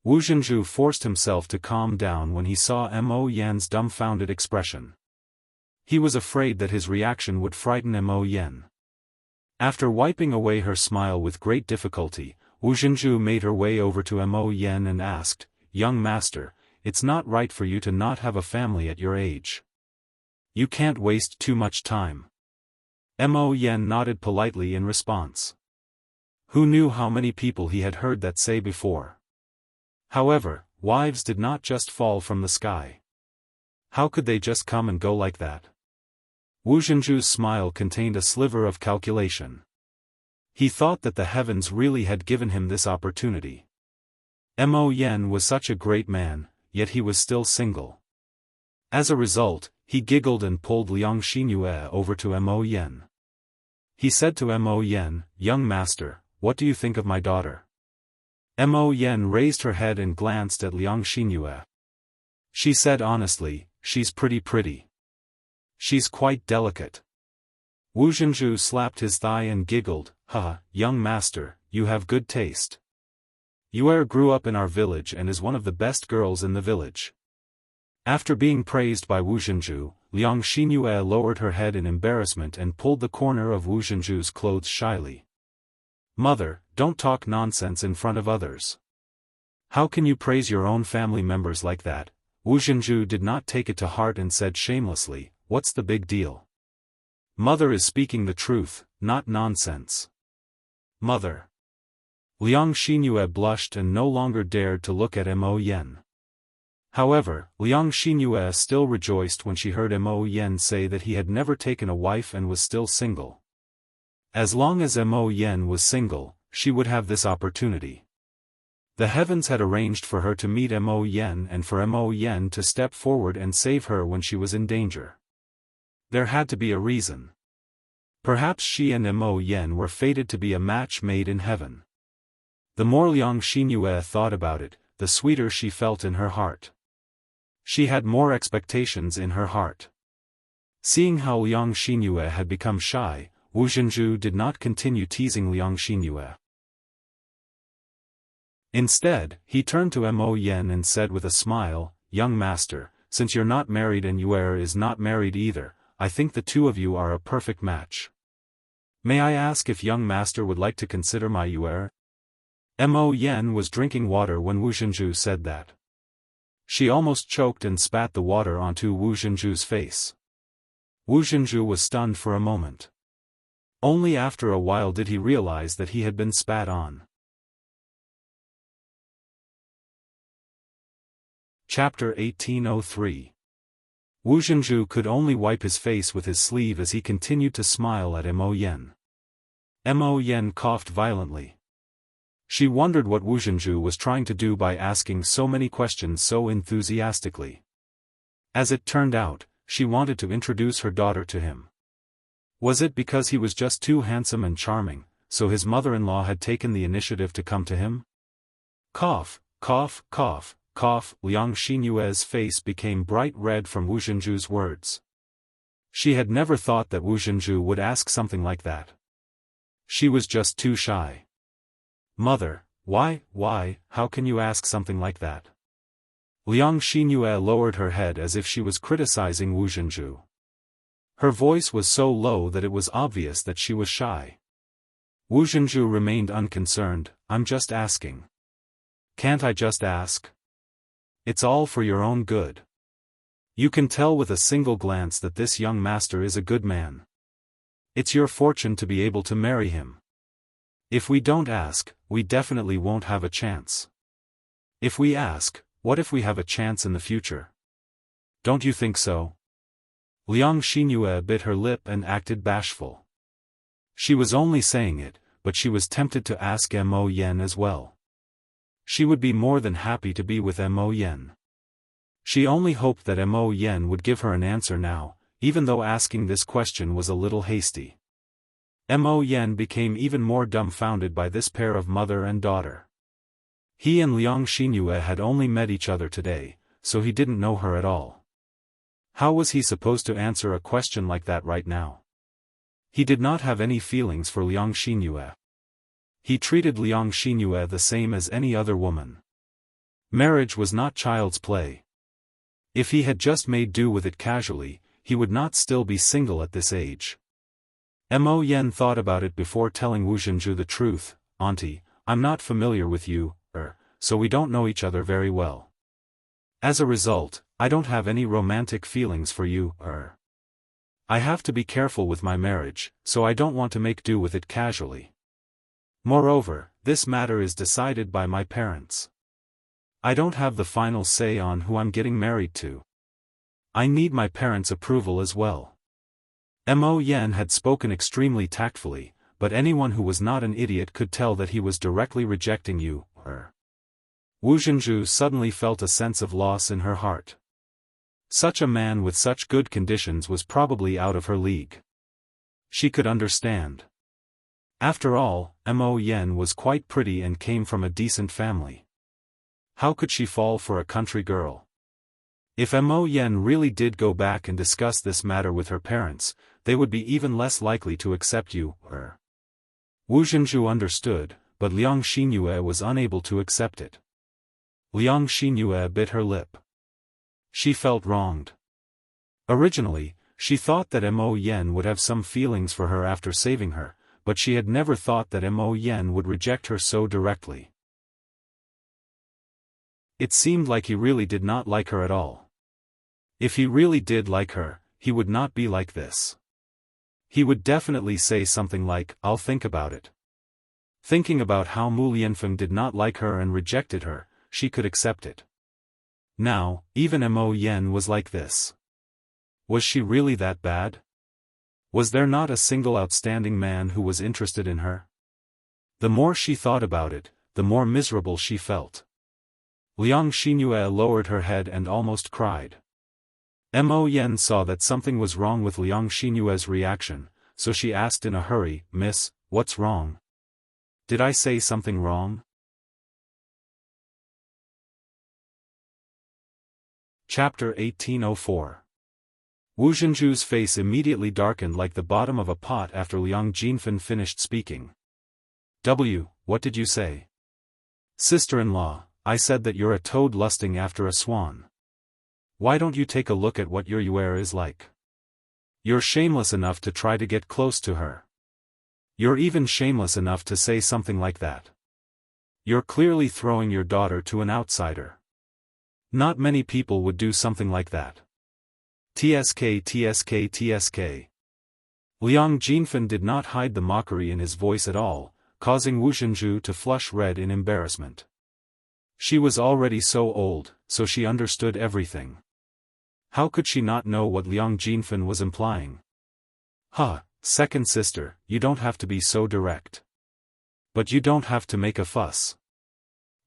Wu Zhenju forced himself to calm down when he saw Mo Yan's dumbfounded expression. He was afraid that his reaction would frighten Mo Yen. After wiping away her smile with great difficulty, Wu Zhenju made her way over to Mo Yen and asked, "Young master, it's not right for you to not have a family at your age. You can't waste too much time." Mo Yen nodded politely in response. Who knew how many people he had heard that say before? However, wives did not just fall from the sky. How could they just come and go like that? Wu Zhenju's smile contained a sliver of calculation. He thought that the heavens really had given him this opportunity. Mo Yen was such a great man, yet he was still single. As a result, he giggled and pulled Liang Xinyue over to Mo Yen. He said to Mo Yen, "Young master, what do you think of my daughter?" Mo Yen raised her head and glanced at Liang Xinyue. She said honestly, "She's pretty. She's quite delicate." Wu Zhenju slapped his thigh and giggled, "Haha, young master, you have good taste. Yue grew up in our village and is one of the best girls in the village." After being praised by Wu Zhenju, Liang Xinyue lowered her head in embarrassment and pulled the corner of Wu Zhenju's clothes shyly. "Mother, don't talk nonsense in front of others. How can you praise your own family members like that?" Wu Zhenju did not take it to heart and said shamelessly, "What's the big deal? Mother is speaking the truth, not nonsense." "Mother." Liang Xinyue blushed and no longer dared to look at Mo Yen. However, Liang Xinyue still rejoiced when she heard Mo Yen say that he had never taken a wife and was still single. As long as Mo Yen was single, she would have this opportunity. The heavens had arranged for her to meet Mo Yen and for Mo Yen to step forward and save her when she was in danger. There had to be a reason. Perhaps she and Mo Yen were fated to be a match made in heaven. The more Liang Xinyue thought about it, the sweeter she felt in her heart. She had more expectations in her heart. Seeing how Liang Xinyue had become shy, Wu Zhenju did not continue teasing Liang Xinyue. Instead, he turned to Mo Yen and said with a smile, "Young master, since you're not married and Yue is not married either, I think the two of you are a perfect match. May I ask if young master would like to consider my Yue?" Mo Yen was drinking water when Wu Zhenju said that. She almost choked and spat the water onto Wu Zhenju's face. Wu Zhenju was stunned for a moment. Only after a while did he realize that he had been spat on. Chapter 1803. Wu Zhenju could only wipe his face with his sleeve as he continued to smile at Mo Yen. Mo Yen coughed violently. She wondered what Wu Zhenju was trying to do by asking so many questions so enthusiastically. As it turned out, she wanted to introduce her daughter to him. Was it because he was just too handsome and charming, so his mother-in-law had taken the initiative to come to him? Cough, cough, cough, cough. Liang Xinyue's face became bright red from Wu Zhenju's words. She had never thought that Wu Zhenju would ask something like that. She was just too shy. "Mother, why, how can you ask something like that?" Liang Xinyue lowered her head as if she was criticizing Wu Zhenju. Her voice was so low that it was obvious that she was shy. Wu Zhenju remained unconcerned. "I'm just asking. Can't I just ask? It's all for your own good. You can tell with a single glance that this young master is a good man. It's your fortune to be able to marry him. If we don't ask, we definitely won't have a chance. If we ask, what if we have a chance in the future? Don't you think so?" Liang Xinyue bit her lip and acted bashful. She was only saying it, but she was tempted to ask Mo Yen as well. She would be more than happy to be with Mo Yen. She only hoped that Mo Yen would give her an answer now, even though asking this question was a little hasty. Mo Yen became even more dumbfounded by this pair of mother and daughter. He and Liang Xinyue had only met each other today, so he didn't know her at all. How was he supposed to answer a question like that right now? He did not have any feelings for Liang Xinyue. He treated Liang Xinyue the same as any other woman. Marriage was not child's play. If he had just made do with it casually, he would not still be single at this age. Mo Yen thought about it before telling Wu Zhenju the truth. "Auntie, I'm not familiar with you, so we don't know each other very well. As a result, I don't have any romantic feelings for you, I have to be careful with my marriage, so I don't want to make do with it casually. Moreover, this matter is decided by my parents. I don't have the final say on who I'm getting married to. I need my parents' approval as well." Mo Yen had spoken extremely tactfully, but anyone who was not an idiot could tell that he was directly rejecting you, Wu Zhenju suddenly felt a sense of loss in her heart. Such a man with such good conditions was probably out of her league. She could understand. After all, Mo Yen was quite pretty and came from a decent family. How could she fall for a country girl? If Mo Yen really did go back and discuss this matter with her parents, they would be even less likely to accept you, Wu Zhenju understood, but Liang Xinyue was unable to accept it. Liang Xinyue bit her lip. She felt wronged. Originally, she thought that Mo Yen would have some feelings for her after saving her, but she had never thought that Mo Yen would reject her so directly. It seemed like he really did not like her at all. If he really did like her, he would not be like this. He would definitely say something like, "I'll think about it." Thinking about how Mu Lianfeng did not like her and rejected her, she could accept it. Now, even Mo Yen was like this. Was she really that bad? Was there not a single outstanding man who was interested in her? The more she thought about it, the more miserable she felt. Liang Xinyue lowered her head and almost cried. Mo Yen saw that something was wrong with Liang Xinyue's reaction, so she asked in a hurry, "Miss, what's wrong? Did I say something wrong?" Chapter 1804. Wu Zhenju's face immediately darkened like the bottom of a pot after Liang Jinfen finished speaking. What did you say? Sister-in-law, I said that you're a toad lusting after a swan. Why don't you take a look at what your Yuer is like? You're shameless enough to try to get close to her. You're even shameless enough to say something like that. You're clearly throwing your daughter to an outsider. Not many people would do something like that. TSK. Liang Jinfen did not hide the mockery in his voice at all, causing Wu Zhenju to flush red in embarrassment. She was already so old, so she understood everything. How could she not know what Liang Jinfen was implying? Second sister, you don't have to be so direct. But you don't have to make a fuss.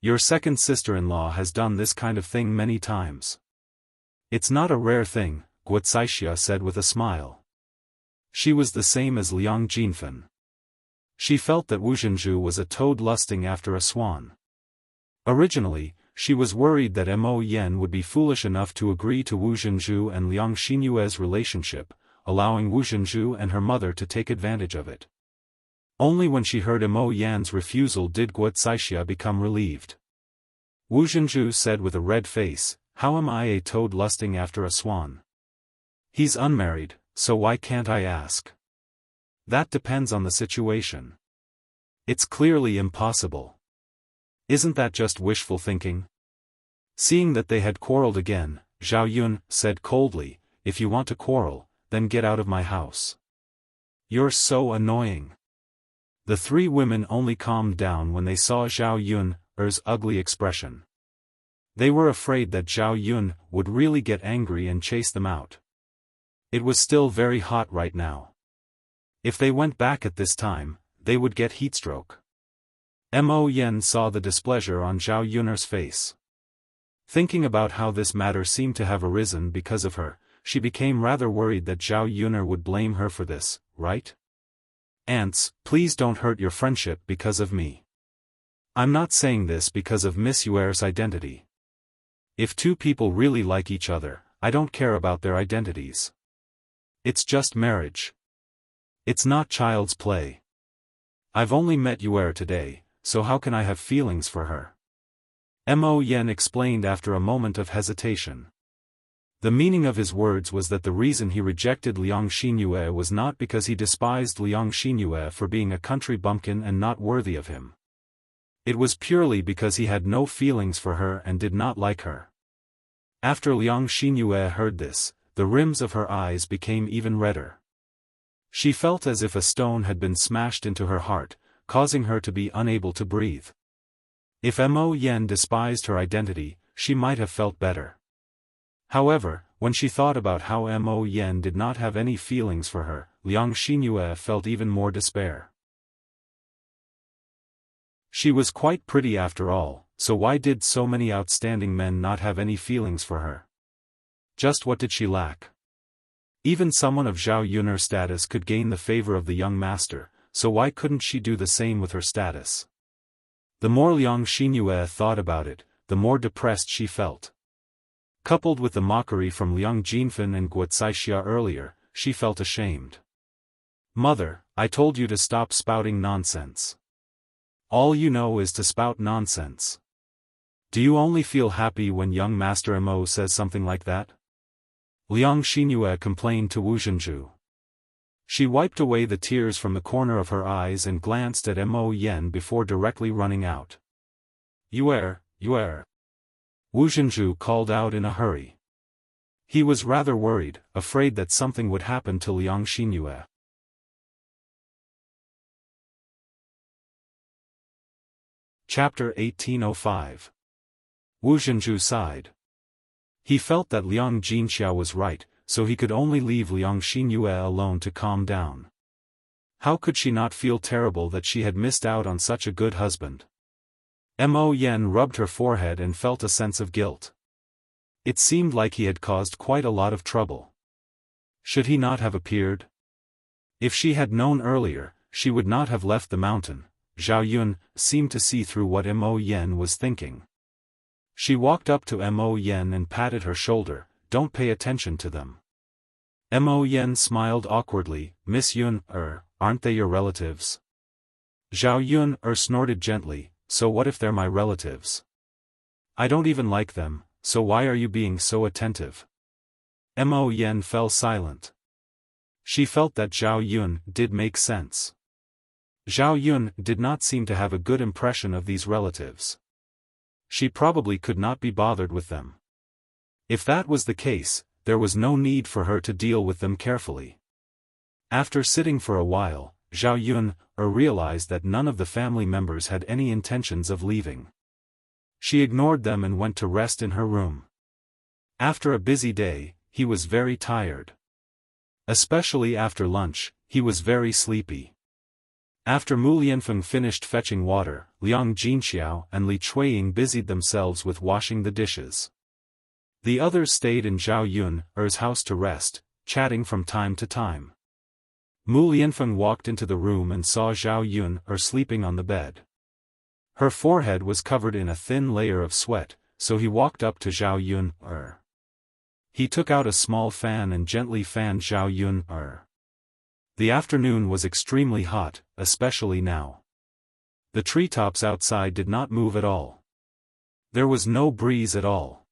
Your second sister-in-law has done this kind of thing many times. It's not a rare thing, Guocaixia said with a smile. She was the same as Liang Jinfen. She felt that Wu Zhenju was a toad lusting after a swan. Originally, she was worried that Mo Yen would be foolish enough to agree to Wu Zhenju and Liang Xinyue's relationship, allowing Wu Zhenju and her mother to take advantage of it. Only when she heard Mo Yan's refusal did Guocaixia become relieved. Wu Zhenju said with a red face, "How am I a toad lusting after a swan? He's unmarried, so why can't I ask? That depends on the situation. It's clearly impossible. Isn't that just wishful thinking?" Seeing that they had quarreled again, Zhao Yun said coldly, "If you want to quarrel, then get out of my house. You're so annoying." The three women only calmed down when they saw Zhao Yun's ugly expression. They were afraid that Zhao Yun would really get angry and chase them out. It was still very hot right now. If they went back at this time, they would get heatstroke. Mo Yen saw the displeasure on Zhao Yun's face. Thinking about how this matter seemed to have arisen because of her, she became rather worried that Zhao Yun would blame her for this, right? "Aunts, please don't hurt your friendship because of me. I'm not saying this because of Miss Yuer's identity. If two people really like each other, I don't care about their identities. It's just marriage. It's not child's play. I've only met Yuer today, so how can I have feelings for her?" Mo Yen explained after a moment of hesitation. The meaning of his words was that the reason he rejected Liang Xinyue was not because he despised Liang Xinyue for being a country bumpkin and not worthy of him. It was purely because he had no feelings for her and did not like her. After Liang Xinyue heard this, the rims of her eyes became even redder. She felt as if a stone had been smashed into her heart, causing her to be unable to breathe. If Mo Yen despised her identity, she might have felt better. However, when she thought about how Mo Yen did not have any feelings for her, Liang Xinyue felt even more despair. She was quite pretty after all, so why did so many outstanding men not have any feelings for her? Just what did she lack? Even someone of Zhao Yun's status could gain the favor of the young master, so why couldn't she do the same with her status? The more Liang Xinyue thought about it, the more depressed she felt. Coupled with the mockery from Liang Jinfen and Guocaixia earlier, she felt ashamed. "Mother, I told you to stop spouting nonsense. All you know is to spout nonsense. Do you only feel happy when young Master Mo says something like that? Liang Xinyue complained to Wu Zhenju. She wiped away the tears from the corner of her eyes and glanced at Mo Yen before directly running out. Yue. Wu Zhenju called out in a hurry. He was rather worried, afraid that something would happen to Liang Xinyue. Chapter 1805. Wu Zhenju sighed. He felt that Liang Jinxiao was right, so he could only leave Liang Xinyue alone to calm down. How could she not feel terrible that she had missed out on such a good husband? Mo Yen rubbed her forehead and felt a sense of guilt. It seemed like he had caused quite a lot of trouble. Should he not have appeared? If she had known earlier, she would not have left the mountain. Zhao Yun seemed to see through what Mo Yen was thinking. She walked up to Mo Yen and patted her shoulder. Don't pay attention to them. Mo Yen smiled awkwardly. Miss Yun, aren't they your relatives? Zhao Yun snorted gently. So what if they're my relatives? I don't even like them, so why are you being so attentive? Mo Yen fell silent. She felt that Zhao Yun did make sense. Zhao Yun did not seem to have a good impression of these relatives. She probably could not be bothered with them. If that was the case, there was no need for her to deal with them carefully. After sitting for a while, Zhao Yun realized that none of the family members had any intentions of leaving. She ignored them and went to rest in her room. After a busy day, he was very tired. Especially after lunch, he was very sleepy. After Mu Lianfeng finished fetching water, Liang Jinxiao and Li Chuiying busied themselves with washing the dishes. The others stayed in Zhao Yun's house to rest, chatting from time to time. Mu Lianfeng walked into the room and saw Zhao Yun sleeping on the bed. Her forehead was covered in a thin layer of sweat, so he walked up to Zhao Yun. He took out a small fan and gently fanned Zhao Yun. The afternoon was extremely hot, especially now. The treetops outside did not move at all. There was no breeze at all.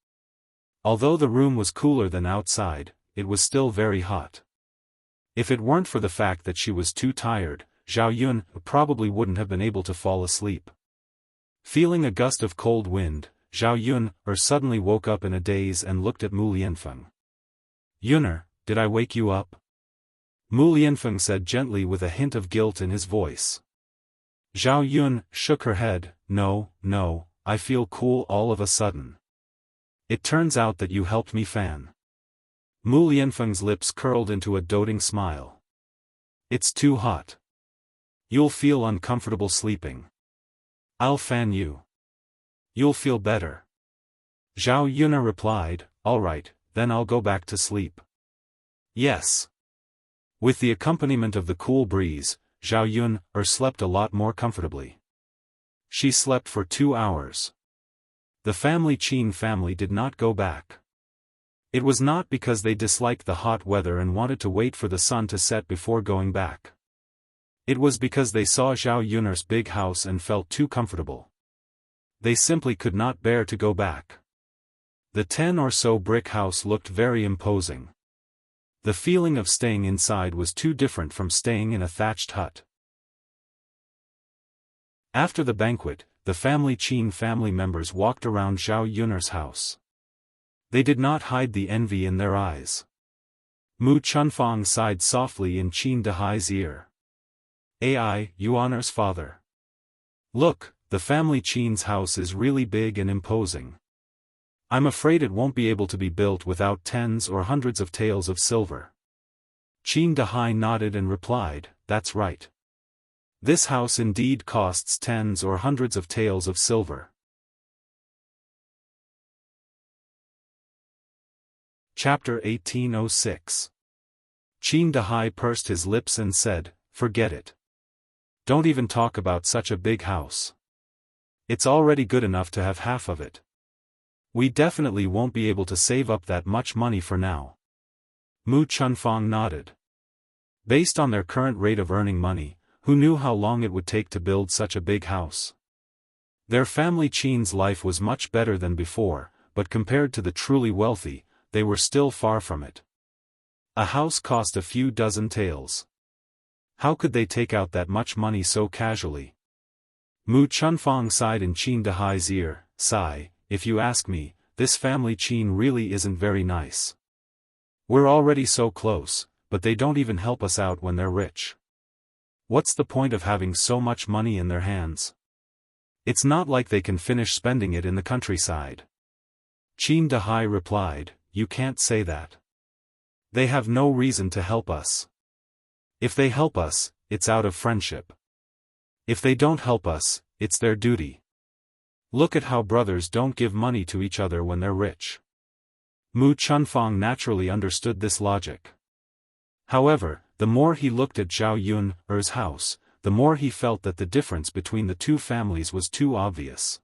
Although the room was cooler than outside, it was still very hot. If it weren't for the fact that she was too tired, Zhao Yun probably wouldn't have been able to fall asleep. Feeling a gust of cold wind, Zhao Yun suddenly woke up in a daze and looked at Mu Lianfeng. Yuner, did I wake you up? Mu Lianfeng said gently with a hint of guilt in his voice. Zhao Yun shook her head. No, I feel cool all of a sudden. It turns out that you helped me fan. Mu Lianfeng's lips curled into a doting smile. It's too hot. You'll feel uncomfortable sleeping. I'll fan you. You'll feel better. Zhao Yun replied, all right, then I'll go back to sleep. Yes. With the accompaniment of the cool breeze, Zhao Yun slept a lot more comfortably. She slept for 2 hours. The Qin family did not go back. It was not because they disliked the hot weather and wanted to wait for the sun to set before going back. It was because they saw Zhao Yun's big house and felt too comfortable. They simply could not bear to go back. The 10 or so brick house looked very imposing. The feeling of staying inside was too different from staying in a thatched hut. After the banquet, the Qin family members walked around Zhao Yun's house. They did not hide the envy in their eyes. Mu Chunfang sighed softly in Qin Dehai's ear. Ai, Yuaner's father. Look, the Qin's house is really big and imposing. I'm afraid it won't be able to be built without tens or hundreds of taels of silver. Qin Dehai nodded and replied, that's right. This house indeed costs tens or hundreds of taels of silver. Chapter 1806. Qin Dehai pursed his lips and said, forget it. Don't even talk about such a big house. It's already good enough to have half of it. We definitely won't be able to save up that much money for now. Mu Chunfang nodded. Based on their current rate of earning money, who knew how long it would take to build such a big house? Their family Qin's life was much better than before, but compared to the truly wealthy, they were still far from it. A house cost a few dozen taels. How could they take out that much money so casually? Mu Chunfang sighed in Qin Dahai's ear, "Sigh, if you ask me, this family Qin really isn't very nice. We're already so close, but they don't even help us out when they're rich. What's the point of having so much money in their hands? It's not like they can finish spending it in the countryside." Qin Dahai replied, "You can't say that. They have no reason to help us. If they help us, it's out of friendship. If they don't help us, it's their duty. Look at how brothers don't give money to each other when they're rich." Mu Chunfang naturally understood this logic. However, the more he looked at Zhao Yun's house, the more he felt that the difference between the two families was too obvious.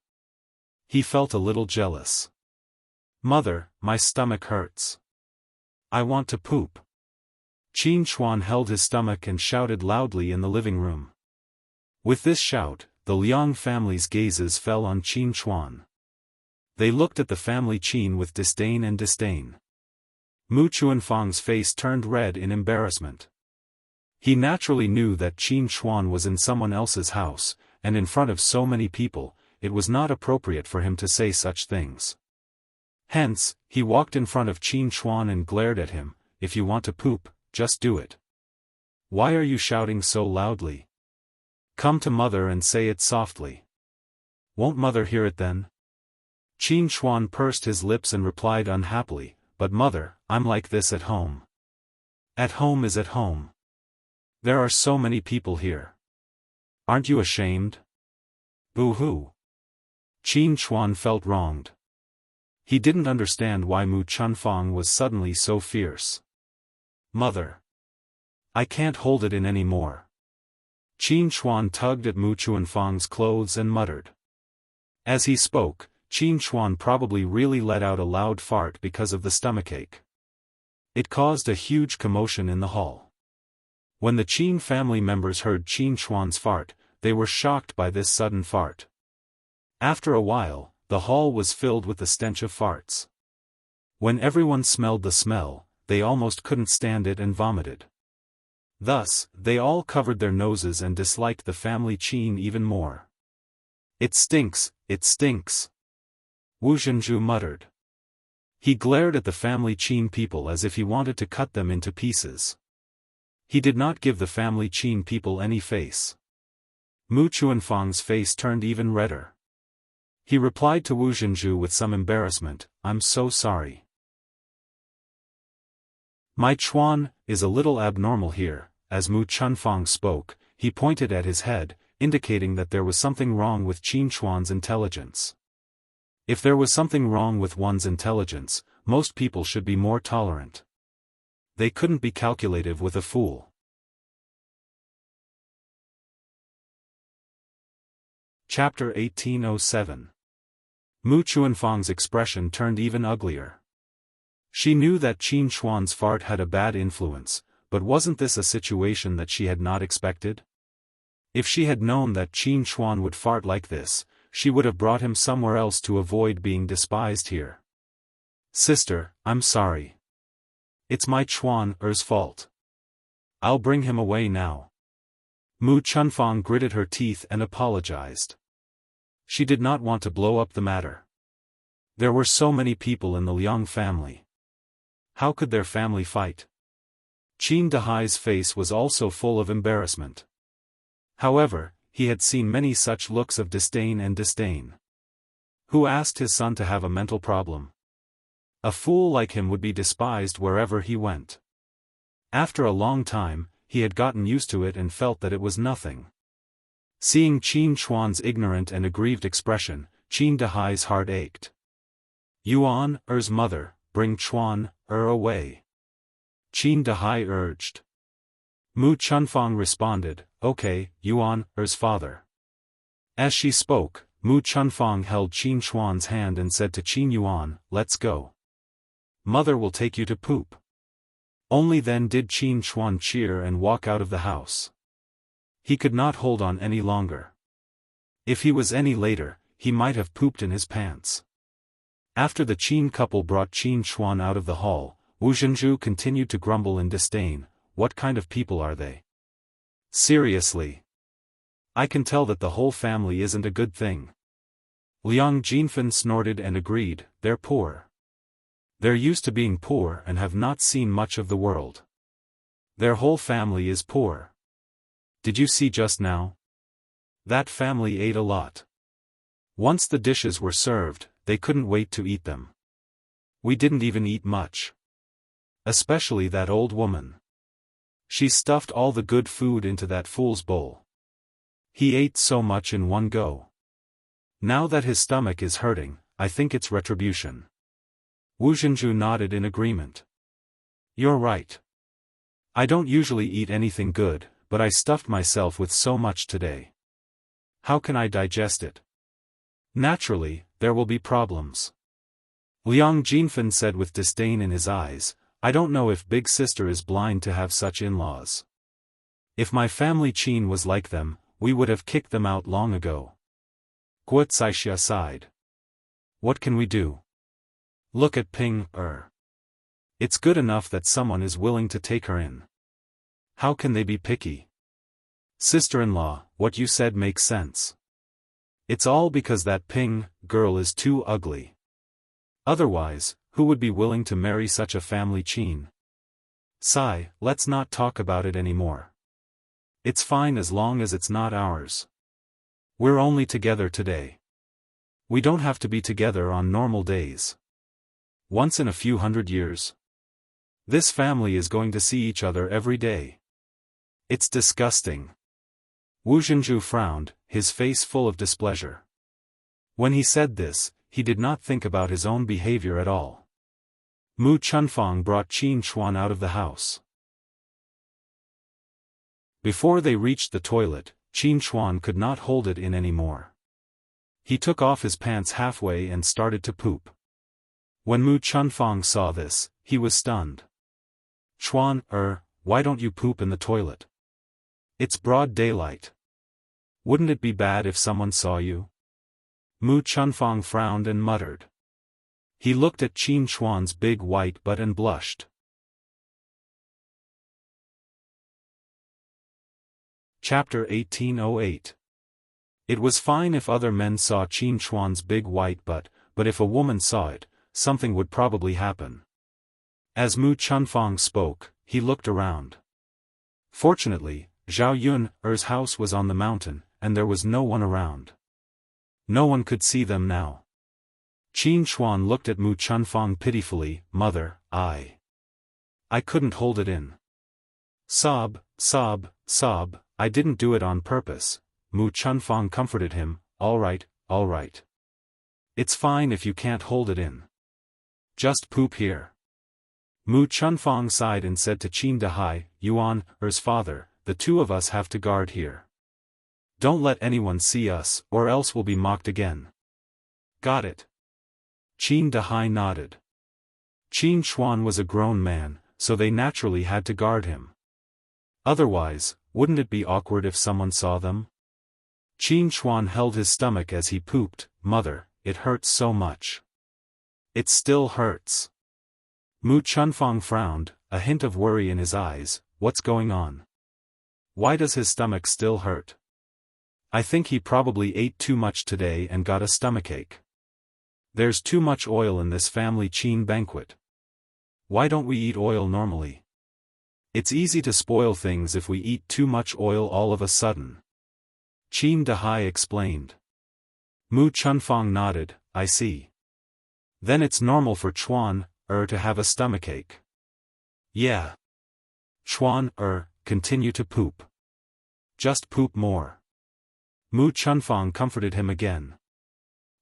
He felt a little jealous. "Mother, my stomach hurts. I want to poop." Qin Chuan held his stomach and shouted loudly in the living room. With this shout, the Liang family's gazes fell on Qin Chuan. They looked at the family Qin with disdain and disdain. Mu Chuanfang's face turned red in embarrassment. He naturally knew that Qin Chuan was in someone else's house, and in front of so many people, it was not appropriate for him to say such things. Hence, he walked in front of Qin Chuan and glared at him, "If you want to poop, just do it. Why are you shouting so loudly? Come to mother and say it softly. Won't mother hear it then?" Qin Chuan pursed his lips and replied unhappily, "But mother, I'm like this at home. At home is at home. There are so many people here. Aren't you ashamed?" Boo-hoo. Qin Chuan felt wronged. He didn't understand why Mu Chunfang was suddenly so fierce. "Mother. I can't hold it in any more." Qin Chuan tugged at Mu Chunfang's clothes and muttered. As he spoke, Qin Chuan probably really let out a loud fart because of the stomachache. It caused a huge commotion in the hall. When the Qin family members heard Qin Chuan's fart, they were shocked by this sudden fart. After a while, the hall was filled with the stench of farts. When everyone smelled the smell, they almost couldn't stand it and vomited. Thus, they all covered their noses and disliked the family Qin even more. "It stinks, it stinks," Wu Zhenju muttered. He glared at the family Qin people as if he wanted to cut them into pieces. He did not give the family Qin people any face. Mu Chuanfang's face turned even redder. He replied to Wu Zhenju with some embarrassment, "I'm so sorry. My Chuan is a little abnormal here." As Mu Chunfang spoke, he pointed at his head, indicating that there was something wrong with Qin Chuan's intelligence. If there was something wrong with one's intelligence, most people should be more tolerant. They couldn't be calculative with a fool. Chapter 1807. Mu Chuanfang's expression turned even uglier. She knew that Qin Chuan's fart had a bad influence, but wasn't this a situation that she had not expected? If she had known that Qin Chuan would fart like this, she would have brought him somewhere else to avoid being despised here. "Sister, I'm sorry. It's my Chuan's fault. I'll bring him away now." Mu Chunfang gritted her teeth and apologized. She did not want to blow up the matter. There were so many people in the Liang family. How could their family fight? Qin Dahai's face was also full of embarrassment. However, he had seen many such looks of disdain and disdain. Who asked his son to have a mental problem? A fool like him would be despised wherever he went. After a long time, he had gotten used to it and felt that it was nothing. Seeing Qin Chuan's ignorant and aggrieved expression, Qin Dahai's heart ached. "Yuan's mother, bring Chuan away," Qin Dahai urged. Mu Chunfang responded, "Okay, Yuan's father." As she spoke, Mu Chunfang held Qin Chuan's hand and said to Qin Yuan, "Let's go. Mother will take you to poop." Only then did Qin Chuan cheer and walk out of the house. He could not hold on any longer. If he was any later, he might have pooped in his pants. After the Qin couple brought Qin Chuan out of the hall, Wu Zhenju continued to grumble in disdain. What kind of people are they? Seriously. I can tell that the whole family isn't a good thing. Liang Jinfen snorted and agreed, they're poor. They're used to being poor and have not seen much of the world. Their whole family is poor. Did you see just now? That family ate a lot. Once the dishes were served, they couldn't wait to eat them. We didn't even eat much. Especially that old woman. She stuffed all the good food into that fool's bowl. He ate so much in one go. Now that his stomach is hurting, I think it's retribution. Wu Zhenju nodded in agreement. You're right. I don't usually eat anything good, but I stuffed myself with so much today. How can I digest it? Naturally, there will be problems. Liang Jinfen said with disdain in his eyes, I don't know if big sister is blind to have such in-laws. If my family Qin was like them, we would have kicked them out long ago. Guo Caixia sighed. What can we do? Look at Ping Er. It's good enough that someone is willing to take her in. How can they be picky? Sister-in-law, what you said makes sense. It's all because that Ping girl is too ugly. Otherwise, who would be willing to marry such a family Qin? Sigh, let's not talk about it anymore. It's fine as long as it's not ours. We're only together today. We don't have to be together on normal days. Once in a few hundred years. This family is going to see each other every day. It's disgusting. Wu Zhenju frowned, his face full of displeasure. When he said this, he did not think about his own behavior at all. Mu Chunfang brought Qin Chuan out of the house. Before they reached the toilet, Qin Chuan could not hold it in anymore. He took off his pants halfway and started to poop. When Mu Chunfang saw this, he was stunned. Chuan, why don't you poop in the toilet? It's broad daylight. Wouldn't it be bad if someone saw you? Mu Chunfang frowned and muttered. He looked at Qin Chuan's big white butt and blushed. Chapter 1808. It was fine if other men saw Qin Chuan's big white butt, but if a woman saw it, something would probably happen. As Mu Chunfang spoke, he looked around. Fortunately, Zhao Yun's house was on the mountain, and there was no one around. No one could see them now. Qin Chuan looked at Mu Chunfang pitifully, Mother, I couldn't hold it in. Sob, sob, sob, I didn't do it on purpose. Mu Chunfang comforted him, all right. It's fine if you can't hold it in. Just poop here. Mu Chunfang sighed and said to Qin Dahai, Yuan's father, the two of us have to guard here. Don't let anyone see us, or else we'll be mocked again. Got it. Qin Dahai nodded. Qin Chuan was a grown man, so they naturally had to guard him. Otherwise, wouldn't it be awkward if someone saw them? Qin Chuan held his stomach as he pooped. Mother, it hurts so much. It still hurts. Mu Chunfang frowned, a hint of worry in his eyes. What's going on? Why does his stomach still hurt? I think he probably ate too much today and got a stomachache. There's too much oil in this family Qin banquet. Why don't we eat oil normally? It's easy to spoil things if we eat too much oil all of a sudden. Qin Dahai explained. Mu Chunfang nodded, I see. Then it's normal for Chuan to have a stomachache. Yeah. Chuan continue to poop. Just poop more. Mu Chunfang comforted him again.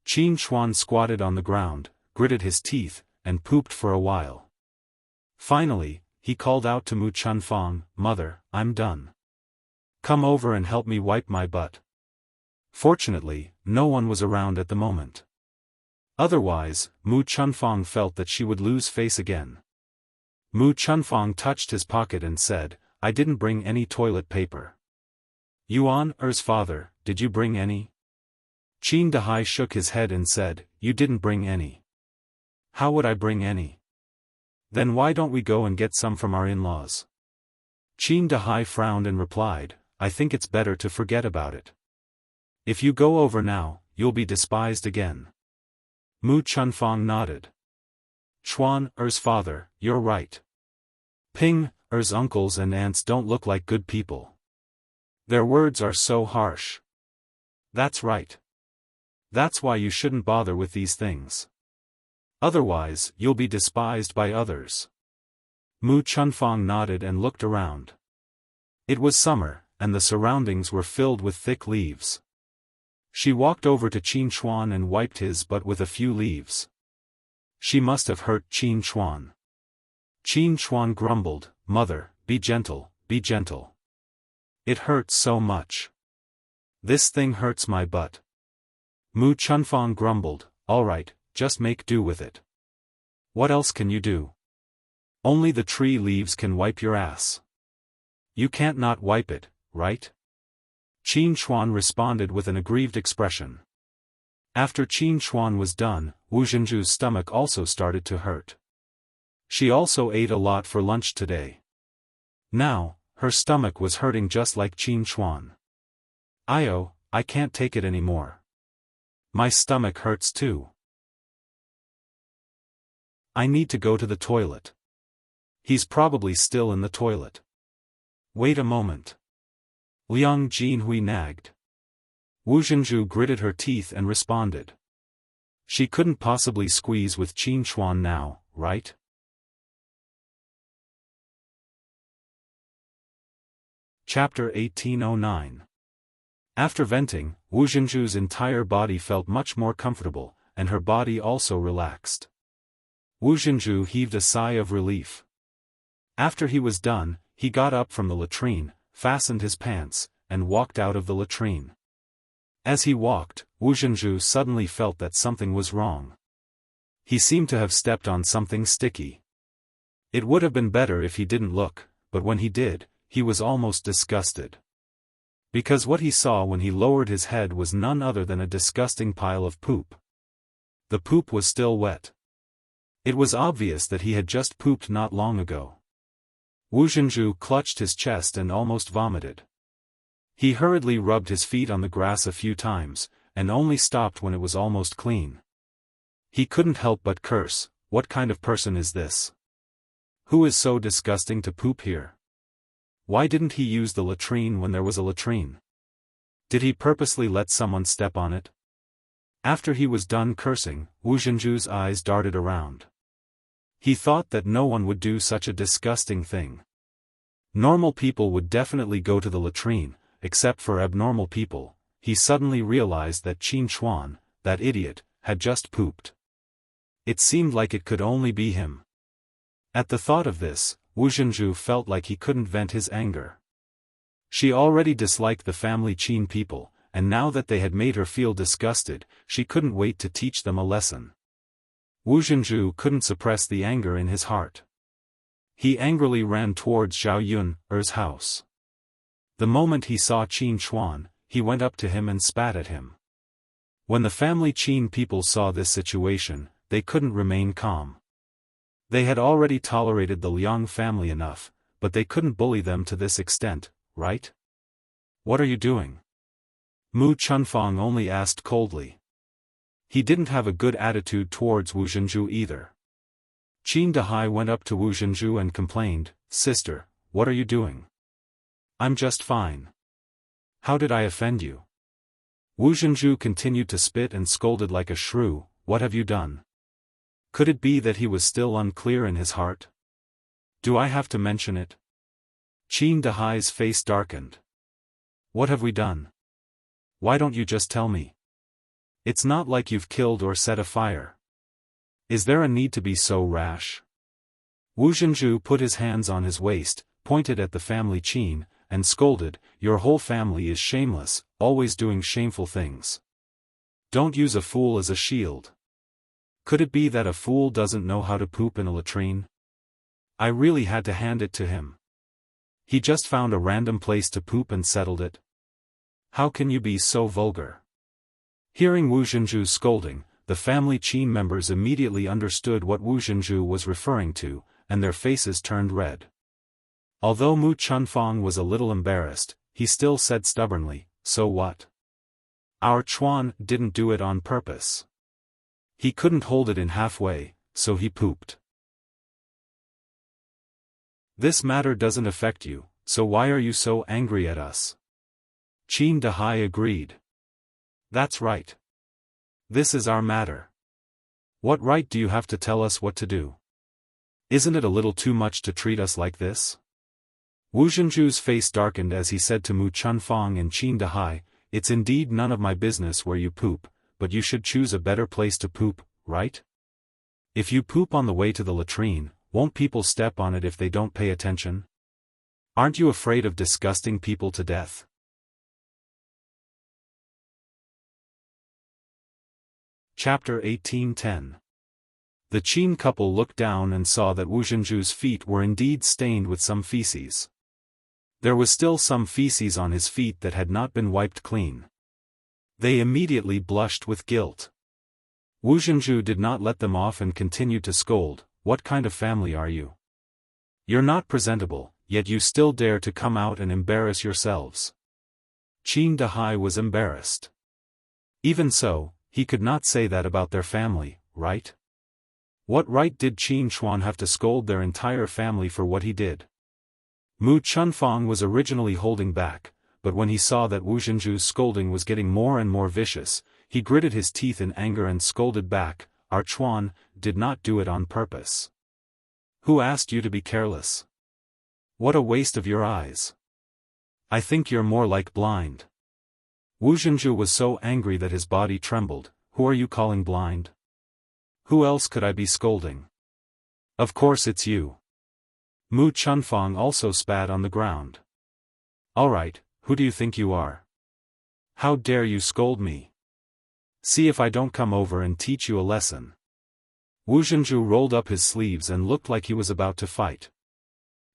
Qin Chuan squatted on the ground, gritted his teeth, and pooped for a while. Finally, he called out to Mu Chunfang, Mother, I'm done. Come over and help me wipe my butt. Fortunately, no one was around at the moment. Otherwise, Mu Chunfang felt that she would lose face again. Mu Chunfang touched his pocket and said, I didn't bring any toilet paper. Yuan's father, did you bring any? Qin Dahai shook his head and said, "You didn't bring any." "How would I bring any?" "Then why don't we go and get some from our in-laws?" Qin Dahai frowned and replied, "I think it's better to forget about it. If you go over now, you'll be despised again." Mu Chunfang nodded. "Chuan, Er's father, you're right. Ping, Er's uncles and aunts don't look like good people. Their words are so harsh." "That's right. That's why you shouldn't bother with these things. Otherwise, you'll be despised by others." Mu Chunfang nodded and looked around. It was summer, and the surroundings were filled with thick leaves. She walked over to Qin Chuan and wiped his butt with a few leaves. She must have hurt Qin Chuan. Qin Chuan grumbled, "Mother, be gentle, be gentle. It hurts so much. This thing hurts my butt." Mu Chunfang grumbled, "All right, just make do with it. What else can you do? Only the tree leaves can wipe your ass. You can't not wipe it, right?" Qin Chuan responded with an aggrieved expression. After Qin Chuan was done, Wu Zhenju's stomach also started to hurt. She also ate a lot for lunch today. Now, her stomach was hurting just like Qin Chuan. I can't take it anymore. My stomach hurts too. I need to go to the toilet. He's probably still in the toilet. Wait a moment. Liang Jinhui nagged. Wu Zhenju gritted her teeth and responded. She couldn't possibly squeeze with Qin Chuan now, right? Chapter 1809. After venting, Wu Zhenju's entire body felt much more comfortable, and her body also relaxed. Wu Zhenju heaved a sigh of relief. After he was done, he got up from the latrine, fastened his pants, and walked out of the latrine. As he walked, Wu Zhenju suddenly felt that something was wrong. He seemed to have stepped on something sticky. It would have been better if he didn't look, but when he did, he was almost disgusted. Because what he saw when he lowered his head was none other than a disgusting pile of poop. The poop was still wet. It was obvious that he had just pooped not long ago. Wu Zhenju clutched his chest and almost vomited. He hurriedly rubbed his feet on the grass a few times, and only stopped when it was almost clean. He couldn't help but curse, "What kind of person is this? Who is so disgusting to poop here? Why didn't he use the latrine when there was a latrine? Did he purposely let someone step on it?" After he was done cursing, Wu Zhenju's eyes darted around. He thought that no one would do such a disgusting thing. Normal people would definitely go to the latrine, except for abnormal people. He suddenly realized that Qin Chuan, that idiot, had just pooped. It seemed like it could only be him. At the thought of this, Wu Zhenju felt like he couldn't vent his anger. She already disliked the family Qin people, and now that they had made her feel disgusted, she couldn't wait to teach them a lesson. Wu Zhenju couldn't suppress the anger in his heart. He angrily ran towards Zhao Yun, Er's house. The moment he saw Qin Chuan, he went up to him and spat at him. When the family Qin people saw this situation, they couldn't remain calm. They had already tolerated the Liang family enough, but they couldn't bully them to this extent, right? "What are you doing?" Mu Chunfang only asked coldly. He didn't have a good attitude towards Wu Zhenju either. Qin Dahai went up to Wu Zhenju and complained, "Sister, what are you doing?" "I'm just fine. How did I offend you?" Wu Zhenju continued to spit and scolded like a shrew. "What have you done?" Could it be that he was still unclear in his heart? "Do I have to mention it?" Qin Dahai's face darkened. "What have we done? Why don't you just tell me? It's not like you've killed or set a fire. Is there a need to be so rash?" Wu Zhenju put his hands on his waist, pointed at the family Qin, and scolded, "Your whole family is shameless, always doing shameful things. Don't use a fool as a shield. Could it be that a fool doesn't know how to poop in a latrine? I really had to hand it to him. He just found a random place to poop and settled it. How can you be so vulgar? Hearing Wu Zhenju's scolding, the family Qin members immediately understood what Wu Zhenju was referring to, and their faces turned red. Although Mu Chunfang was a little embarrassed, he still said stubbornly, "So what? Our Chuan didn't do it on purpose. He couldn't hold it in halfway, so he pooped. This matter doesn't affect you, so why are you so angry at us?" Qin Dahai agreed. "That's right. This is our matter. What right do you have to tell us what to do? Isn't it a little too much to treat us like this?" Wu Zhenju's face darkened as he said to Mu Chunfang and Qin Dahai, "It's indeed none of my business where you poop, but you should choose a better place to poop, right? If you poop on the way to the latrine, won't people step on it if they don't pay attention? Aren't you afraid of disgusting people to death?" Chapter 18:10. The Qin couple looked down and saw that Wu Zhenju's feet were indeed stained with some feces. There was still some feces on his feet that had not been wiped clean. They immediately blushed with guilt. Wu Zhenju did not let them off and continued to scold, "What kind of family are you? You're not presentable, yet you still dare to come out and embarrass yourselves." Qin Dahai was embarrassed. Even so, he could not say that about their family, right? What right did Qin Chuan have to scold their entire family for what he did? Mu Chunfang was originally holding back, but when he saw that Wu Zhenju's scolding was getting more and more vicious, he gritted his teeth in anger and scolded back, "Our Chuan did not do it on purpose. Who asked you to be careless? What a waste of your eyes. I think you're more like blind." Wu Zhenju was so angry that his body trembled. "Who are you calling blind? Who else could I be scolding? Of course it's you." Mu Chunfang also spat on the ground. "All right, who do you think you are? How dare you scold me? See if I don't come over and teach you a lesson." Wu Zhenju rolled up his sleeves and looked like he was about to fight.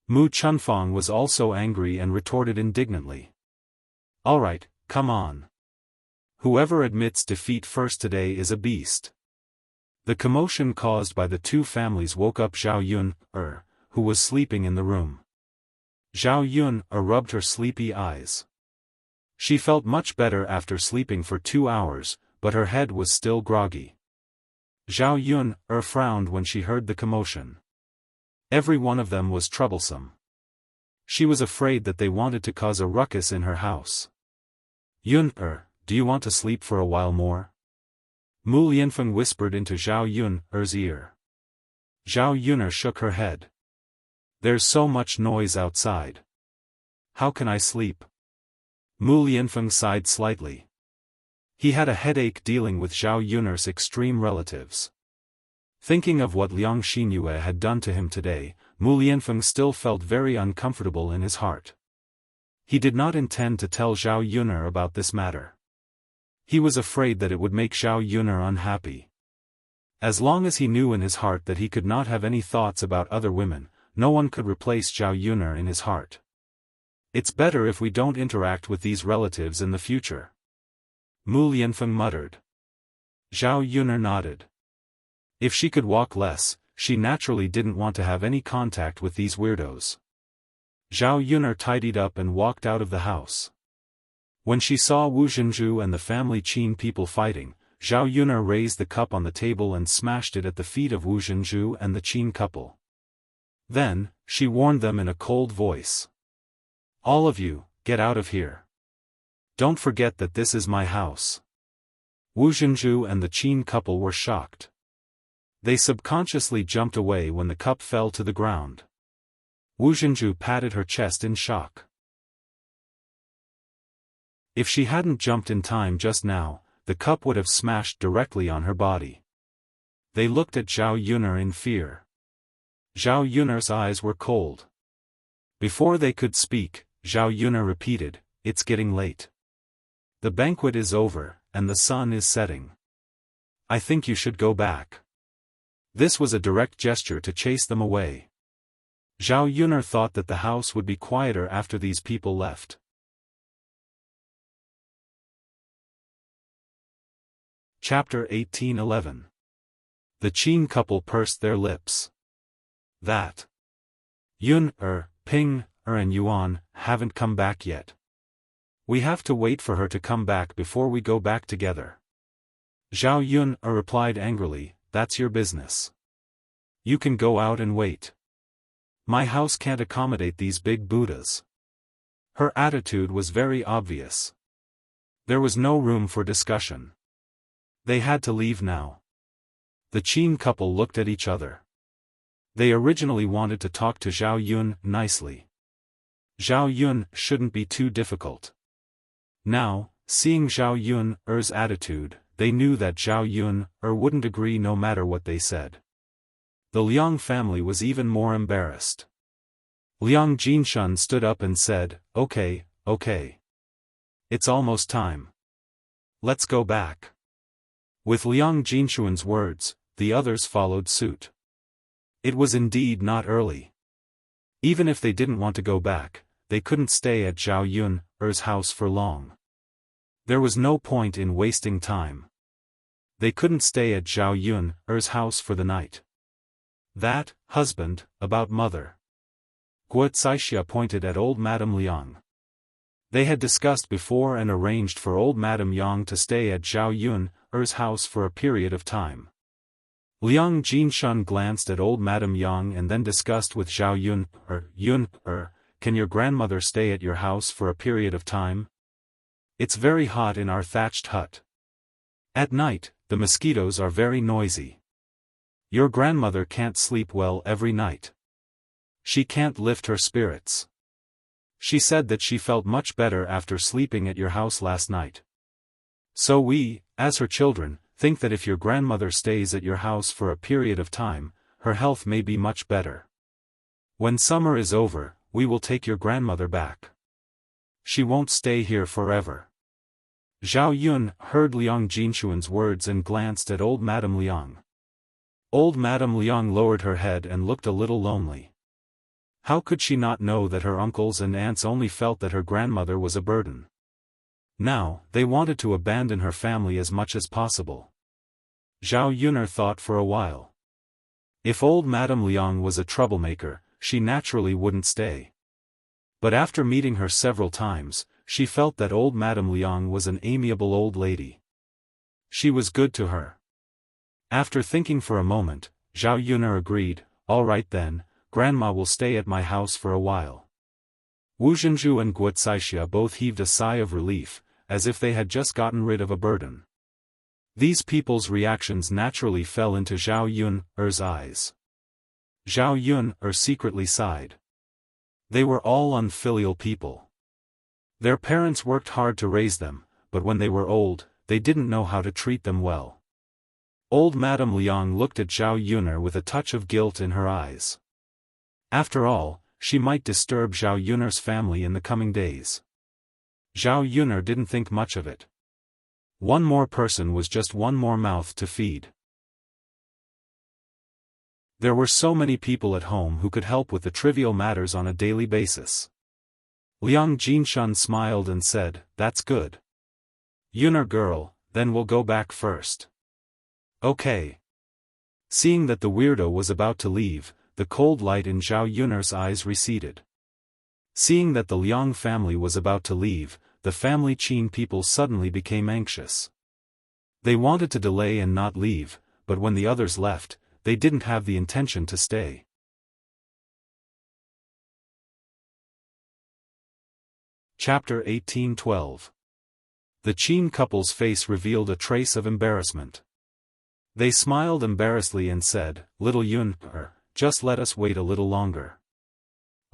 Mu Chunfang was also angry and retorted indignantly. "All right, come on. Whoever admits defeat first today is a beast." The commotion caused by the two families woke up Zhao Yun, who was sleeping in the room. Zhao Yun rubbed her sleepy eyes. She felt much better after sleeping for 2 hours, but her head was still groggy. Zhao Yun frowned when she heard the commotion. Every one of them was troublesome. She was afraid that they wanted to cause a ruckus in her house. "Yun, do you want to sleep for a while more?" Mu Lianfeng whispered into Zhao Yun's ear. Zhao Yun shook her head. "There's so much noise outside. How can I sleep?" Mu Lianfeng sighed slightly. He had a headache dealing with Zhao Yun's extreme relatives. Thinking of what Liang Xinyue had done to him today, Mu Lianfeng still felt very uncomfortable in his heart. He did not intend to tell Zhao Yun about this matter. He was afraid that it would make Zhao Yun unhappy. As long as he knew in his heart that he could not have any thoughts about other women, no one could replace Zhao Yun in his heart. "It's better if we don't interact with these relatives in the future," Mu Lianfeng muttered. Zhao Yun nodded. If she could walk less, she naturally didn't want to have any contact with these weirdos. Zhao Yun tidied up and walked out of the house. When she saw Wu Zhenju and the family Qin people fighting, Zhao Yun raised the cup on the table and smashed it at the feet of Wu Zhenju and the Qin couple. Then, she warned them in a cold voice. "All of you, get out of here. Don't forget that this is my house." Wu Zhenju and the Qin couple were shocked. They subconsciously jumped away when the cup fell to the ground. Wu Zhenju patted her chest in shock. If she hadn't jumped in time just now, the cup would have smashed directly on her body. They looked at Zhao Yun in fear. Zhao Yun's eyes were cold. Before they could speak, Zhao Yun repeated, "It's getting late. The banquet is over, and the sun is setting. I think you should go back." This was a direct gesture to chase them away. Zhao Yun thought that the house would be quieter after these people left. Chapter 18:11. The Qin couple pursed their lips. That Yun, Ping, and Yuan haven't come back yet. We have to wait for her to come back before we go back together. Zhao Yun replied angrily, that's your business. You can go out and wait. My house can't accommodate these big Buddhas. Her attitude was very obvious. There was no room for discussion. They had to leave now. The Qin couple looked at each other. They originally wanted to talk to Zhao Yun nicely. Zhao Yun shouldn't be too difficult. Now, seeing Zhao Yun's attitude, they knew that Zhao Yun wouldn't agree no matter what they said. The Liang family was even more embarrassed. Liang Jinshun stood up and said, okay. It's almost time. Let's go back. With Liang Jinshun's words, the others followed suit. It was indeed not early. Even if they didn't want to go back, they couldn't stay at Zhao Yun's house for long. There was no point in wasting time. They couldn't stay at Zhao Yun's house for the night. That, husband, about mother. Wuxia pointed at old Madame Liang. They had discussed before and arranged for old Madame Yang to stay at Zhao Yun's house for a period of time. Liang Jinshun glanced at old Madame Yang and then discussed with Zhao Yun, can your grandmother stay at your house for a period of time? It's very hot in our thatched hut. At night, the mosquitoes are very noisy. Your grandmother can't sleep well every night. She can't lift her spirits. She said that she felt much better after sleeping at your house last night. So we, as her children, think that if your grandmother stays at your house for a period of time, her health may be much better. When summer is over, we will take your grandmother back. She won't stay here forever. Zhao Yun heard Liang Jinshun's words and glanced at old Madame Liang. Old Madame Liang lowered her head and looked a little lonely. How could she not know that her uncles and aunts only felt that her grandmother was a burden? Now, they wanted to abandon her family as much as possible. Zhao Yun thought for a while. If old Madame Liang was a troublemaker, she naturally wouldn't stay. But after meeting her several times, she felt that old Madame Liang was an amiable old lady. She was good to her. After thinking for a moment, Zhao Yun agreed, all right then, Grandma will stay at my house for a while. Wu Zhenju and Wuxia both heaved a sigh of relief, as if they had just gotten rid of a burden. These people's reactions naturally fell into Zhao Yun's eyes. Zhao Yun secretly sighed. They were all unfilial people. Their parents worked hard to raise them, but when they were old, they didn't know how to treat them well. Old Madame Liang looked at Zhao Yun with a touch of guilt in her eyes. After all, she might disturb Zhao Yun's family in the coming days. Zhao Yun didn't think much of it. One more person was just one more mouth to feed. There were so many people at home who could help with the trivial matters on a daily basis. Liang Jinshun smiled and said, that's good. Yun girl, then we'll go back first. Okay. Seeing that the weirdo was about to leave, the cold light in Zhao Yun's eyes receded. Seeing that the Liang family was about to leave, the family Qin people suddenly became anxious. They wanted to delay and not leave, but when the others left, they didn't have the intention to stay. Chapter 18:12. The Qin couple's face revealed a trace of embarrassment. They smiled embarrassedly and said, little Yun, just let us wait a little longer.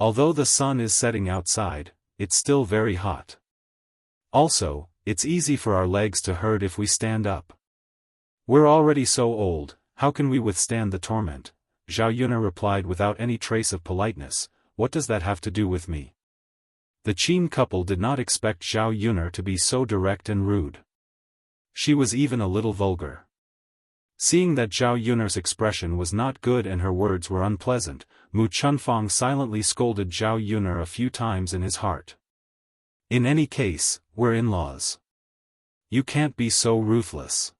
Although the sun is setting outside, it's still very hot. Also, it's easy for our legs to hurt if we stand up. We're already so old, how can we withstand the torment? Zhao Yun replied without any trace of politeness, what does that have to do with me? The Qin couple did not expect Zhao Yun to be so direct and rude. She was even a little vulgar. Seeing that Zhao Yun's expression was not good and her words were unpleasant, Mu Chunfang silently scolded Zhao Yun a few times in his heart. In any case, we're in-laws. You can't be so ruthless.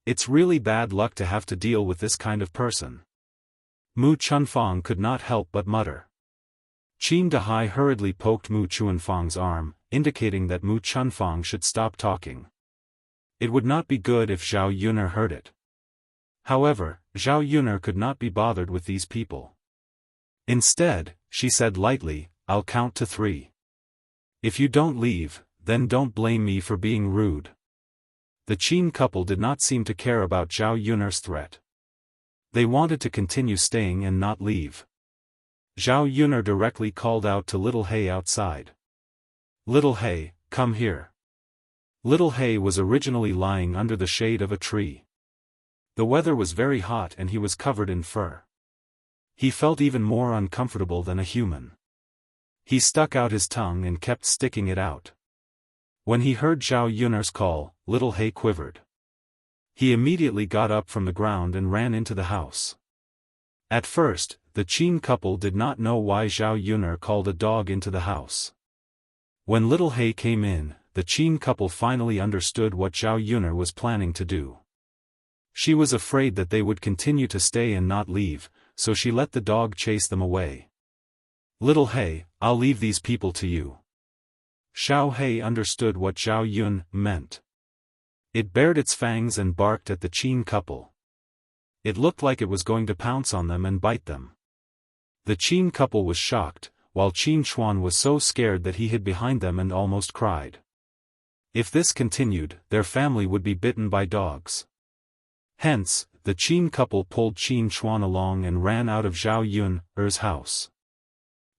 It's really bad luck to have to deal with this kind of person. Mu Chunfang could not help but mutter. Qin Dehai hurriedly poked Mu Chuanfang's arm, indicating that Mu Chunfang should stop talking. It would not be good if Zhao Yuner heard it. However, Zhao Yuner could not be bothered with these people. Instead, she said lightly, "I'll count to 3. If you don't leave, then don't blame me for being rude." The Qin couple did not seem to care about Zhao Yuner's threat. They wanted to continue staying and not leave. Zhao Yuner directly called out to Little Hay outside. "Little Hay, come here." Little Hay was originally lying under the shade of a tree. The weather was very hot and he was covered in fur. He felt even more uncomfortable than a human. He stuck out his tongue and kept sticking it out. When he heard Zhao Yuner's call, Little Hay quivered. He immediately got up from the ground and ran into the house. At first, the Qin couple did not know why Zhao Yuner called a dog into the house. When Little Hay came in, the Qin couple finally understood what Zhao Yuner was planning to do. She was afraid that they would continue to stay and not leave, so she let the dog chase them away. "Little Hay, I'll leave these people to you." Xiao Hay understood what Zhao Yun meant. It bared its fangs and barked at the Qin couple. It looked like it was going to pounce on them and bite them. The Qin couple was shocked, while Qin Chuan was so scared that he hid behind them and almost cried. If this continued, their family would be bitten by dogs. Hence, the Qin couple pulled Qin Chuan along and ran out of Zhao Yun's house.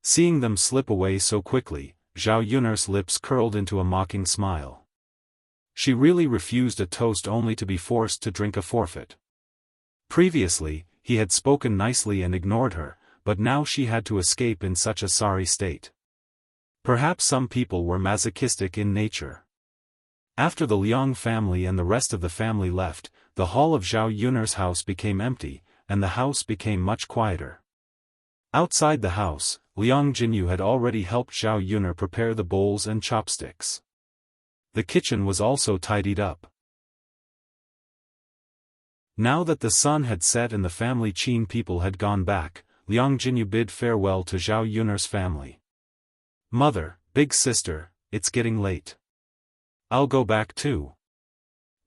Seeing them slip away so quickly, Zhao Yun's lips curled into a mocking smile. She really refused a toast only to be forced to drink a forfeit. Previously, he had spoken nicely and ignored her, but now she had to escape in such a sorry state. Perhaps some people were masochistic in nature. After the Liang family and the rest of the family left, the hall of Zhao Yun's house became empty, and the house became much quieter. Outside the house, Liang Jinyu had already helped Zhao Yun prepare the bowls and chopsticks. The kitchen was also tidied up. Now that the sun had set and the family Qin people had gone back, Liang Jinyu bid farewell to Zhao Yun's family. "Mother, big sister, it's getting late. I'll go back too."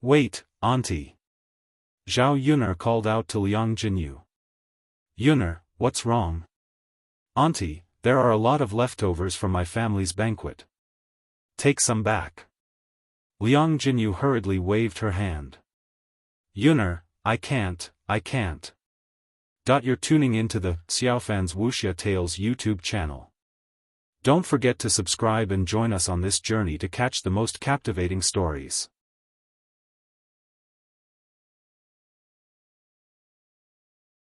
"Wait, auntie." Zhao Yun called out to Liang Jinyu. "Yun, what's wrong?" "Auntie, there are a lot of leftovers from my family's banquet. Take some back." Liang Jinyu hurriedly waved her hand. "Yun, I can't. You're tuning into the Xiaofan's Wuxia Tales YouTube channel. Don't forget to subscribe and join us on this journey to catch the most captivating stories.